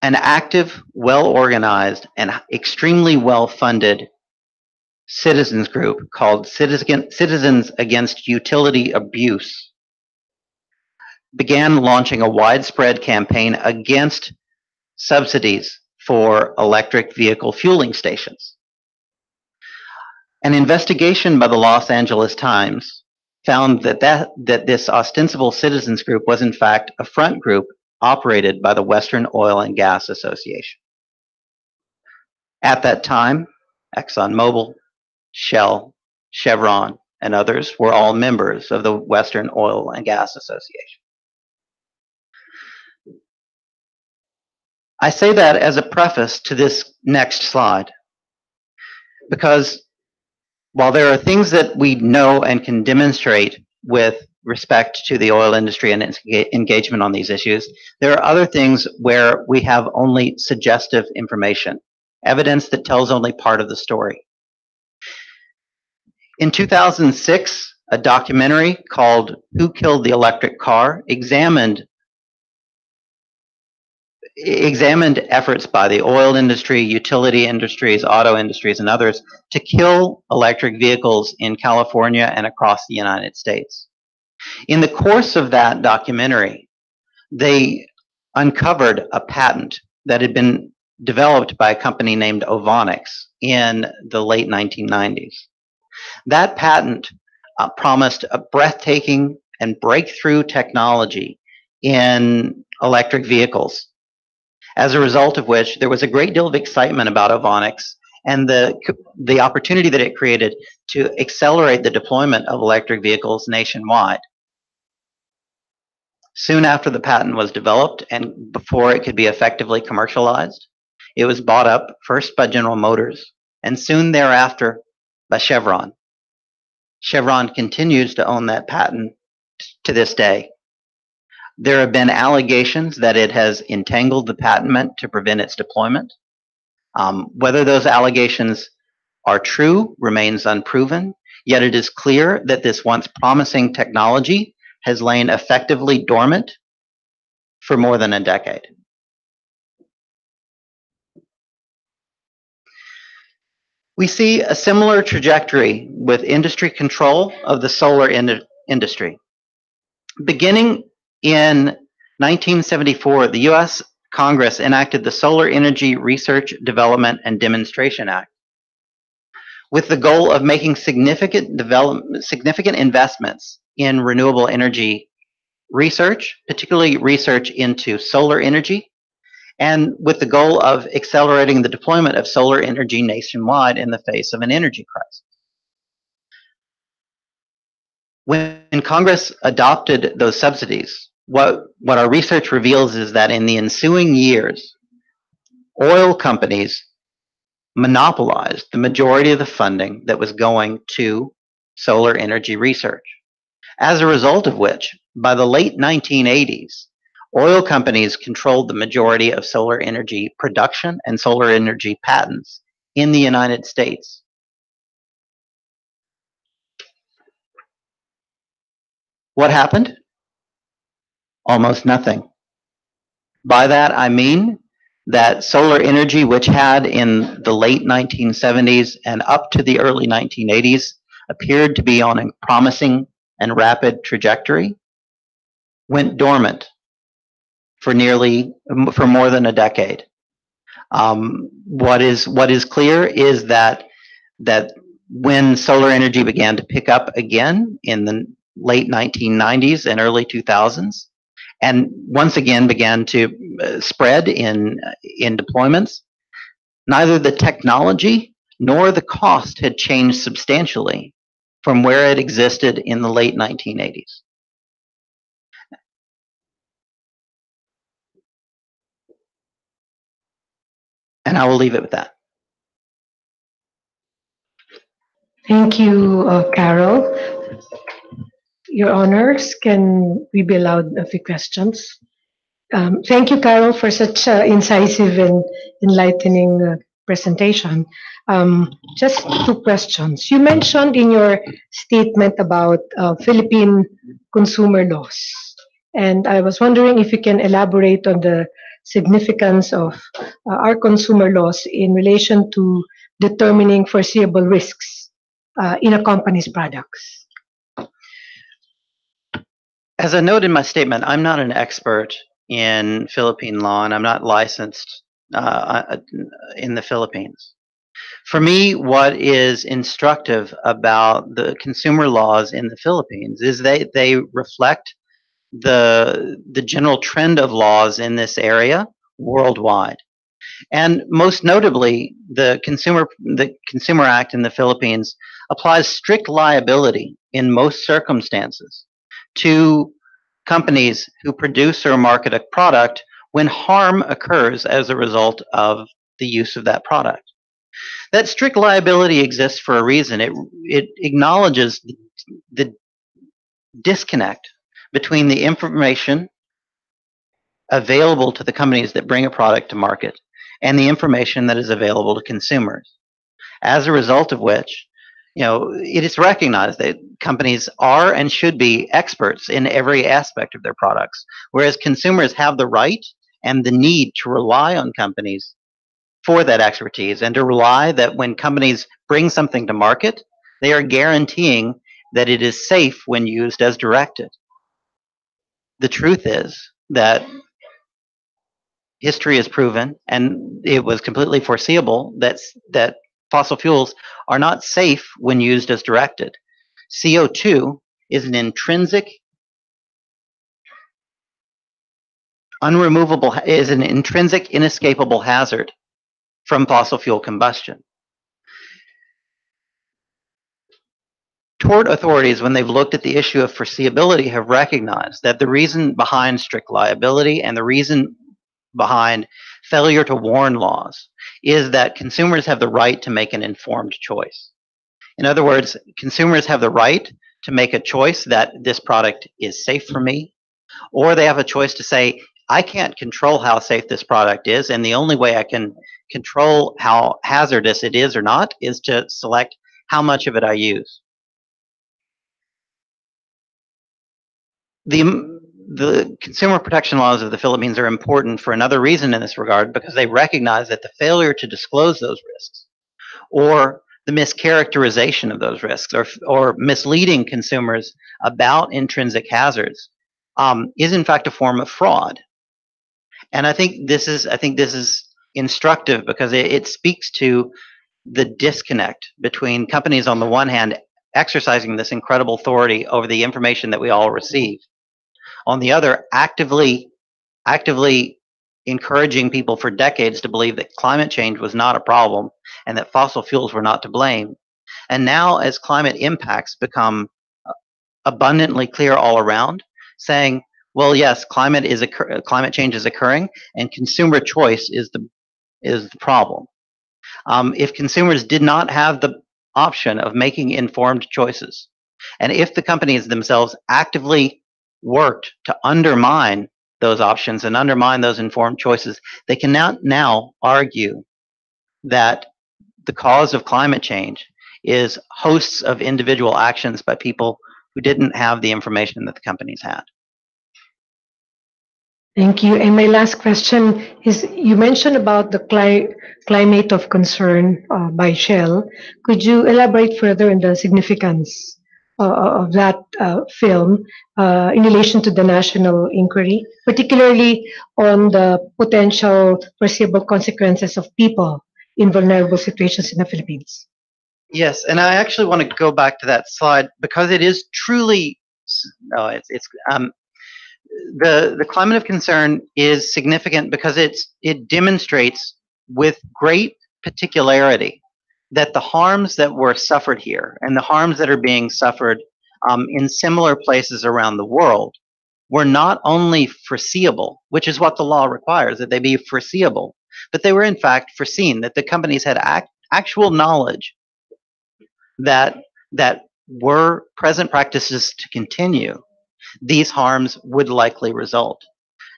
an active, well-organized, and extremely well-funded citizens group called Citizens Against Utility Abuse began launching a widespread campaign against subsidies for electric vehicle fueling stations. An investigation by the Los Angeles Times found that this ostensible citizens group was in fact a front group operated by the Western Oil and Gas Association. At that time, ExxonMobil, Shell, Chevron, and others were all members of the Western Oil and Gas Association. I say that as a preface to this next slide, because while there are things that we know and can demonstrate with respect to the oil industry and its engagement on these issues, there are other things where we have only suggestive information, evidence that tells only part of the story. In 2006, a documentary called Who Killed the Electric Car examined efforts by the oil industry, utility industries, auto industries, and others to kill electric vehicles in California and across the United States. In the course of that documentary, they uncovered a patent that had been developed by a company named Ovonix in the late 1990s. That patent promised a breathtaking and breakthrough technology in electric vehicles, as a result of which there was a great deal of excitement about Ovonix and the opportunity that it created to accelerate the deployment of electric vehicles nationwide. Soon after the patent was developed and before it could be effectively commercialized, it was bought up first by General Motors and soon thereafter by Chevron. Chevron continues to own that patent to this day. There have been allegations that it has entangled the patent to prevent its deployment. Whether those allegations are true remains unproven, yet it is clear that this once promising technology has lain effectively dormant for more than a decade. We see a similar trajectory with industry control of the solar industry. Beginning in 1974, the U.S. Congress enacted the Solar Energy Research, Development, and Demonstration Act with the goal of making significant investments in renewable energy research, particularly research into solar energy, and with the goal of accelerating the deployment of solar energy nationwide in the face of an energy crisis. When Congress adopted those subsidies, what our research reveals is that in the ensuing years, oil companies monopolized the majority of the funding that was going to solar energy research. As a result of which, by the late 1980s, oil companies controlled the majority of solar energy production and solar energy patents in the United States. What happened? Almost nothing. By that I mean that solar energy, which had in the late 1970s and up to the early 1980s appeared to be on a promising and rapid trajectory, went dormant for more than a decade. What is clear is that when solar energy began to pick up again in the late 1990s and early 2000s, and once again began to spread in deployments, neither the technology nor the cost had changed substantially from where it existed in the late 1980s. And I will leave it with that. Thank you, Carol. Your Honors, can we be allowed a few questions? Thank you, Carol, for such incisive and enlightening presentation. Just two questions. You mentioned in your statement about Philippine consumer laws, and I was wondering if you can elaborate on the significance of our consumer laws in relation to determining foreseeable risks in a company's products. As I noted in my statement, I'm not an expert in Philippine law, and I'm not licensed in the Philippines. For me, what is instructive about the consumer laws in the Philippines is they reflect the general trend of laws in this area worldwide. And most notably, the Consumer Act in the Philippines applies strict liability in most circumstances to companies who produce or market a product when harm occurs as a result of the use of that product. That strict liability exists for a reason. It acknowledges the disconnect between the information available to the companies that bring a product to market and the information that is available to consumers. As a result of which, it is recognized that companies are and should be experts in every aspect of their products, whereas consumers have the right and the need to rely on companies for that expertise and to rely that when companies bring something to market, they are guaranteeing that it is safe when used as directed. The truth is that history has proven, and it was completely foreseeable, that fossil fuels are not safe when used as directed. CO2 is an intrinsic, inescapable hazard from fossil fuel combustion. Tort authorities, when they've looked at the issue of foreseeability, have recognized that the reason behind strict liability and the reason behind failure to warn laws is that consumers have the right to make an informed choice. In other words, consumers have the right to make a choice that this product is safe for me, or they have a choice to say, I can't control how safe this product is, and the only way I can control how hazardous it is or not is to select how much of it I use. The consumer protection laws of the Philippines are important for another reason in this regard, because they recognize that the failure to disclose those risks, or the mischaracterization of those risks, or misleading consumers about intrinsic hazards, is in fact a form of fraud. And I think this is instructive because it speaks to the disconnect between companies on the one hand exercising this incredible authority over the information that we all receive, on the other actively encouraging people for decades to believe that climate change was not a problem and that fossil fuels were not to blame. And now, as climate impacts become abundantly clear all around, saying, well, yes, climate change is occurring, and consumer choice is the problem. If consumers did not have the option of making informed choices, and if the companies themselves actively worked to undermine those options and undermine those informed choices, they can now argue that the cause of climate change is hosts of individual actions by people who didn't have the information that the companies had. Thank you. And my last question is, you mentioned about the climate of concern by Shell. Could you elaborate further on the significance of that film in relation to the national inquiry, particularly on the potential foreseeable consequences of people in vulnerable situations in the Philippines? Yes, and I actually want to go back to that slide because it is truly, the climate of concern is significant because it demonstrates with great particularity that the harms that were suffered here and the harms that are being suffered in similar places around the world were not only foreseeable, which is what the law requires, that they be foreseeable, but they were in fact foreseen, that the companies had actual knowledge that were present practices to continue, these harms would likely result.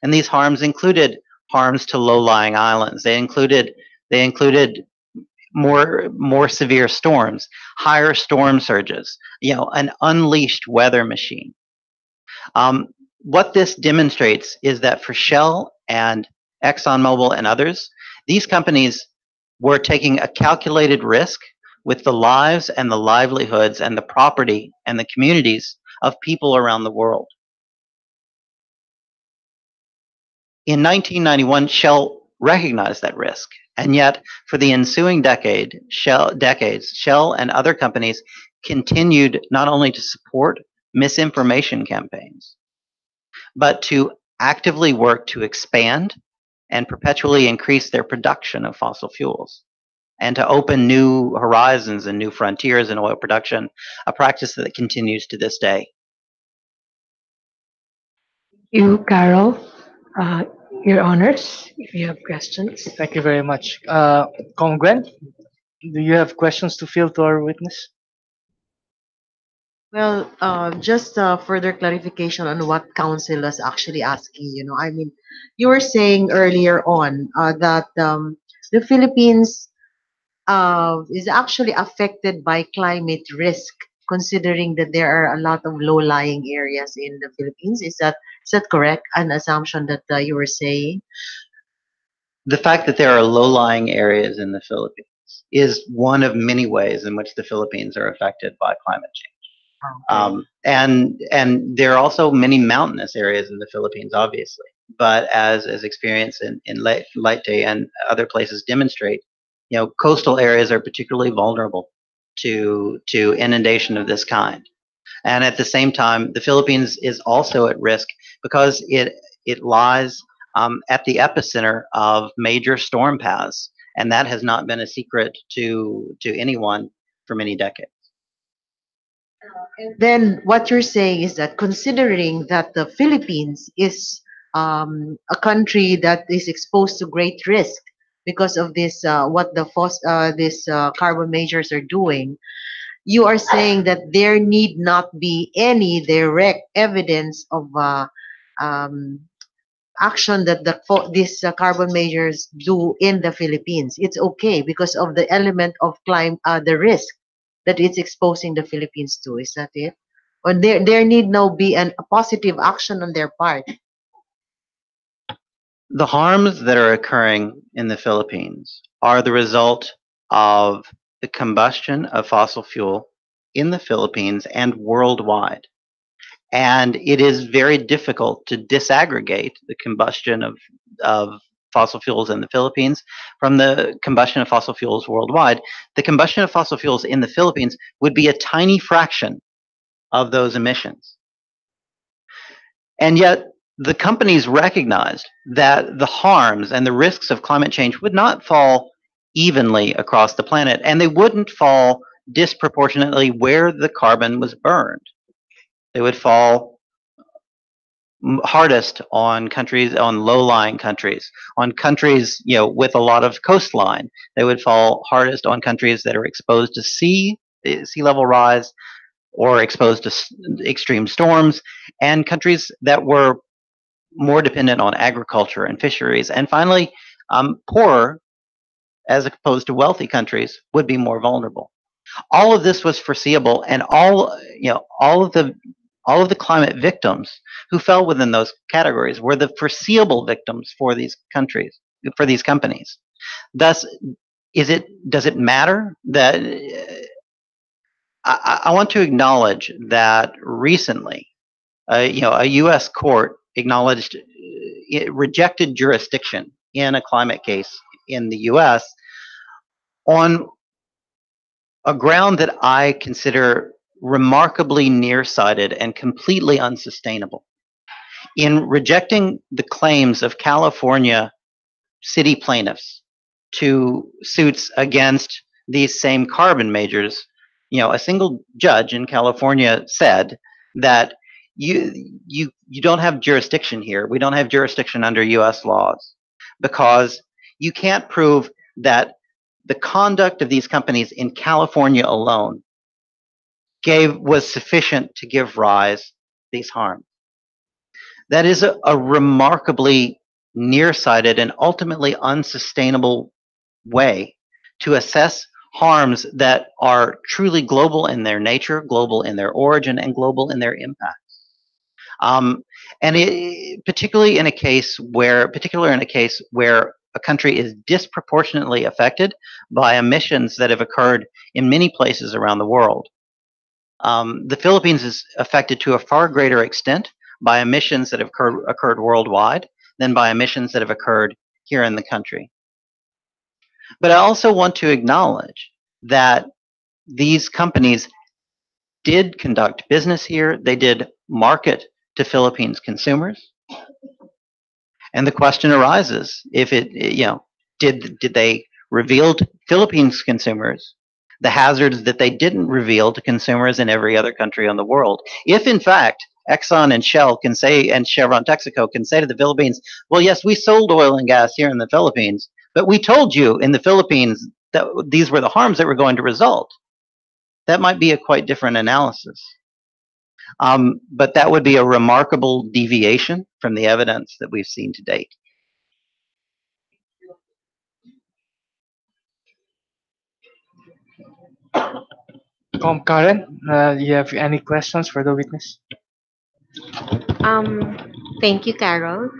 And these harms included harms to low-lying islands. They included more severe storms, higher storm surges, an unleashed weather machine. What this demonstrates is that for Shell and ExxonMobil and others, these companies were taking a calculated risk with the lives and the livelihoods and the property and the communities of people around the world. In 1991, Shell recognized that risk And yet, for the ensuing decades, Shell and other companies continued not only to support misinformation campaigns, but to actively work to expand and perpetually increase their production of fossil fuels and to open new horizons and new frontiers in oil production, a practice that continues to this day. You, Carol, Your Honors, if you have questions. Thank you very much. Kong Gwen, do you have questions to field to our witness? Well, just further clarification on what counsel is actually asking. I mean, you were saying earlier on that the Philippines is actually affected by climate risk, considering that there are a lot of low-lying areas in the Philippines. Is that correct? An assumption that you were saying? The fact that there are low-lying areas in the Philippines is one of many ways in which the Philippines are affected by climate change. And there are also many mountainous areas in the Philippines, obviously. But as experience in Leyte and other places demonstrate, coastal areas are particularly vulnerable to inundation of this kind. And at the same time, the Philippines is also at risk because it lies at the epicenter of major storm paths, and that has not been a secret to anyone for many decades. Then what you're saying is that considering that the Philippines is a country that is exposed to great risk because of this, what these carbon majors are doing, you are saying that there need not be any direct evidence of action that these carbon majors do in the Philippines. It's okay because of the element of the risk that it's exposing the Philippines to. Is that it? Or there need no be a positive action on their part? The harms that are occurring in the Philippines are the result of the combustion of fossil fuel in the Philippines and worldwide. And it is very difficult to disaggregate the combustion of fossil fuels in the Philippines from the combustion of fossil fuels worldwide. The combustion of fossil fuels in the Philippines would be a tiny fraction of those emissions. And yet, the companies recognized that the harms and the risks of climate change would not fall evenly across the planet, and they wouldn't fall disproportionately where the carbon was burned. They would fall hardest on countries, on low-lying countries, on countries with a lot of coastline. They would fall hardest on countries that are exposed to sea level rise or exposed to extreme storms, and countries that were more dependent on agriculture and fisheries. And finally, poorer, as opposed to wealthy countries, would be more vulnerable. All of this was foreseeable, and all of the climate victims who fell within those categories were the foreseeable victims for these countries, for these companies. Thus, does it matter that I want to acknowledge that recently, a U.S. court rejected jurisdiction in a climate case in the U.S. on a ground that I consider remarkably nearsighted and completely unsustainable. In rejecting the claims of California city plaintiffs to suits against these same carbon majors, a single judge in California said that you don't have jurisdiction here. We don't have jurisdiction under U.S. laws because you can't prove that the conduct of these companies in California alone was sufficient to give rise these harms. That is a remarkably nearsighted and ultimately unsustainable way to assess harms that are truly global in their nature, global in their origin, and global in their impact. Particularly in a case where a country is disproportionately affected by emissions that have occurred in many places around the world. The Philippines is affected to a far greater extent by emissions that have occurred worldwide than by emissions that have occurred here in the country. But I also want to acknowledge that these companies did conduct business here. They did market to Philippines consumers. And the question arises, if did they reveal to Philippines consumers the hazards that they didn't reveal to consumers in every other country on the world? If in fact Exxon and Shell can say, and Chevron Texaco can say to the Philippines, well, yes, we sold oil and gas here in the Philippines, but we told you in the Philippines that these were the harms that were going to result. That might be a quite different analysis. But that would be a remarkable deviation from the evidence that we've seen to date. Karen, do you have any questions for the witness? Thank you, Carol.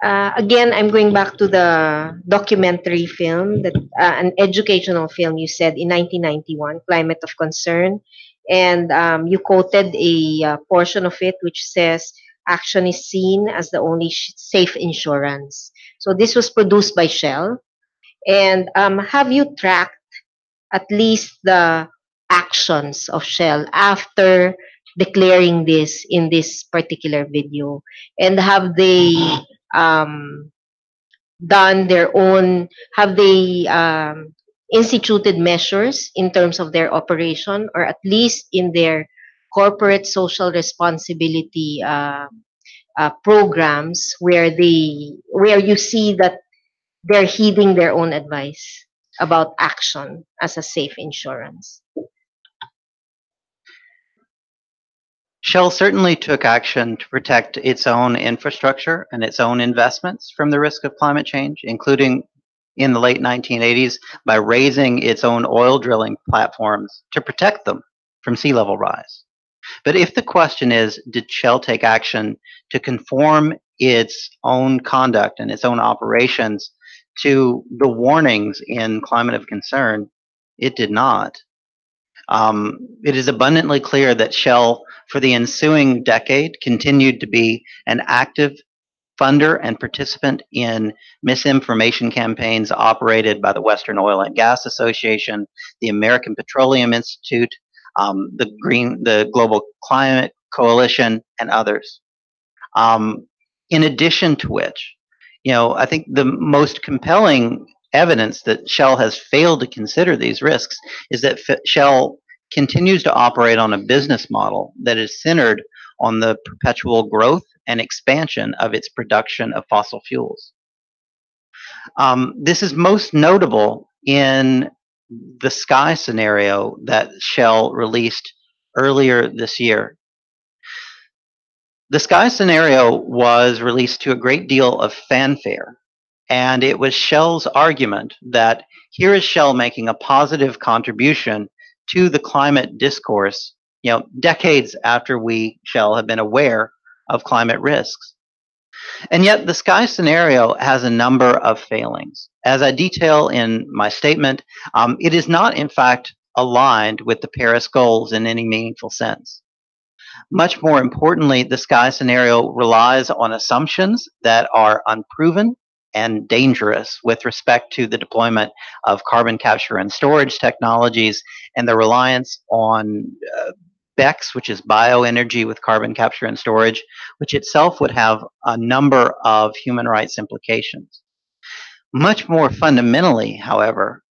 Again, I'm going back to the documentary film, that an educational film you said in 1991, Climate of Concern. And you quoted a portion of it which says, action is seen as the only safe insurance. So this was produced by Shell. And have you tracked at least the actions of Shell after declaring this in this particular video? And have they done their own, have they instituted measures in terms of their operation, or at least in their corporate social responsibility programs where you see that they're heeding their own advice about action as a safe insurance? Shell certainly took action to protect its own infrastructure and its own investments from the risk of climate change, including in the late 1980s by raising its own oil drilling platforms to protect them from sea level rise. But if the question is, did Shell take action to conform its own conduct and its own operations to the warnings in Climate of Concern, it did not. It is abundantly clear that Shell, for the ensuing decade, continued to be an active funder and participant in misinformation campaigns operated by the Western Oil and Gas Association, the American Petroleum Institute, the Global Climate Coalition, and others. In addition to which, I think the most compelling evidence that Shell has failed to consider these risks is that Shell continues to operate on a business model that is centered on the perpetual growth and expansion of its production of fossil fuels. This is most notable in the Sky scenario that Shell released earlier this year. The Sky scenario was released to a great deal of fanfare, and it was Shell's argument that here is Shell making a positive contribution to the climate discourse, decades after we, Shell, have been aware of climate risks. And yet the Sky scenario has a number of failings. As I detail in my statement, it is not in fact aligned with the Paris goals in any meaningful sense. Much more importantly, the Sky scenario relies on assumptions that are unproven and dangerous with respect to the deployment of carbon capture and storage technologies and the reliance on BECCS, which is bioenergy with carbon capture and storage, which itself would have a number of human rights implications. Much more fundamentally, however,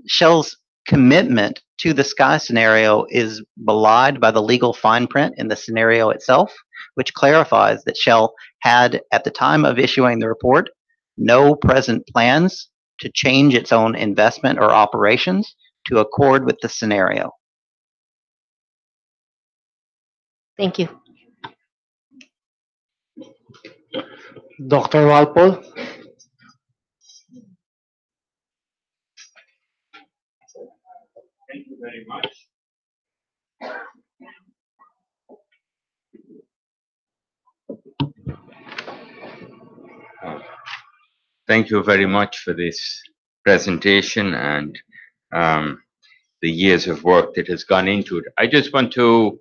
Shell's commitment to the Sky scenario is belied by the legal fine print in the scenario itself, which clarifies that Shell had, at the time of issuing the report, no present plans to change its own investment or operations to accord with the scenario. Thank you. Dr. Walpole? Thank you very much. Thank you very much for this presentation and the years of work that has gone into it. I just want to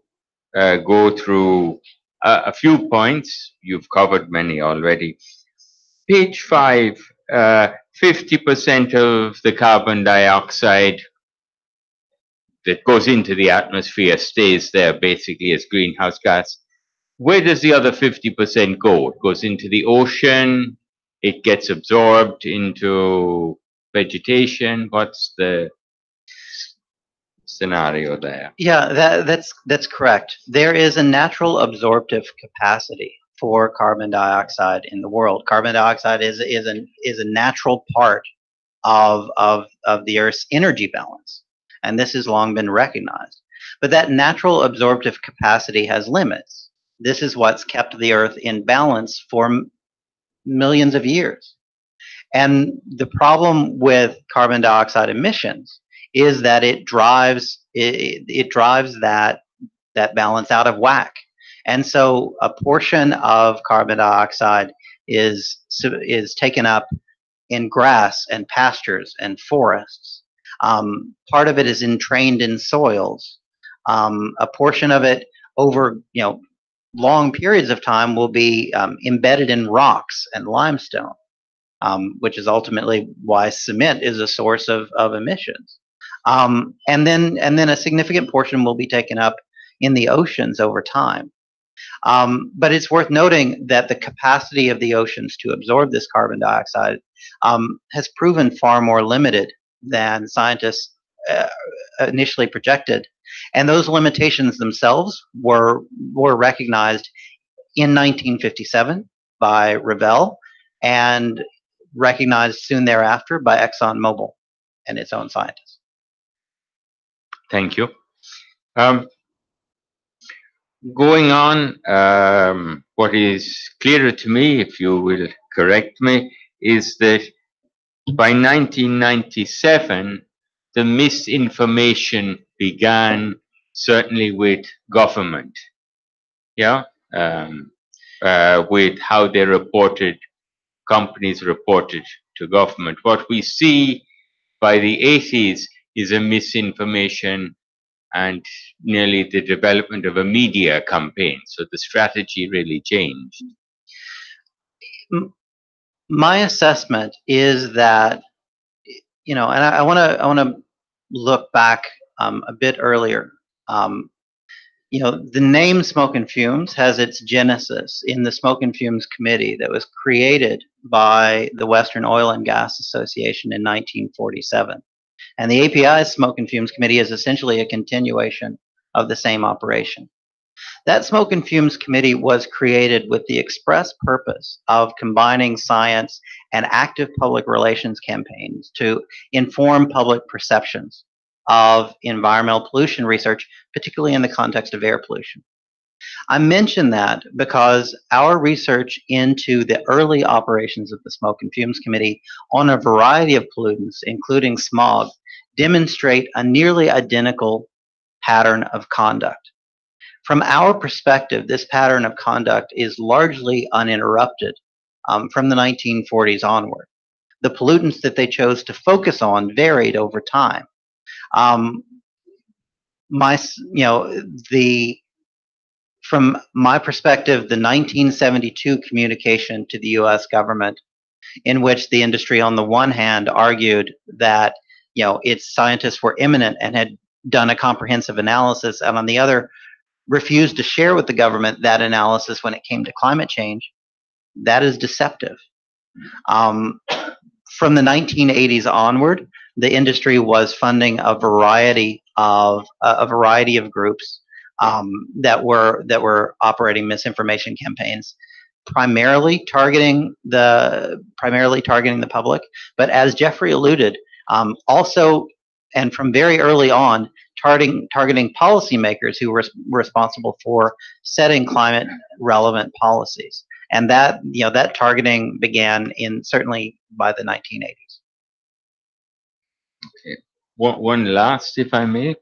go through a few points. You've covered many already. page 5, 50% of the carbon dioxide that goes into the atmosphere stays there basically as greenhouse gas. Where does the other 50% go? It goes into the ocean, it gets absorbed into vegetation. What's the scenario there? Yeah, that's correct. There is a natural absorptive capacity for carbon dioxide in the world. Carbon dioxide is a natural part of the Earth's energy balance, and this has long been recognized. But that natural absorptive capacity has limits. This is what's kept the Earth in balance for millions of years. And the problem with carbon dioxide emissions is that it drives that balance out of whack. And so a portion of carbon dioxide is taken up in grass and pastures and forests. Part of it is entrained in soils. A portion of it over long periods of time will be embedded in rocks and limestone, which is ultimately why cement is a source of emissions. And then a significant portion will be taken up in the oceans over time. But it's worth noting that the capacity of the oceans to absorb this carbon dioxide has proven far more limited than scientists initially projected. And those limitations themselves were recognized in 1957 by Revell and recognized soon thereafter by ExxonMobil and its own scientists. Thank you. Going on, what is clearer to me, if you will correct me, is that by 1997, the misinformation began, certainly with government, with how they reported, companies reported to government. What we see by the 80s is a misinformation and nearly the development of a media campaign. So the strategy really changed. My assessment is that, and I want to look back a bit earlier. The name Smoke and Fumes has its genesis in the Smoke and Fumes Committee that was created by the Western Oil and Gas Association in 1947. And the API Smoke and Fumes Committee is essentially a continuation of the same operation. That Smoke and Fumes Committee was created with the express purpose of combining science and active public relations campaigns to inform public perceptions of environmental pollution research, particularly in the context of air pollution. I mention that because our research into the early operations of the Smoke and Fumes Committee on a variety of pollutants, including smog, demonstrate a nearly identical pattern of conduct. From our perspective, this pattern of conduct is largely uninterrupted from the 1940s onward. The pollutants that they chose to focus on varied over time. From my perspective, the 1972 communication to the U.S. government, in which the industry on the one hand argued that its scientists were imminent and had done a comprehensive analysis, and on the other refused to share with the government that analysis when it came to climate change, that is deceptive. From the 1980s onward, the industry was funding a variety of groups that were operating misinformation campaigns, primarily targeting the public. But as Jeffrey alluded, also and from very early on, targeting policymakers who were responsible for setting climate relevant policies. And that targeting began certainly by the 1980s. Okay. One last, if I may.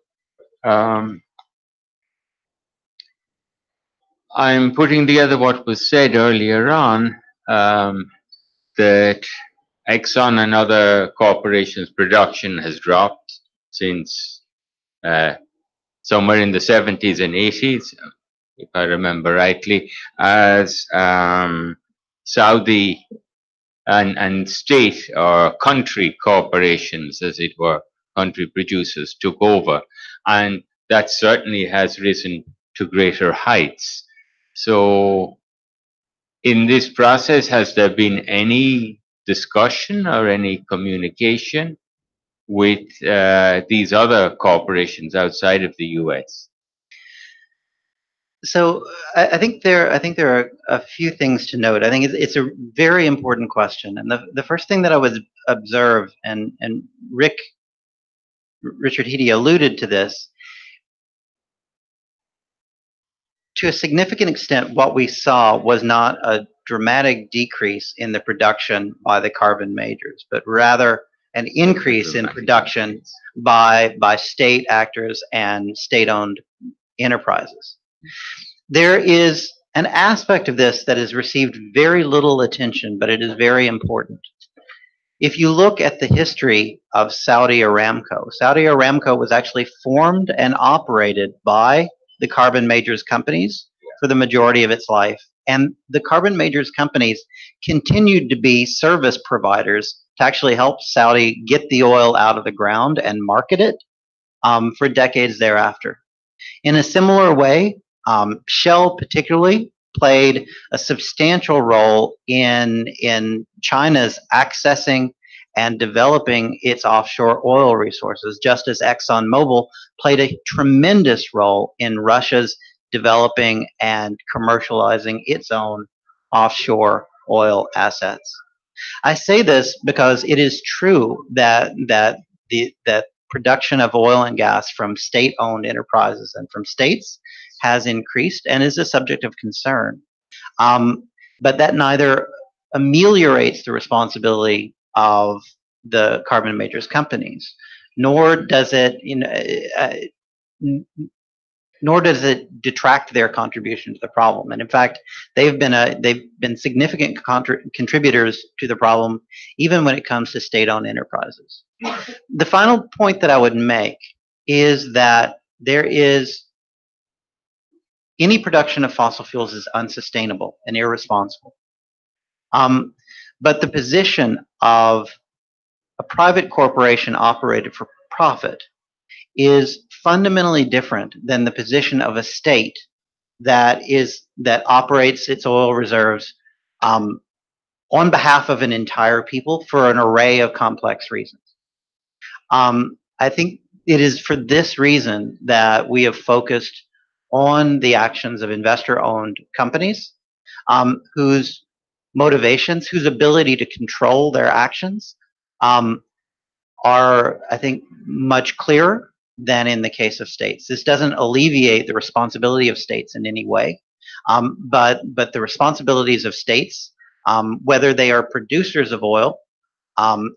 I'm putting together what was said earlier on, that Exxon and other corporations' production has dropped since somewhere in the 70s and 80s, if I remember rightly, as Saudi and state or country corporations, as it were, country producers took over. And that certainly has risen to greater heights. So in this process, has there been any discussion or any communication with these other corporations outside of the US? So I think there are a few things to note. I think it's a very important question, and the first thing that I would observe, and Richard Heedy alluded to this, to a significant extent, what we saw was not a dramatic decrease in the production by the carbon majors, but rather an increase in production by state actors and state-owned enterprises. There is an aspect of this that has received very little attention, but it is very important. If you look at the history of Saudi Aramco was actually formed and operated by the carbon majors companies for the majority of its life. And the carbon majors companies continued to be service providers to actually help Saudi get the oil out of the ground and market it for decades thereafter. In a similar way, Shell particularly played a substantial role in China's accessing and developing its offshore oil resources, just as ExxonMobil played a tremendous role in Russia's developing and commercializing its own offshore oil assets. I say this because it is true that production of oil and gas from state-owned enterprises and from states has increased and is a subject of concern. But that neither ameliorates the responsibility of the carbon majors companies, nor does it, nor does it detract their contribution to the problem. And in fact, they've been significant contributors to the problem, even when it comes to state-owned enterprises. The final point that I would make is that any production of fossil fuels is unsustainable and irresponsible. But the position of a private corporation operated for profit is fundamentally different than the position of a state that operates its oil reserves on behalf of an entire people for an array of complex reasons. I think it is for this reason that we have focused on the actions of investor-owned companies whose motivations, whose ability to control their actions are, I think, much clearer than in the case of states. This doesn't alleviate the responsibility of states in any way, but the responsibilities of states, whether they are producers of oil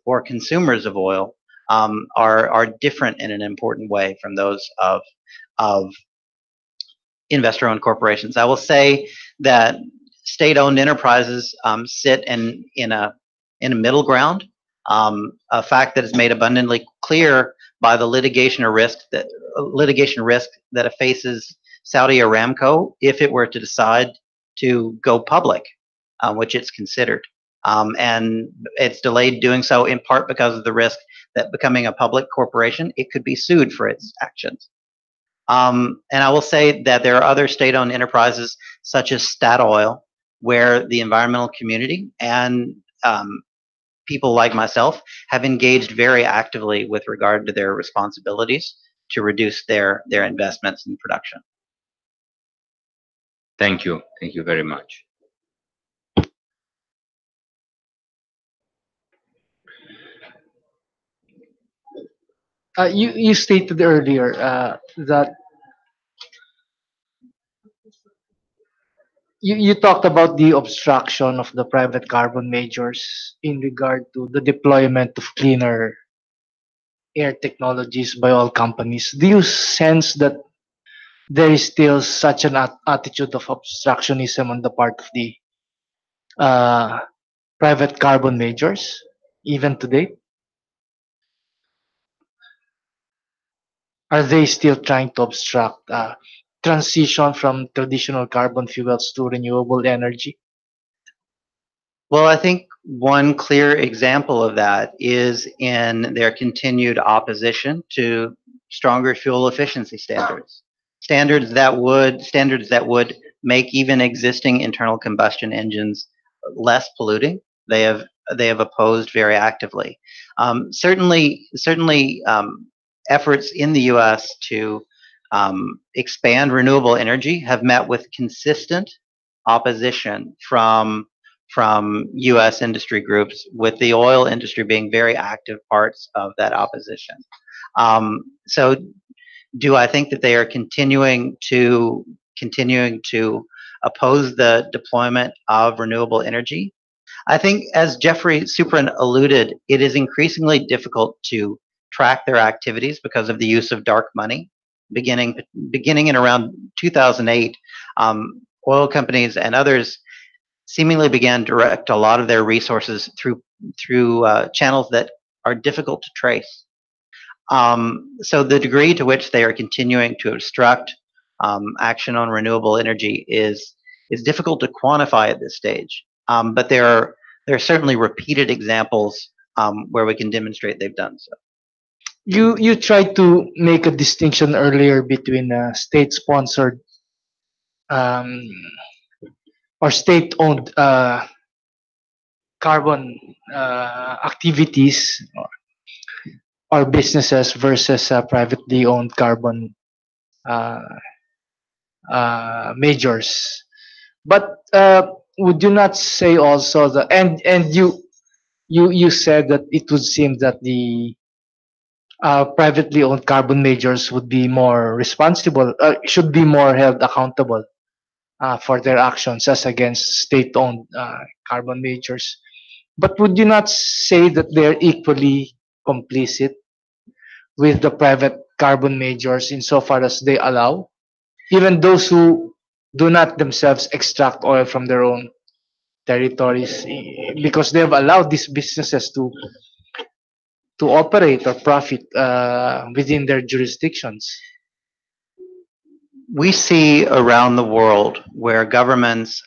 or consumers of oil, are different in an important way from those of investor-owned corporations. I will say that state-owned enterprises sit in a middle ground, a fact that is made abundantly clear by the litigation risk that faces Saudi Aramco if it were to decide to go public, which it's considered. And it's delayed doing so in part because of the risk that becoming a public corporation, it could be sued for its actions. And I will say that there are other state-owned enterprises such as Statoil, where the environmental community and people like myself have engaged very actively with regard to their responsibilities to reduce their investments in production. Thank you. Thank you very much. You stated earlier that you talked about the obstruction of the private carbon majors in regard to the deployment of cleaner air technologies by all companies. Do you sense that there is still such an attitude of obstructionism on the part of the private carbon majors, even today? Are they still trying to obstruct transition from traditional carbon fuels to renewable energy? Well, I think one clear example of that is in their continued opposition to stronger fuel efficiency standards. Standards that would make even existing internal combustion engines less polluting. They have opposed very actively. Certainly, efforts in the U.S. to expand renewable energy have met with consistent opposition from U.S. industry groups, with the oil industry being very active parts of that opposition. So, do I think that they are continuing to oppose the deployment of renewable energy? I think, as Jeffrey Supran alluded, it is increasingly difficult to track their activities because of the use of dark money. Beginning in around 2008, oil companies and others seemingly began to direct a lot of their resources through channels that are difficult to trace. So the degree to which they are continuing to obstruct action on renewable energy is difficult to quantify at this stage. But there are certainly repeated examples where we can demonstrate they've done so. You tried to make a distinction earlier between state-sponsored or state-owned carbon activities or businesses versus privately owned carbon majors. But would you not say also that, and you said that it would seem that the privately owned carbon majors would be more responsible, should be more held accountable for their actions as against state-owned carbon majors. But would you not say that they're equally complicit with the private carbon majors insofar as they allow, even those who do not themselves extract oil from their own territories, because they have allowed these businesses to operate or profit within their jurisdictions? We see around the world where governments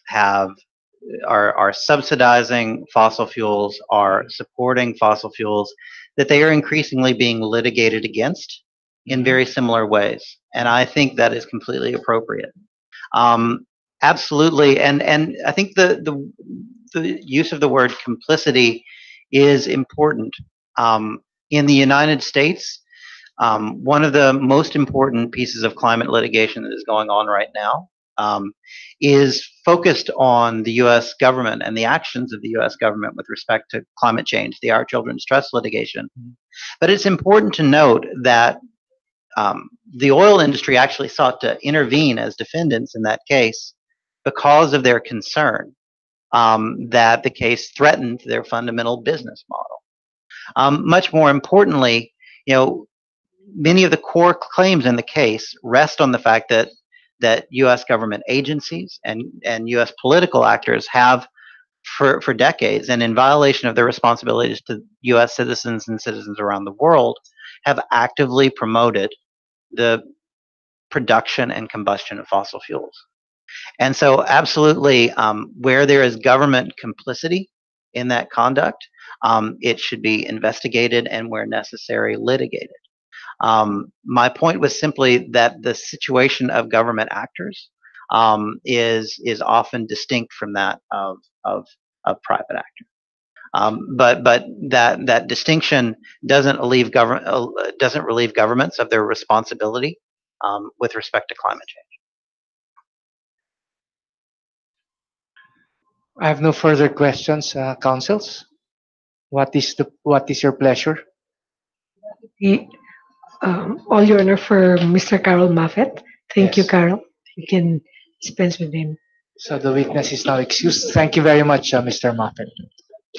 are subsidizing fossil fuels, are supporting fossil fuels, that they are increasingly being litigated against in very similar ways. And I think that is completely appropriate. Absolutely. And I think the use of the word complicity is important. In the United States, one of the most important pieces of climate litigation that is going on right now is focused on the U.S. government and the actions of the U.S. government with respect to climate change, the Our Children's Trust litigation. But it's important to note that the oil industry actually sought to intervene as defendants in that case because of their concern that the case threatened their fundamental business model. Much more importantly, many of the core claims in the case rest on the fact that U.S. government agencies and U.S. political actors have, for decades, and in violation of their responsibilities to U.S. citizens and citizens around the world, have actively promoted the production and combustion of fossil fuels. And so, absolutely, where there is government complicity in that conduct, it should be investigated and, where necessary, litigated. My point was simply that the situation of government actors is often distinct from that of private actors. But that distinction doesn't relieve governments of their responsibility with respect to climate change. I have no further questions, councils. What is your pleasure? All your honor for Mr. Carol Moffett. Thank you, Yes. Carol. You can dispense with him. So the witness is now excused. Thank you very much, Mr. Moffett,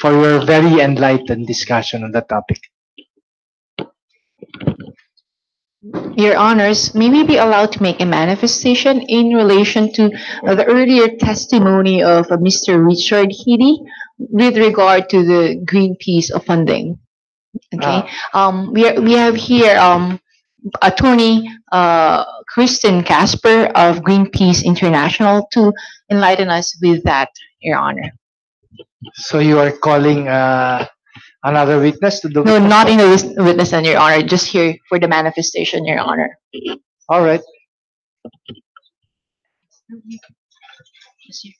for your very enlightened discussion on the topic. Your honors, may we be allowed to make a manifestation in relation to the earlier testimony of Mr. Richard Heady with regard to the Greenpeace funding? Okay. We have here attorney Kristen Casper of Greenpeace International to enlighten us with that, Your Honor. So you are calling another witness to the No, witness not in box? the witness stand, Your Honor. Just here for the manifestation, Your Honor. All right. Just here.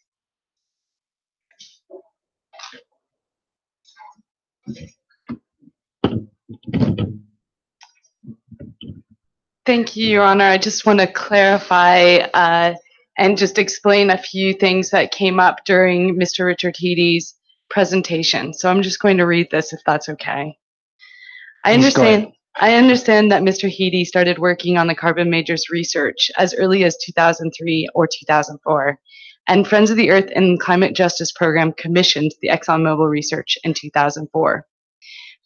Thank you, Your Honor. I just want to clarify and just explain a few things that came up during Mr. Richard Heady's presentation. So I'm just going to read this if that's okay. Please go ahead. I understand that Mr. Heady started working on the carbon majors research as early as 2003 or 2004, and Friends of the Earth and Climate Justice Program commissioned the ExxonMobil research in 2004.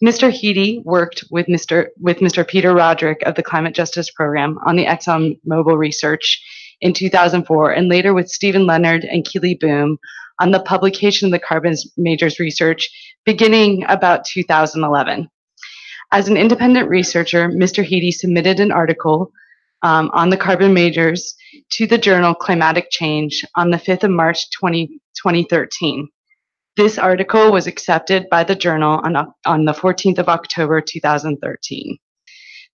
Mr. Heady worked with Mr. Peter Roderick of the Climate Justice Program on the ExxonMobil research in 2004, and later with Stephen Leonard and Keely Boom on the publication of the carbon majors research beginning about 2011. As an independent researcher, Mr. Heady submitted an article on the carbon majors to the journal Climatic Change on the 5th of March 2013. This article was accepted by the journal on the 14th of October 2013.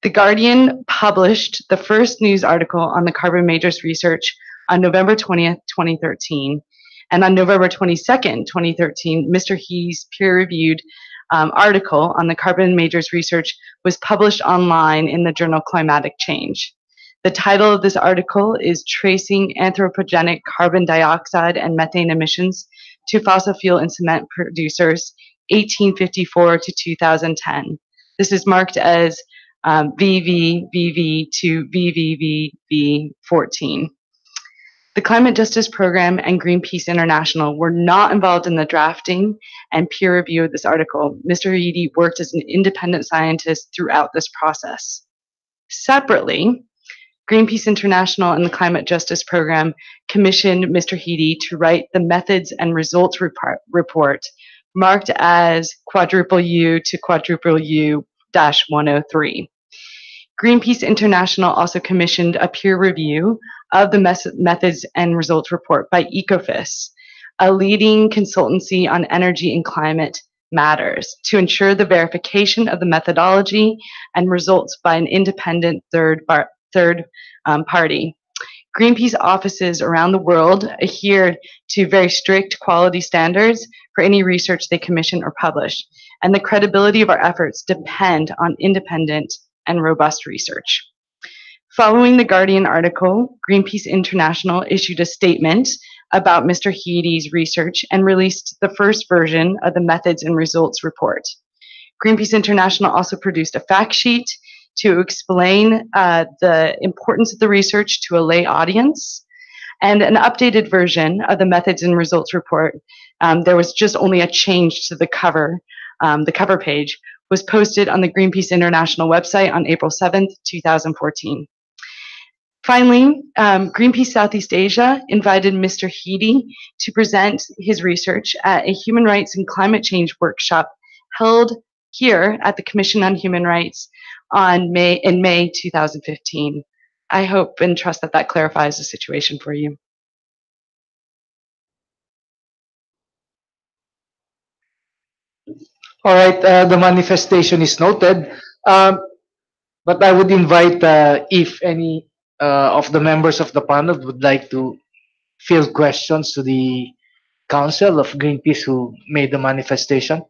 The Guardian published the first news article on the carbon majors research on November 20th, 2013. And on November 22nd, 2013, Mr. Heady's peer-reviewed article on the carbon majors research was published online in the journal Climatic Change. The title of this article is Tracing Anthropogenic Carbon Dioxide and Methane Emissions to Fossil Fuel and Cement Producers, 1854 to 2010. This is marked as VVVV to VVVV14. The Climate Justice Program and Greenpeace International were not involved in the drafting and peer review of this article. Mr. Heady worked as an independent scientist throughout this process. Separately, Greenpeace International and the Climate Justice Program commissioned Mr. Heady to write the Methods and Results report marked as quadruple U to quadruple U-103. Greenpeace International also commissioned a peer review of the Methods and Results report by Ecofys, a leading consultancy on energy and climate matters, to ensure the verification of the methodology and results by an independent third party. Greenpeace offices around the world adhere to very strict quality standards for any research they commission or publish, and the credibility of our efforts depend on independent and robust research. Following the Guardian article, Greenpeace International issued a statement about Mr. Heady's research and released the first version of the Methods and Results report. Greenpeace International also produced a fact sheet to explain the importance of the research to a lay audience, and an updated version of the Methods and Results report. There was just only a change to the cover page, was posted on the Greenpeace International website on April 7th, 2014. Finally, Greenpeace Southeast Asia invited Mr. Heady to present his research at a human rights and climate change workshop held here at the Commission on Human Rights in May 2015. I hope and trust that that clarifies the situation for you. All right, the manifestation is noted. But I would invite if any of the members of the panel would like to field questions to the counsel of Greenpeace who made the manifestation.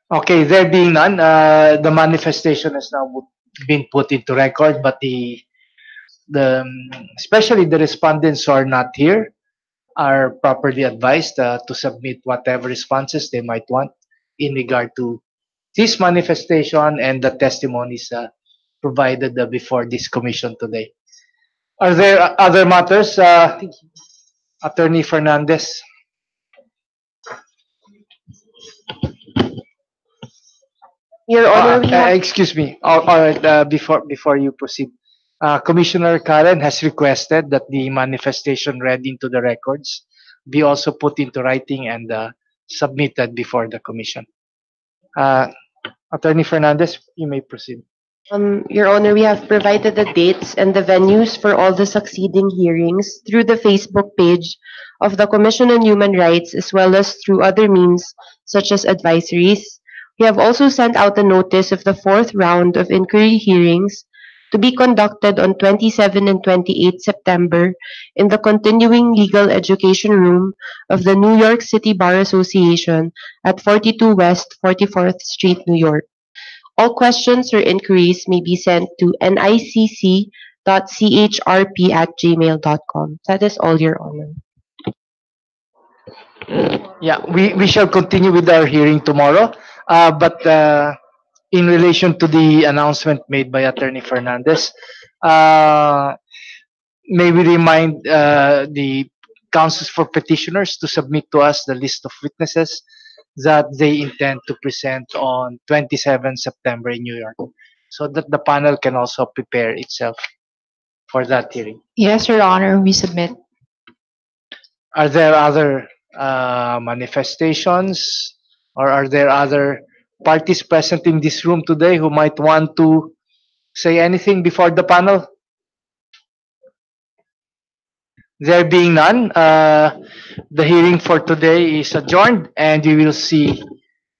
Okay, there being none, the manifestation has now been put into record, but especially the respondents who are not here are properly advised to submit whatever responses they might want in regard to this manifestation and the testimonies provided before this commission today. Are there other matters? Attorney Fernandez. Your Honor, we have... Excuse me. All right, before you proceed, Commissioner Karen has requested that the manifestation read into the records be also put into writing and submitted before the commission. Attorney Fernandez, you may proceed. Your Honor, we have provided the dates and the venues for all the succeeding hearings through the Facebook page of the Commission on Human Rights as well as through other means such as advisories. We have also sent out a notice of the fourth round of inquiry hearings to be conducted on 27 and 28 September in the continuing legal education room of the New York City Bar Association at 42 West 44th Street, New York. All questions or inquiries may be sent to nicc.chrp@gmail.com. That is all, Your Honor. Yeah, we shall continue with our hearing tomorrow. But in relation to the announcement made by Attorney Fernandez, may we remind the counsels for petitioners to submit to us the list of witnesses that they intend to present on 27 September in New York, so that the panel can also prepare itself for that hearing. Yes, Your Honor, we submit. Are there other manifestations, or are there other parties present in this room today who might want to say anything before the panel? There being none, the hearing for today is adjourned, and we will see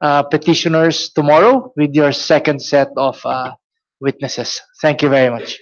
petitioners tomorrow with your second set of witnesses. Thank you very much.